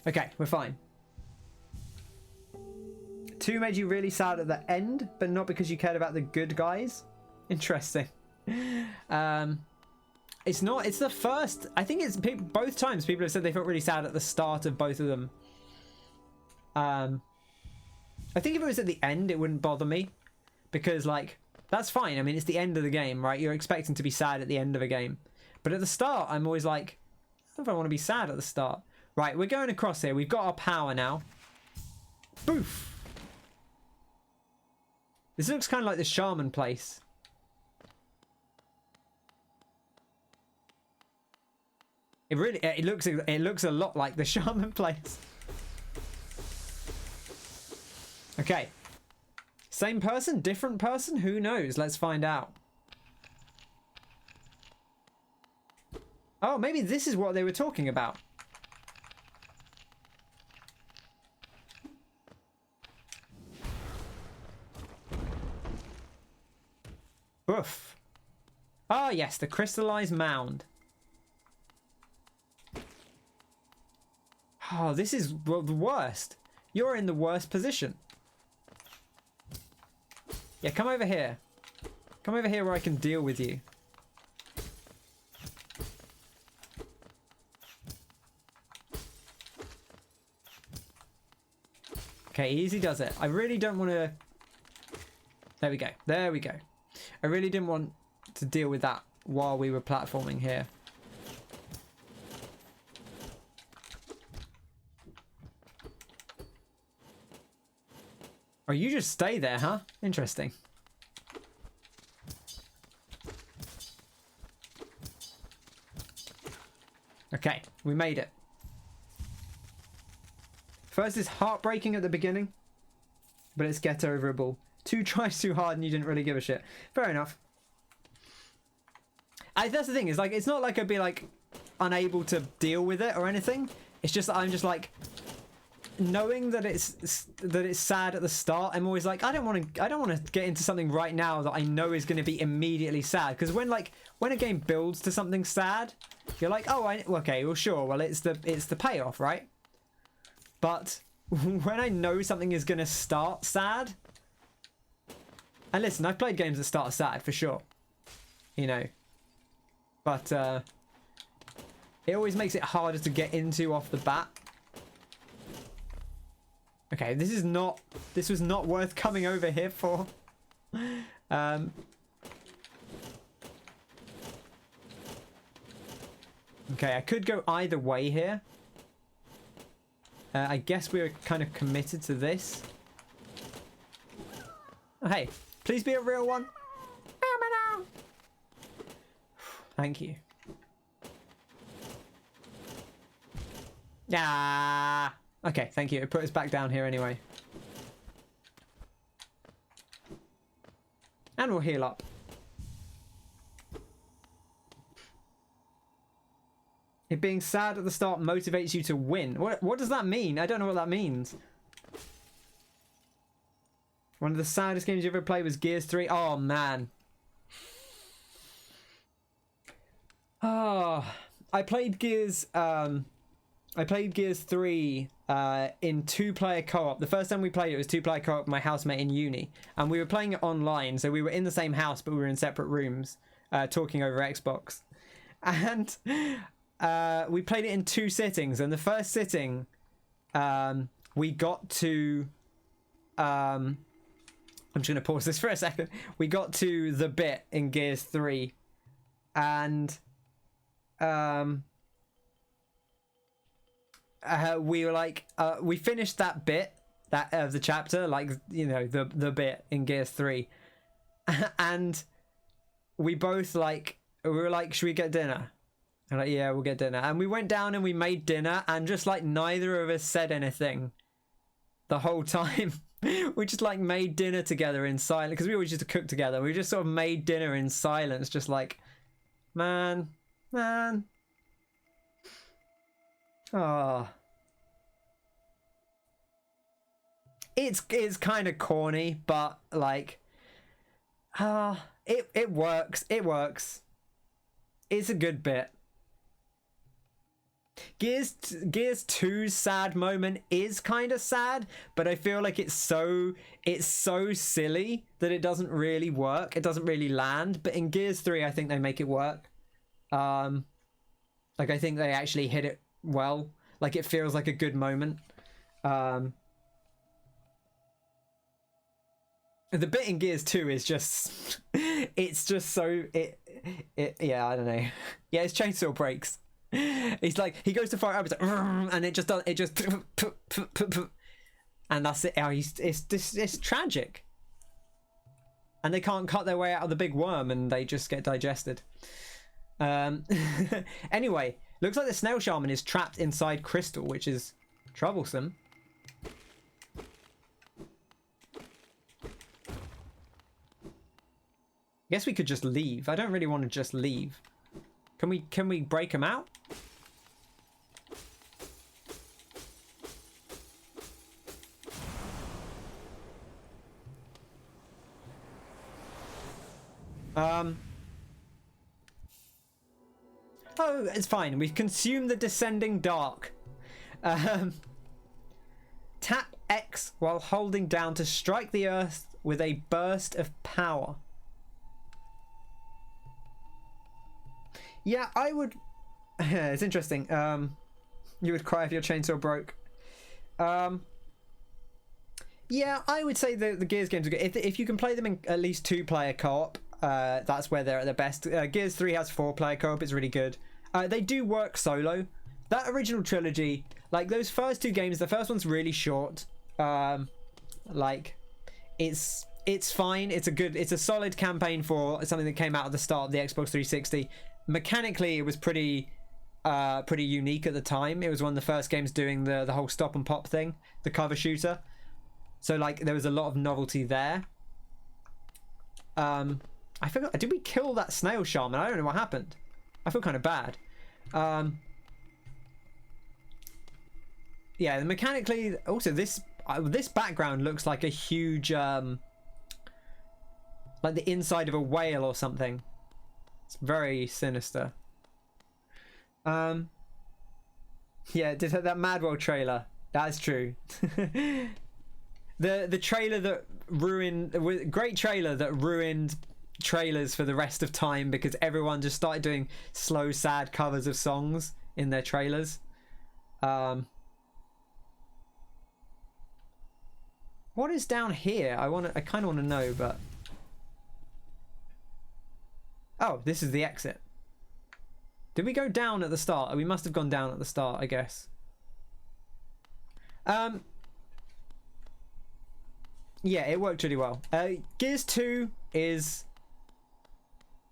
Okay, we're fine. 2 made you really sad at the end, but not because you cared about the good guys. Interesting. It's not. It's the first. I think it's both times people have said they felt really sad at the start of both of them. I think if it was at the end, it wouldn't bother me, because like that's fine. I mean, it's the end of the game, right? You're expecting to be sad at the end of a game, but at the start, I'm always like, I don't know if I want to be sad at the start. Right, we're going across here. We've got our power now. Boof. This looks kind of like the shaman place. It looks a lot like the shaman place. Okay. Same person, different person? Who knows? Let's find out. Oh, maybe this is what they were talking about. Boof. Ah, yes, the crystallized mound. Oh, this is the worst. You're in the worst position. Yeah, come over here. Come over here where I can deal with you. Okay, easy does it. I really don't want to... There we go. There we go. I really didn't want to deal with that while we were platforming here. Oh, you just stay there, huh? Interesting. Okay, we made it. First is heartbreaking at the beginning, but it's get overable. 2 tries too hard and you didn't really give a shit. Fair enough. That's the thing, is like, it's not like I'd be like unable to deal with it or anything. It's just that I'm just like, knowing that it's sad at the start, I'm always like, I don't want to get into something right now that I know is going to be immediately sad. Because when a game builds to something sad, you're like, oh, okay, well, sure, well, it's the payoff, right? But when I know something is going to start sad, and listen, I've played games that start sad for sure, you know, but it always makes it harder to get into off the bat. Okay, this was not worth coming over here for. Okay, I could go either way here. I guess we're kind of committed to this. Oh, hey, please be a real one. Thank you. Ah. Okay, thank you. It put us back down here anyway. And we'll heal up. It being sad at the start motivates you to win. What does that mean? I don't know what that means. One of the saddest games you ever played was Gears 3. Oh, man. Oh, I played Gears 3 in 2-player co-op. The first time we played it was 2-player co-op with my housemate in uni. And we were playing it online, so we were in the same house, but we were in separate rooms, talking over Xbox. And we played it in 2 sittings. And the first sitting, we got to... I'm just going to pause this for a second. We got to the bit in Gears 3. And... we were like, we finished that bit of the chapter, like, you know, the bit in Gears 3, and we both like, we were like, should we get dinner? And like, yeah, we'll get dinner. And we went down and we made dinner, and just like neither of us said anything the whole time. We just like made dinner together in silence, because we always used to cook together. We just sort of made dinner in silence, just like, man. Oh, it's kind of corny, but like, it works. It's a good bit. Gears 2's sad moment is kind of sad, but I feel like it's so silly that it doesn't really work. It doesn't really land. But in Gears 3, I think they make it work. Like, I think they actually hit it well. Like, it feels like a good moment. The bit in Gears 2 is just it's just so yeah, I don't know. Yeah, his chainsaw breaks. He's like, he goes to fire up, and it just does, and that's it. It's tragic, and they can't cut their way out of the big worm, and they just get digested. Anyway, looks like the snail shaman is trapped inside crystal, which is troublesome. Guess we could just leave. I don't really want to just leave. Can we break him out? Oh, it's fine. We've consumed the descending dark. Tap X while holding down to strike the earth with a burst of power. Yeah, I would... It's interesting. You would cry if your chainsaw broke. Yeah, I would say the Gears games are good. If you can play them in at least 2-player co-op, that's where they're at their best. Gears 3 has 4-player co-op. It's really good. They do work solo. That original trilogy, like those first 2 games, the first one's really short. Like it's fine. It's a solid campaign for something that came out at the start of the Xbox 360. Mechanically, it was pretty unique at the time. It was one of the first games doing the whole stop and pop thing, the cover shooter. So like there was a lot of novelty there. I forgot, did we kill that snail shaman? I don't know what happened. I feel kind of bad. Yeah, mechanically, also this background looks like a huge like the inside of a whale or something. It's very sinister. Yeah, did that Madwell trailer. That's true. the trailer that ruined, great trailer that ruined trailers for the rest of time because everyone just started doing slow, sad covers of songs in their trailers. What is down here? I kind of want to know, but oh, this is the exit. Did we go down at the start? We must have gone down at the start, I guess. Yeah, it worked really well. Gears 2 is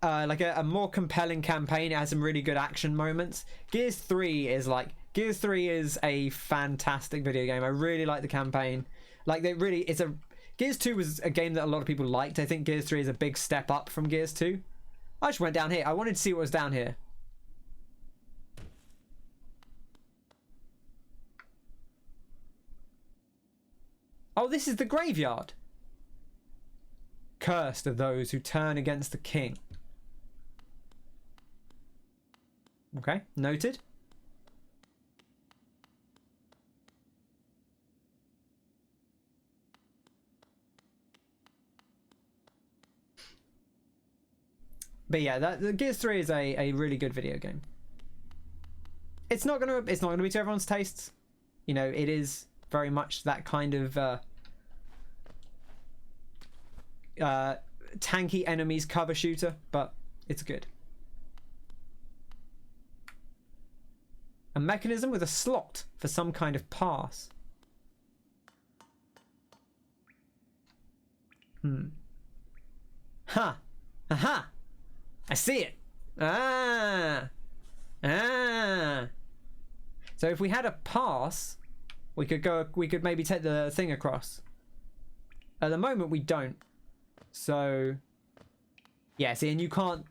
like a more compelling campaign. It has some really good action moments. Gears 3 is a fantastic video game. I really like the campaign. Like Gears 2 was a game that a lot of people liked. I think Gears 3 is a big step up from Gears 2. I just went down here. I wanted to see what was down here. Oh, this is the graveyard. Cursed are those who turn against the king. Okay, noted. But yeah, the Gears 3 is a really good video game. It's not gonna be to everyone's tastes. You know, it is very much that kind of tanky enemies cover shooter, but it's good. A mechanism with a slot for some kind of pass. Ha! Aha! I see it. Ah. So if we had a pass, we could maybe take the thing across. At the moment we don't. So yeah, see, and you can't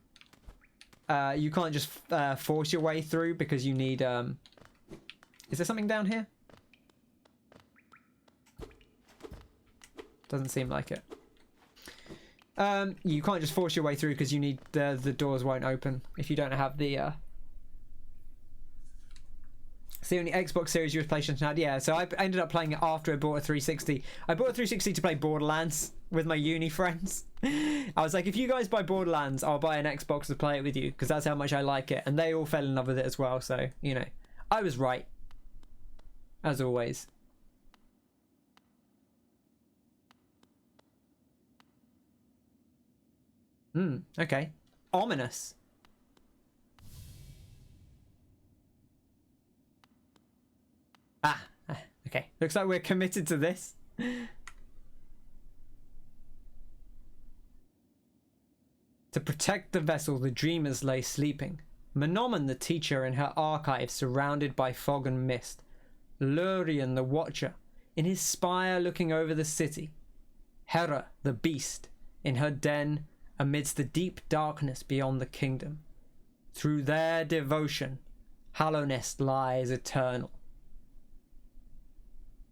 just force your way through because you need is there something down here? Doesn't seem like it. You can't just force your way through because you need the doors won't open if you don't have the it's the only Xbox Series US PlayStation had. Yeah, so I ended up playing it after I bought a 360. I bought a 360 to play Borderlands with my uni friends. I was like, if you guys buy Borderlands, I'll buy an Xbox to play it with you because that's how much I like it, and they all fell in love with it as well. So you know, I was right, as always. Okay. Ominous. Okay. Looks like we're committed to this. To protect the vessel, the dreamers lay sleeping. Menomen, the teacher, in her archive, surrounded by fog and mist. Lurien, the watcher, in his spire looking over the city. Hera, the beast, in her den, amidst the deep darkness beyond the kingdom. Through their devotion, Hallownest lies eternal.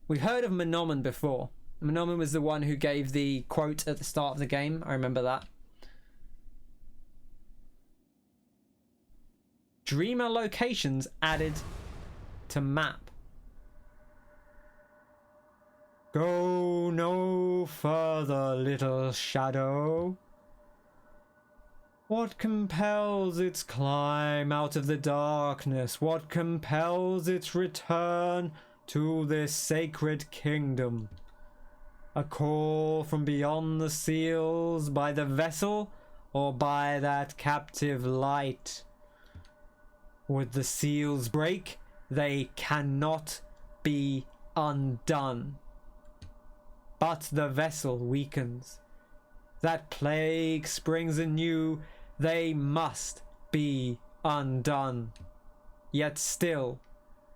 We've heard of Menomen before. Menomen was the one who gave the quote at the start of the game. I remember that. Dreamer locations added to map. Go no further, little shadow. What compels its climb out of the darkness? What compels its return to this sacred kingdom? A call from beyond the seals by the vessel or by that captive light. Would the seals break, they cannot be undone. But the vessel weakens. That plague springs anew, they must be undone. Yet still,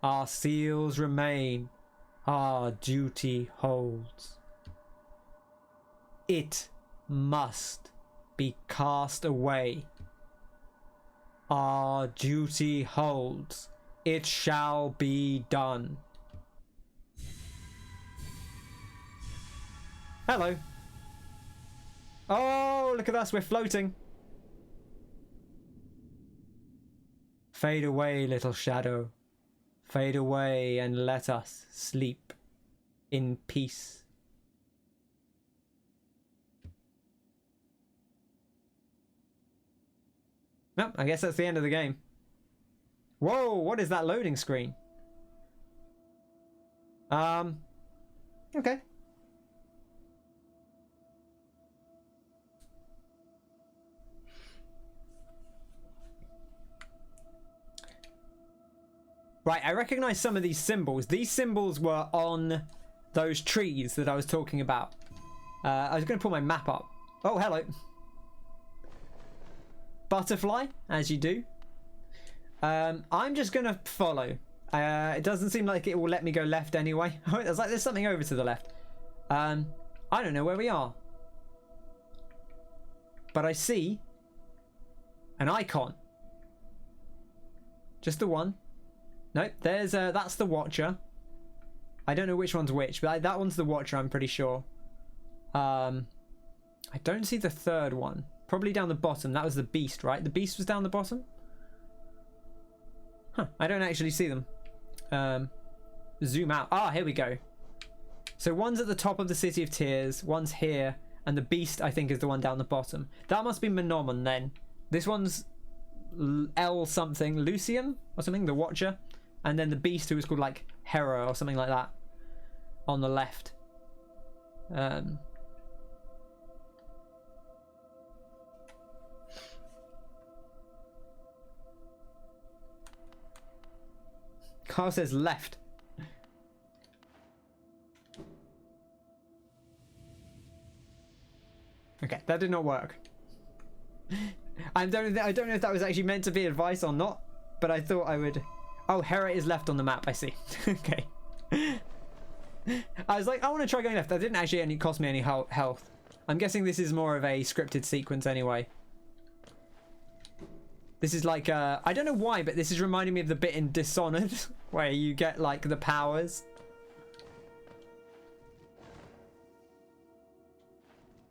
our seals remain, our duty holds. It must be cast away. Our duty holds, it shall be done. Hello. Oh, look at us, we're floating. Fade away, little shadow. Fade away and let us sleep in peace. No, I guess that's the end of the game. Whoa, what is that loading screen? Okay. Right, I recognize some of these symbols. These symbols were on those trees that I was talking about. I was going to pull my map up. Oh, hello. Butterfly, as you do. I'm just going to follow. It doesn't seem like it will let me go left anyway. Oh, it's like there's something over to the left. I don't know where we are. But I see an icon. Just the one. Nope, there's that's the Watcher. I don't know which one's which, but that one's the Watcher, I'm pretty sure. I don't see the third one. Probably down the bottom. That was the Beast, right? The Beast was down the bottom? Huh, I don't actually see them. Zoom out. Ah, here we go. So one's at the top of the City of Tears, one's here, and the Beast, I think, is the one down the bottom. That must be Menomon, then. This one's L something, Lucian or something, the Watcher. And then the Beast, who was called like Hera or something like that, on the left. Carl says left. Okay, that did not work. I don't know if that was actually meant to be advice or not, but I thought I would. Oh, Hera is left on the map, I see. Okay. I was like, I want to try going left. That didn't actually cost me any health. I'm guessing this is more of a scripted sequence anyway. This is like, I don't know why, but this is reminding me of the bit in Dishonored, where you get like the powers.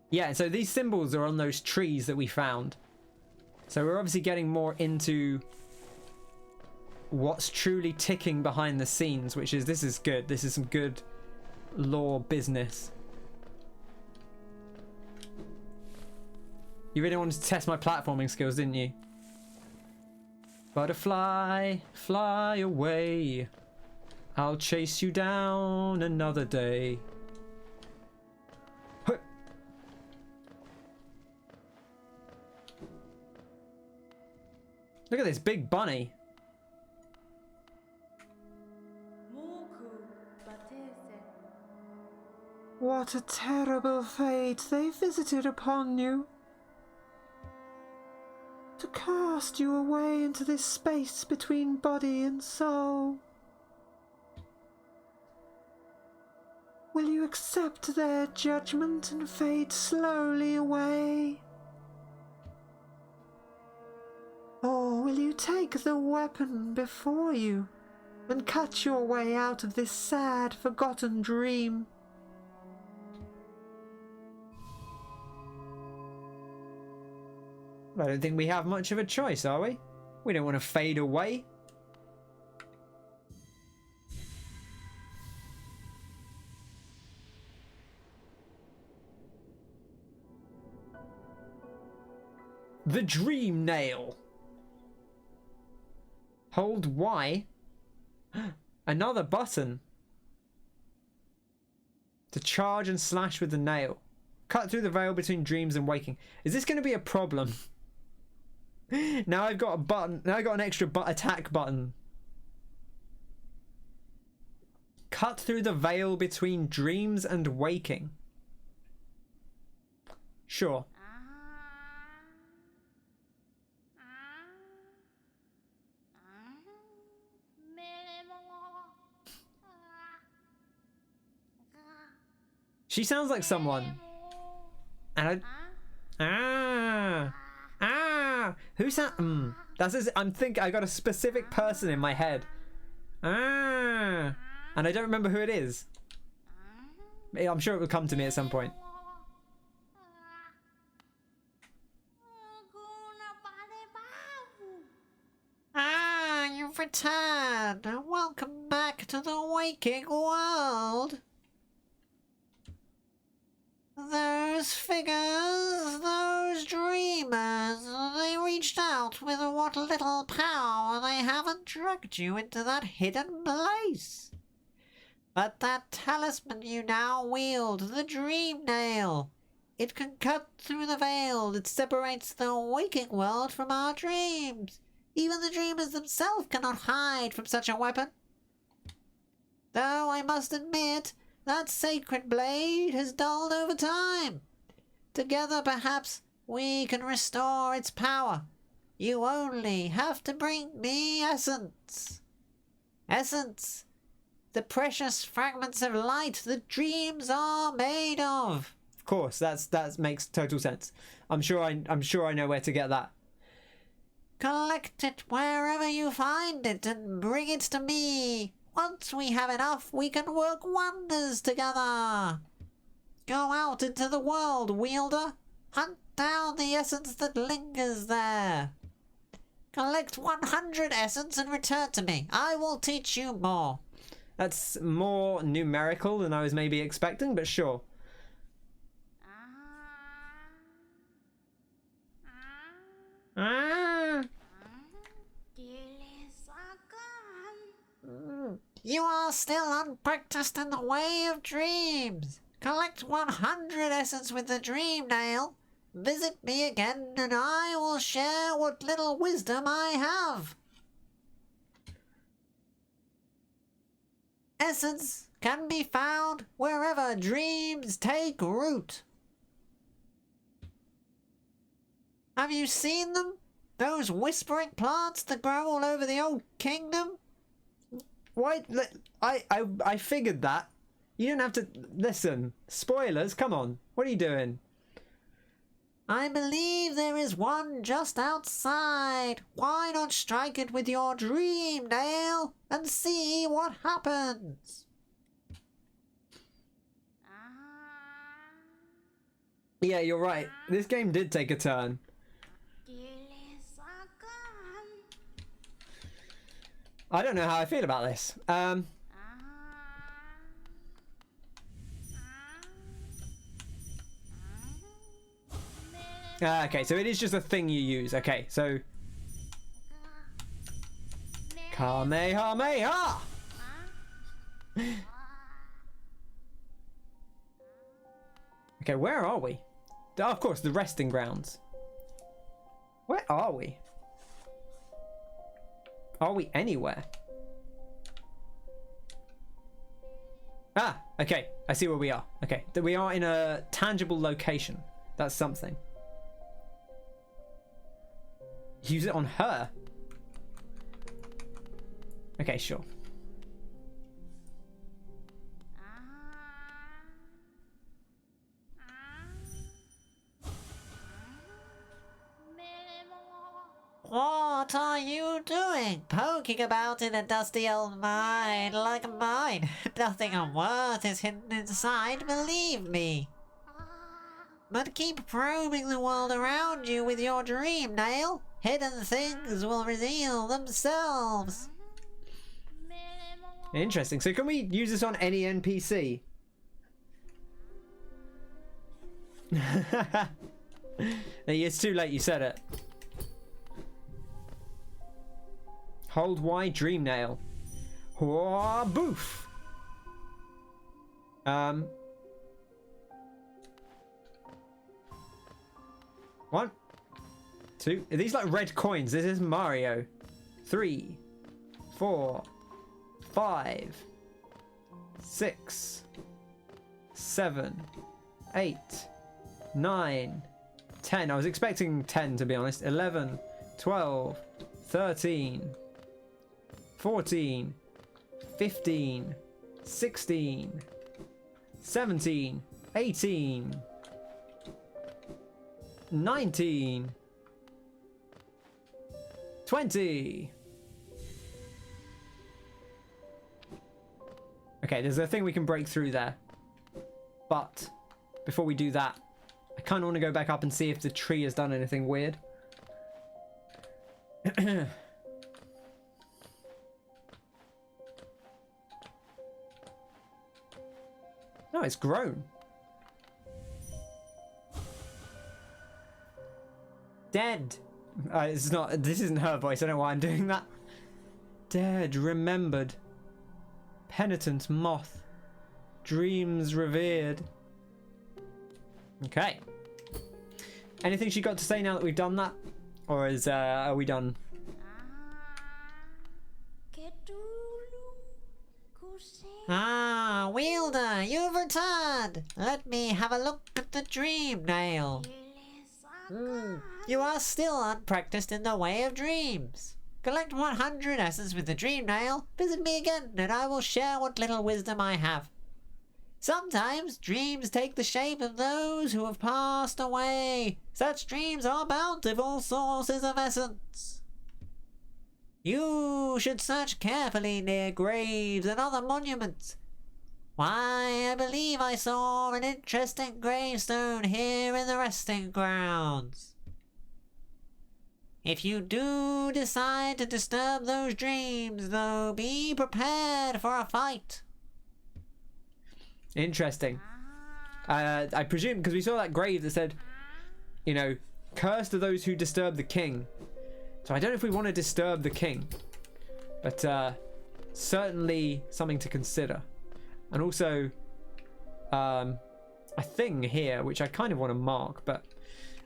Yeah, so these symbols are on those trees that we found. So we're obviously getting more into what's truly ticking behind the scenes, which is, this is good. This is some good lore business. You really wanted to test my platforming skills, didn't you? Butterfly, fly away. I'll chase you down another day. Huh. Look at this big bunny. What a terrible fate they visited upon you. To cast you away into this space between body and soul. Will you accept their judgment and fade slowly away? Or will you take the weapon before you and cut your way out of this sad, forgotten dream? I don't think we have much of a choice, are we? We don't want to fade away. The Dream Nail. Hold Y. Another button. To charge and slash with the nail. Cut through the veil between dreams and waking. Is this going to be a problem? Now I've got a button. Now I've got an extra attack button. Cut through the veil between dreams and waking. Sure. She sounds like someone. And who's that? That's I got a specific person in my head. And I don't remember who it is. I'm sure it will come to me at some point. You've returned. Welcome back to the waking world. Those figures, those dreamers, they reached out with what little power they haven't dragged you into that hidden place. But that talisman you now wield, the dream nail, it can cut through the veil that separates the waking world from our dreams. Even the dreamers themselves cannot hide from such a weapon. Though I must admit, that sacred blade has dulled over time. Together, perhaps, we can restore its power. You only have to bring me essence. Essence. The precious fragments of light that dreams are made of. Of course, that makes total sense. I'm sure I know where to get that. Collect it wherever you find it and bring it to me. Once we have enough, we can work wonders together. Go out into the world, wielder. Hunt down the essence that lingers there. Collect 100 essence and return to me. I will teach you more. That's more numerical than I was maybe expecting, but sure. You are still unpracticed in the way of dreams. Collect 100 essence with the dream nail. Visit me again and I will share what little wisdom I have. Essence can be found wherever dreams take root. Have you seen them? Those whispering plants that grow all over the old kingdom? Why? I figured that. You don't have to listen. Spoilers, come on. What are you doing? I believe there is one just outside. Why not strike it with your dream nail and see what happens? Yeah, you're right. This game did take a turn. I don't know how I feel about this. Okay, so it is just a thing you use. Okay, so Kamehameha! Okay, where are we? Oh, of course, the resting grounds. Where are we? Are we anywhere? Ah, okay. I see where we are. Okay, we are in a tangible location. That's something. Use it on her. Okay, sure. What are you doing? Poking about in a dusty old mine like mine. Nothing of worth is hidden inside, believe me. But keep probing the world around you with your dream nail. Hidden things will reveal themselves. Interesting. So can we use this on any NPC? It's too late, you said it. Hold Y, dream nail. Whoa, boof. 1, 2. Are these like red coins? This is Mario. 3, 4, 5, 6, 7, 8, 9, 10. I was expecting 10 to be honest. 11, 12, 13, 14, 15, 16, 17, 18, 19, 20. Okay, there's a thing we can break through there. But before we do that, I kind of want to go back up and see if the tree has done anything weird. No, it's grown. Dead. It's not. This isn't her voice. I don't know why I'm doing that. Dead, remembered. Penitent moth. Dreams revered. Okay. Anything she got to say now that we've done that? Or is are we done? Ah, Wielder, you've returned. Let me have a look at the dream nail. You are still unpracticed in the way of dreams. Collect 100 essence with the dream nail. Visit me again, and I will share what little wisdom I have. Sometimes dreams take the shape of those who have passed away. Such dreams are bountiful sources of essence. You should search carefully near graves and other monuments. Why, I believe I saw an interesting gravestone here in the resting grounds. If you do decide to disturb those dreams, though, be prepared for a fight. Interesting. I presume, because we saw that grave that said, you know, cursed are those who disturb the king. So I don't know if we want to disturb the king. But certainly something to consider. And also a thing here, which I kind of want to mark, but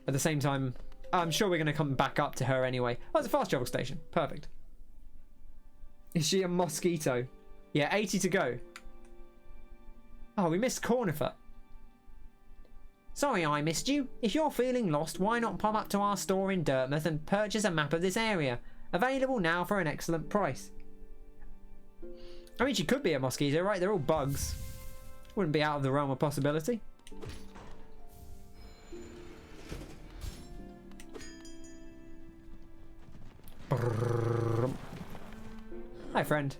at the same time, I'm sure we're going to come back up to her anyway. Oh, it's a fast travel station. Perfect. Is she a mosquito? Yeah, 80 to go. Oh, we missed Cornifer. Sorry I missed you. If you're feeling lost, why not pop up to our store in Dirtmouth and purchase a map of this area. Available now for an excellent price. I mean, she could be a mosquito, right? They're all bugs. Wouldn't be out of the realm of possibility. Hi, friend.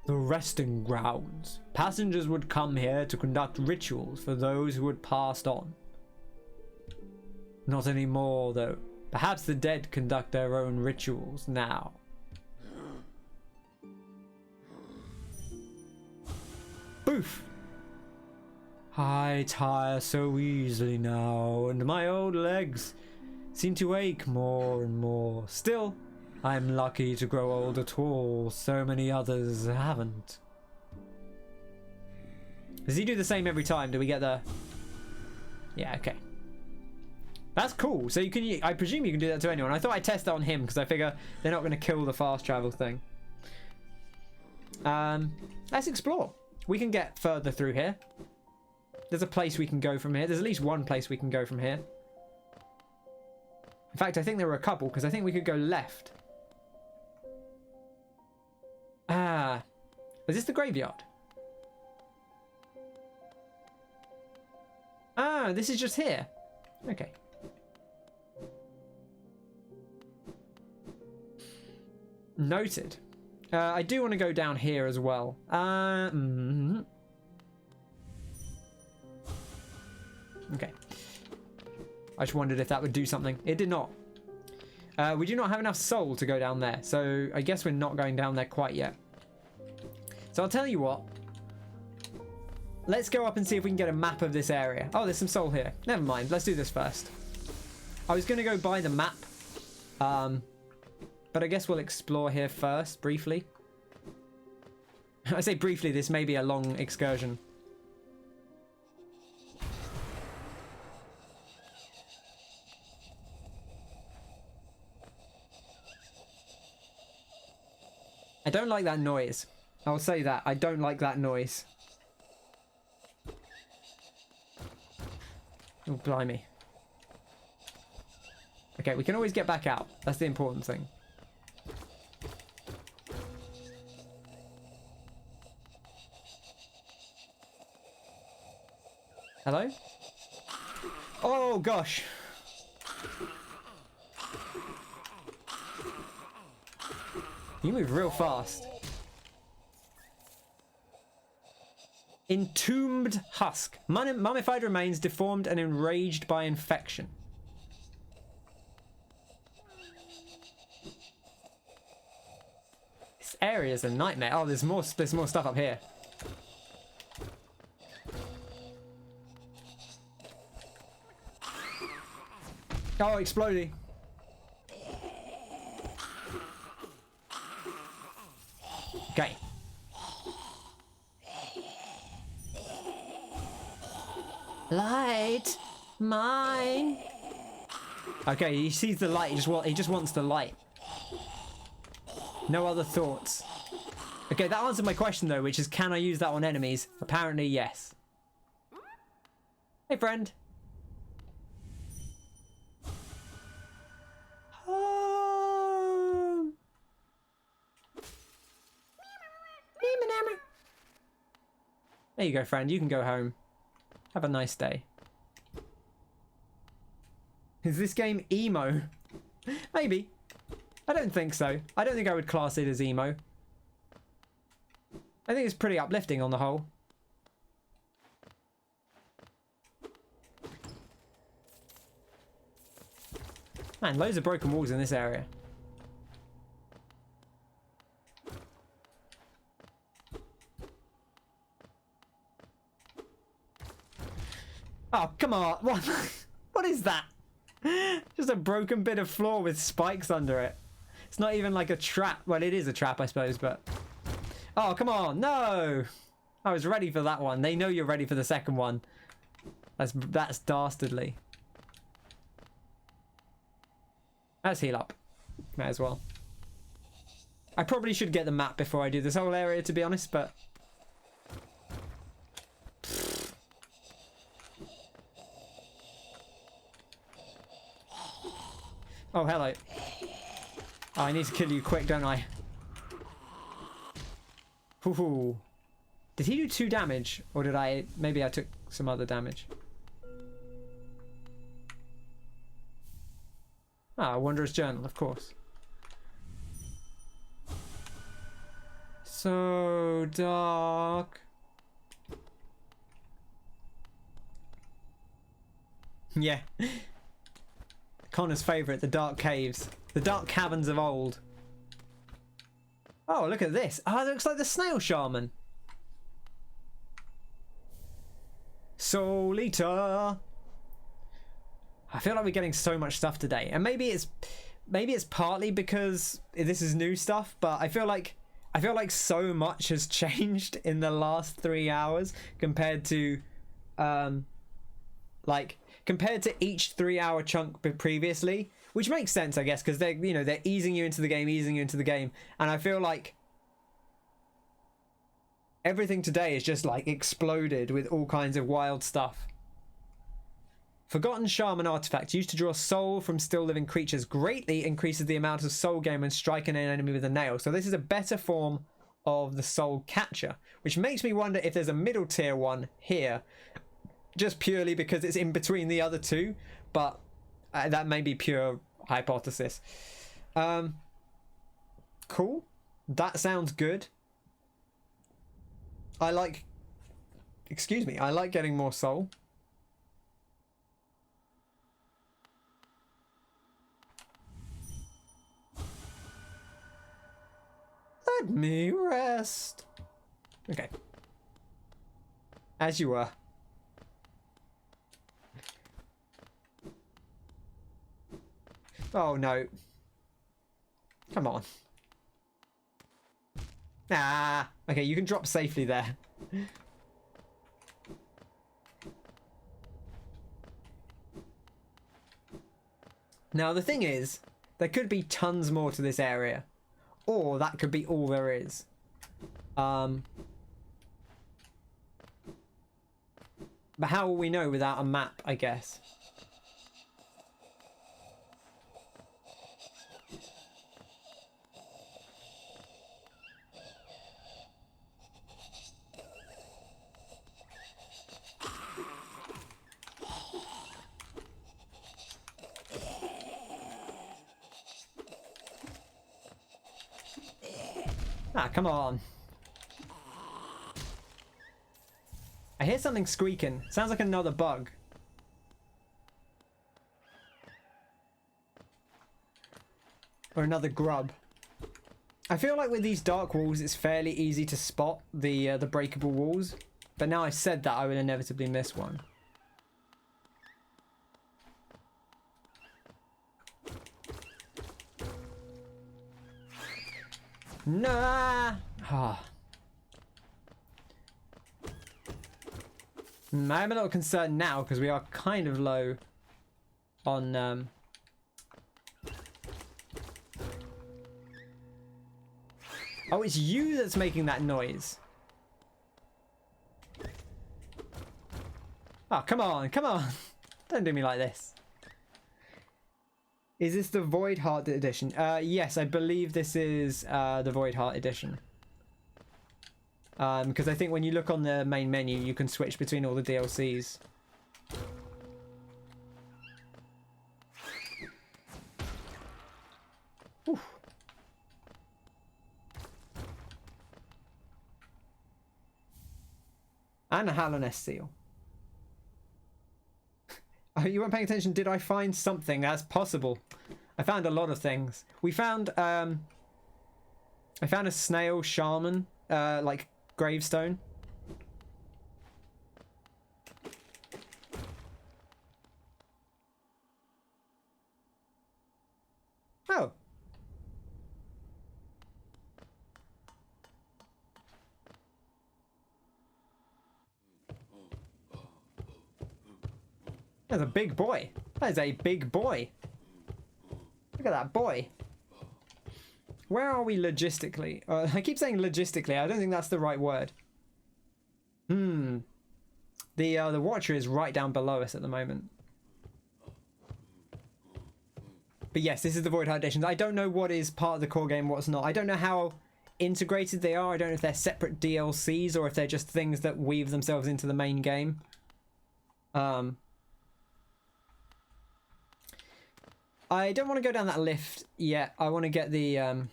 The resting grounds. Passengers would come here to conduct rituals for those who had passed on. Not anymore, though. Perhaps the dead conduct their own rituals now. Boof! I tire so easily now, and my old legs seem to ache more and more. Still, I'm lucky to grow old at all. So many others haven't. Does he do the same every time? Do we get the... Yeah, okay. That's cool. So you can... I presume you can do that to anyone. I thought I'd test that on him because I figure they're not going to kill the fast travel thing. Let's explore. We can get further through here. There's a place we can go from here. There's at least one place we can go from here. In fact, I think there were a couple because I think we could go left. Ah, is this the graveyard? Ah, this is just here. Okay. Noted. I do want to go down here as well. Okay. I just wondered if that would do something. It did not. We do not have enough soul to go down there, so I guess we're not going down there quite yet. So I'll tell you what. Let's go up and see if we can get a map of this area. Oh, there's some soul here. Never mind. Let's do this first. I was going to go buy the map. But I guess we'll explore here first, briefly. I say briefly, this may be a long excursion. I don't like that noise. I'll say that. I don't like that noise. Oh, blimey. Okay, we can always get back out. That's the important thing. Hello? Oh, gosh. You move real fast. Entombed husk. Mummified remains deformed and enraged by infection. This area is a nightmare. Oh, there's more stuff up here. Oh, exploding. Okay. Light, mine. Okay, he sees the light. He just wants the light. No other thoughts. Okay, that answered my question though, which is, can I use that on enemies? Apparently, yes. Hey, friend. There you go, friend. You can go home. Have a nice day. Is this game emo? Maybe. I don't think so. I don't think I would class it as emo. I think it's pretty uplifting on the whole. Man, loads of broken walls in this area. Oh, come on. What? What is that? Just a broken bit of floor with spikes under it. It's not even like a trap. Well, it is a trap, I suppose, but... Oh, come on. No! I was ready for that one. They know you're ready for the second one. That's dastardly. Let's heal up. May as well. I probably should get the map before I do this whole area, to be honest, but... Oh, hello. Oh, I need to kill you quick, don't I? Ooh. Did he do 2 damage? Or did I... Maybe I took some other damage. Ah, Wanderer's Journal, of course. So dark. Yeah. Connor's favourite, the dark caves. The dark caverns of old. Oh, look at this. Ah, it looks like the snail shaman. Soul Eater. I feel like we're getting so much stuff today. And maybe it's partly because this is new stuff, but I feel like so much has changed in the last 3 hours compared to compared to each 3-hour chunk previously, which makes sense, I guess, because they're easing you into the game, and I feel like everything today is just like exploded with all kinds of wild stuff. Forgotten Shaman artifact used to draw soul from still living creatures greatly increases the amount of soul gained when striking an enemy with a nail. So this is a better form of the soul catcher, which makes me wonder if there's a middle tier one here, just purely because it's in between the other two, but that may be pure hypothesis. Cool. That sounds good. I like getting more soul. Let me rest. Okay. As you were. Oh no. Come on. Ah. Okay, you can drop safely there. Now the thing is, there could be tons more to this area. Or that could be all there is. But how will we know without a map, I guess? Ah, come on. I hear something squeaking. Sounds like another bug. Or another grub. I feel like with these dark walls, it's fairly easy to spot the breakable walls. But now I said that, I would inevitably miss one. Nah. I'm a little concerned now because we are kind of low on Oh, it's you that's making that noise. Oh, come on, come on. Don't do me like this. Is this the Void Heart edition? Yes, I believe this is the Void Heart edition. Because I think when you look on the main menu, you can switch between all the DLCs. Whew. And a Hallownest seal. Oh, you weren't paying attention. Did I find something? That's possible. I found a lot of things. We found I found a snail shaman like gravestone. Oh. That's a big boy. That is a big boy. Look at that boy. Where are we logistically? I keep saying logistically. I don't think that's the right word. The Watcher is right down below us at the moment. But yes, this is the Void Heart editions. I don't know what is part of the core game, what's not. I don't know how integrated they are. I don't know if they're separate DLCs or if they're just things that weave themselves into the main game. I don't want to go down that lift yet. I want to get the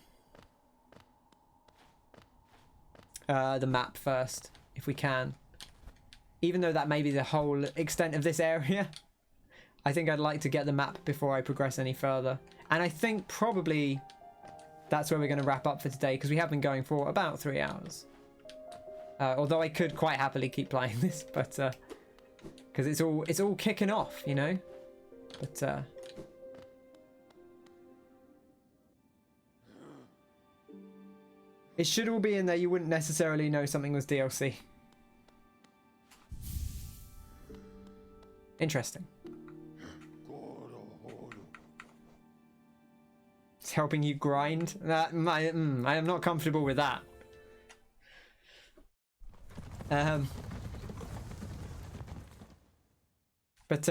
map first, if we can. Even though that may be the whole extent of this area, I think I'd like to get the map before I progress any further. And I think probably that's where we're going to wrap up for today, because we have been going for about 3 hours. Although I could quite happily keep playing this, but because it's all kicking off, you know. But it should all be in there. You wouldn't necessarily know something was DLC. Interesting. It's helping you grind. I am not comfortable with that. But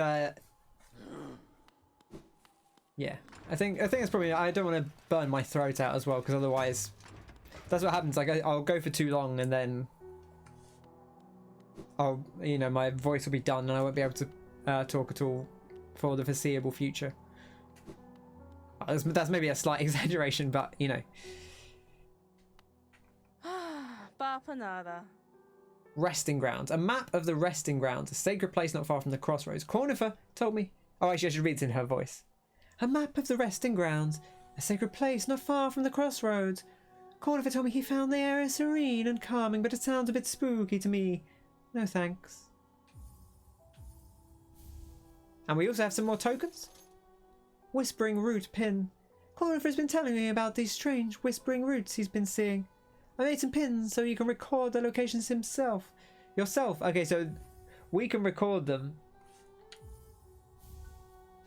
yeah, I think it's probably. I don't want to burn my throat out as well, because otherwise, that's what happens. Like I'll go for too long, and then my voice will be done, and I won't be able to talk at all for the foreseeable future. That's maybe a slight exaggeration, but you know. Bapanada. Resting grounds. A map of the resting grounds. A sacred place not far from the crossroads. Cornifer told me. Oh, actually, I should read it in her voice. A map of the resting grounds. A sacred place not far from the crossroads. Cornifer told me he found the area serene and calming, but it sounds a bit spooky to me. No thanks. And we also have some more tokens. Whispering Root pin. Cornifer's been telling me about these strange whispering roots he's been seeing. I made some pins so you can record the locations himself. Yourself. Okay, so we can record them.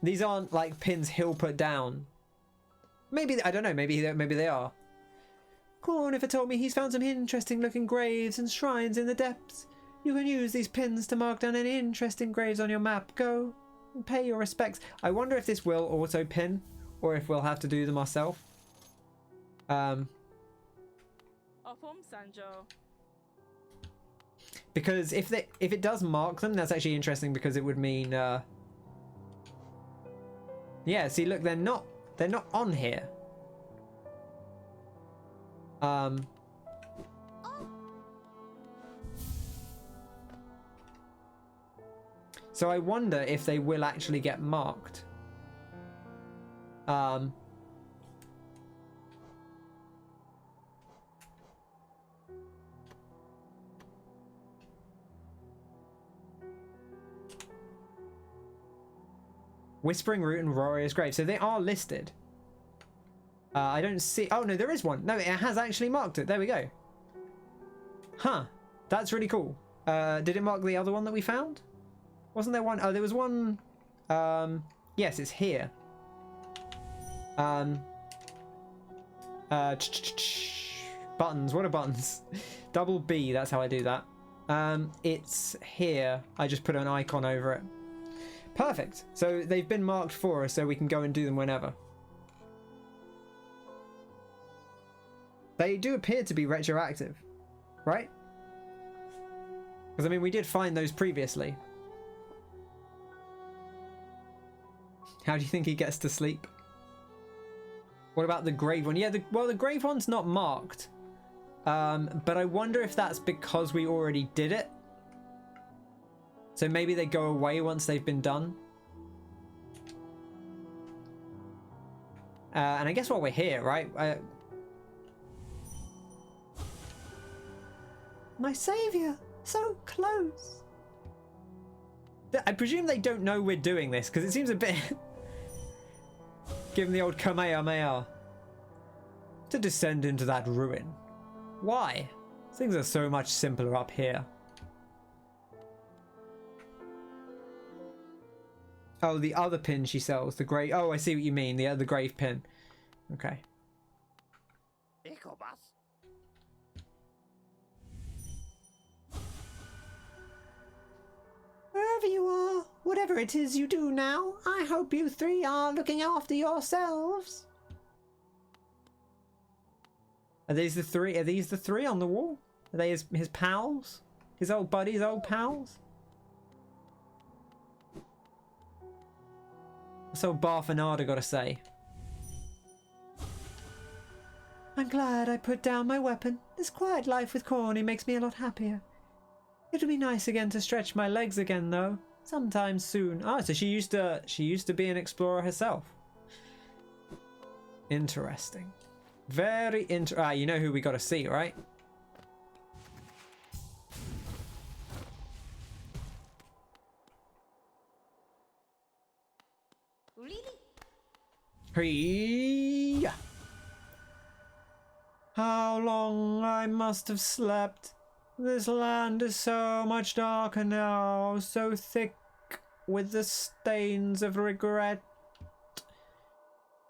These aren't like pins he'll put down. Maybe, I don't know, maybe they are. Cornifer told me he's found some interesting looking graves and shrines in the depths. You can use these pins to mark down any interesting graves on your map. Go and pay your respects. I wonder if this will auto pin or if we'll have to do them ourselves. Opum Sanjo. Because if it does mark them, that's actually interesting because it would mean yeah, see, look, they're not on here. So I wonder if they will actually get marked. Whispering Root and Warrior's Grave. So they are listed. I don't see... Oh, no, there is one. No, it has actually marked it. There we go. Huh. That's really cool. Did it mark the other one that we found? Wasn't there one? Oh, there was one... yes, it's here. Buttons. What are buttons? Double B, that's how I do that. It's here. I just put an icon over it. Perfect. So they've been marked for us so we can go and do them whenever. They do appear to be retroactive, right? Because, I mean, we did find those previously. How do you think he gets to sleep? What about the grave one? Yeah, well, the grave one's not marked. But I wonder if that's because we already did it. So maybe they go away once they've been done. And I guess while we're here, right? My saviour, so close. I presume they don't know we're doing this because it seems a bit... Give them the old Kamehameha. To descend into that ruin. Why? Things are so much simpler up here. Oh, the other pin she sells, the grave. Oh, I see what you mean. The grave pin. Okay. Wherever you are, whatever it is you do now, I hope you three are looking after yourselves. Are these the three? Are these the three on the wall? Are they his pals? His old buddies, old pals? What's old Barfanada got to say? I'm glad I put down my weapon. This quiet life with Corny makes me a lot happier. It'll be nice again to stretch my legs again, though. Sometime soon. Ah, so she used to be an explorer herself. Interesting. Very you know who we got to see, right? Hey! How long I must have slept. This land is so much darker now, so thick with the stains of regret.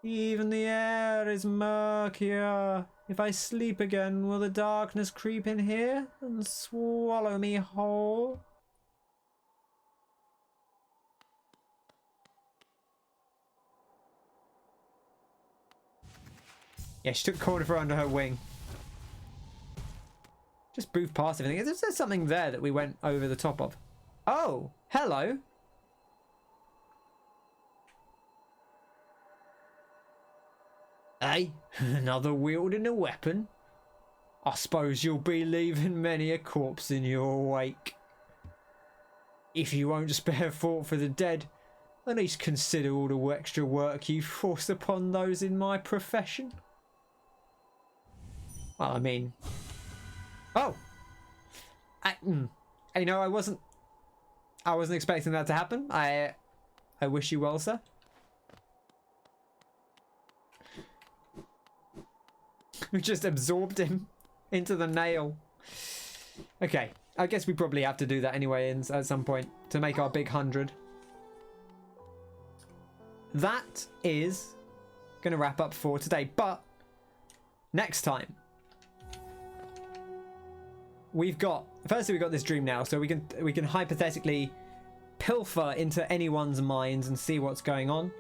Even the air is murkier. If I sleep again, will the darkness creep in here and swallow me whole? Yeah, she took Cornifer under her wing. Just moved past everything. There's something there that we went over the top of. Oh, hello. Hey, another wielding a weapon? I suppose you'll be leaving many a corpse in your wake. If you won't spare thought for the dead, at least consider all the extra work you force upon those in my profession. Well, I mean... Oh! You know, I wasn't expecting that to happen. I wish you well, sir. We just absorbed him into the nail. Okay, I guess we probably have to do that anyway at some point to make our big 100. That is going to wrap up for today, but next time we've got this dream now, so we can hypothetically pilfer into anyone's minds and see what's going on.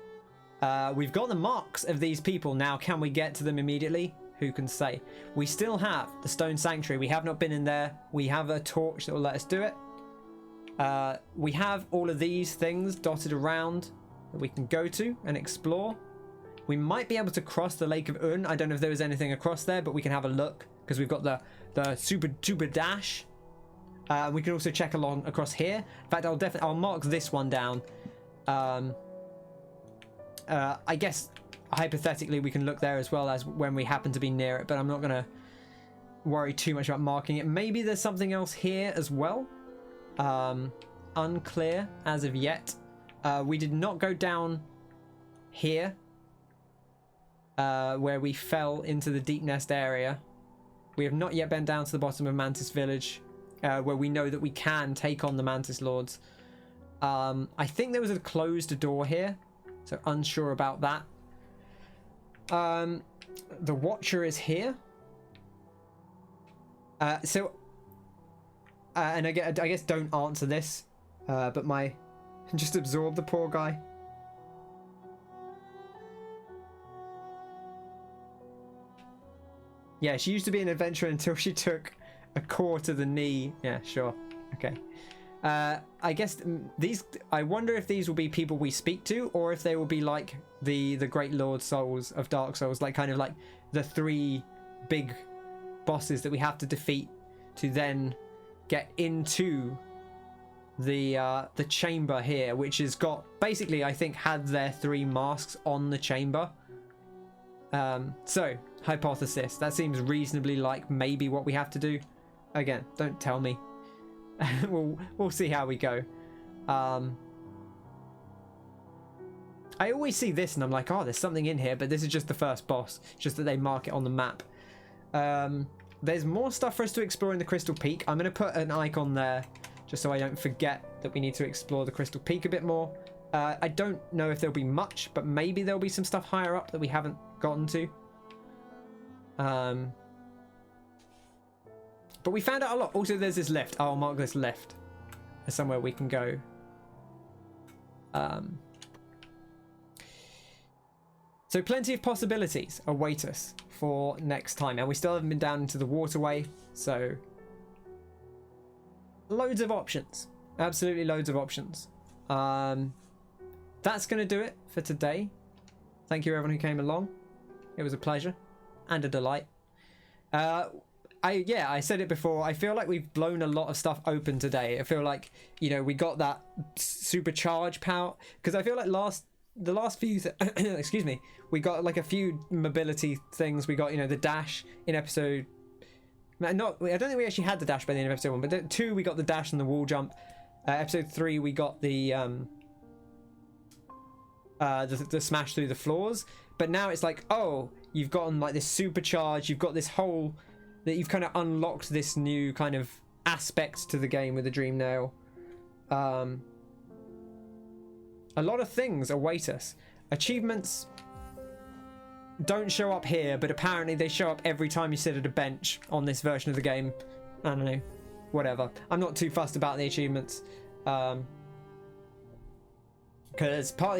We've got the marks of these people now. Can we get to them immediately? Who can say? We still have the stone sanctuary. We have not been in there. We have a torch that will let us do it. We have all of these things dotted around that we can go to and explore. We might be able to cross the Lake of Un. I don't know if there was anything across there, but we can have a look because we've got the super dash. We can also check along across here. In fact, I'll mark this one down. I guess hypothetically we can look there as well as when we happen to be near it, but I'm not gonna worry too much about marking it. Maybe there's something else here as well. Unclear as of yet. We did not go down here where we fell into the deep nest area. We have not yet been down to the bottom of Mantis Village, where we know that we can take on the Mantis Lords. I think there was a closed door here, so unsure about that. The Watcher is here. And I guess don't answer this, but just absorb the poor guy. Yeah, she used to be an adventurer until she took a core to the knee. Yeah, sure. Okay. I guess I wonder if these will be people we speak to, or if they will be like the Great Lord Souls of Dark Souls, like kind of like the 3 big bosses that we have to defeat to then get into the chamber here, which has got basically, I think, had their 3 masks on the chamber. So hypothesis, that seems reasonably like maybe what we have to do. Again, don't tell me. we'll see how we go. I always see this and I'm like, oh, there's something in here, but this is just the first boss, just that they mark it on the map. There's more stuff for us to explore in the Crystal Peak. I'm going to put an icon there just so I don't forget that we need to explore the Crystal Peak a bit more. I don't know if there'll be much, but maybe there'll be some stuff higher up that we haven't gotten to. But we found out a lot. Also, there's this lift. I'll mark this lift as somewhere we can go. So plenty of possibilities await us for next time. And we still haven't been down into the Waterway. So loads of options. Absolutely loads of options. That's going to do it for today. Thank you everyone who came along. It was a pleasure and a delight. I said it before. I feel like we've blown a lot of stuff open today. I feel like, you know, we got that supercharge power, because I feel like the last few excuse me, we got like a few mobility things. We got, you know, the dash in episode. I don't think we actually had the dash by the end of episode 1, but 2 we got the dash and the wall jump. Episode 3 we got the smash through the floors. But now it's like, oh, you've gotten like this supercharge. You've got this whole that you've kind of unlocked this new kind of aspect to the game with the Dream Nail. A lot of things await us. Achievements don't show up here, but apparently they show up every time you sit at a bench on this version of the game. I don't know, whatever. I'm not too fussed about the achievements, partly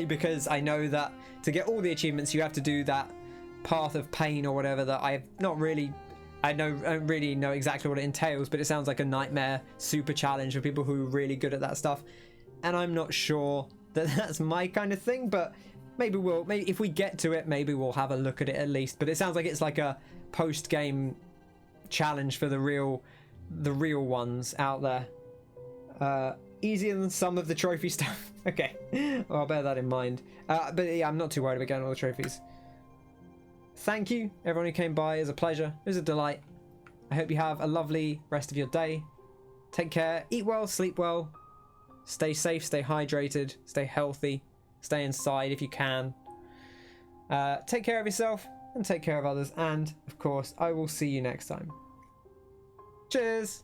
because I know that to get all the achievements you have to do that Path of Pain or whatever that I don't really know exactly what it entails, but it sounds like a nightmare super challenge for people who are really good at that stuff, and I'm not sure that that's my kind of thing, but maybe if we get to it, maybe we'll have a look at it at least. But it sounds like it's like a post-game challenge for the real ones out there. Easier than some of the trophy stuff. Okay, well, I'll bear that in mind. But yeah, I'm not too worried about getting all the trophies. Thank you, everyone who came by. It was a pleasure. It was a delight. I hope you have a lovely rest of your day. Take care. Eat well, sleep well. Stay safe, stay hydrated, stay healthy. Stay inside if you can. Take care of yourself and take care of others. And, of course, I will see you next time. Cheers!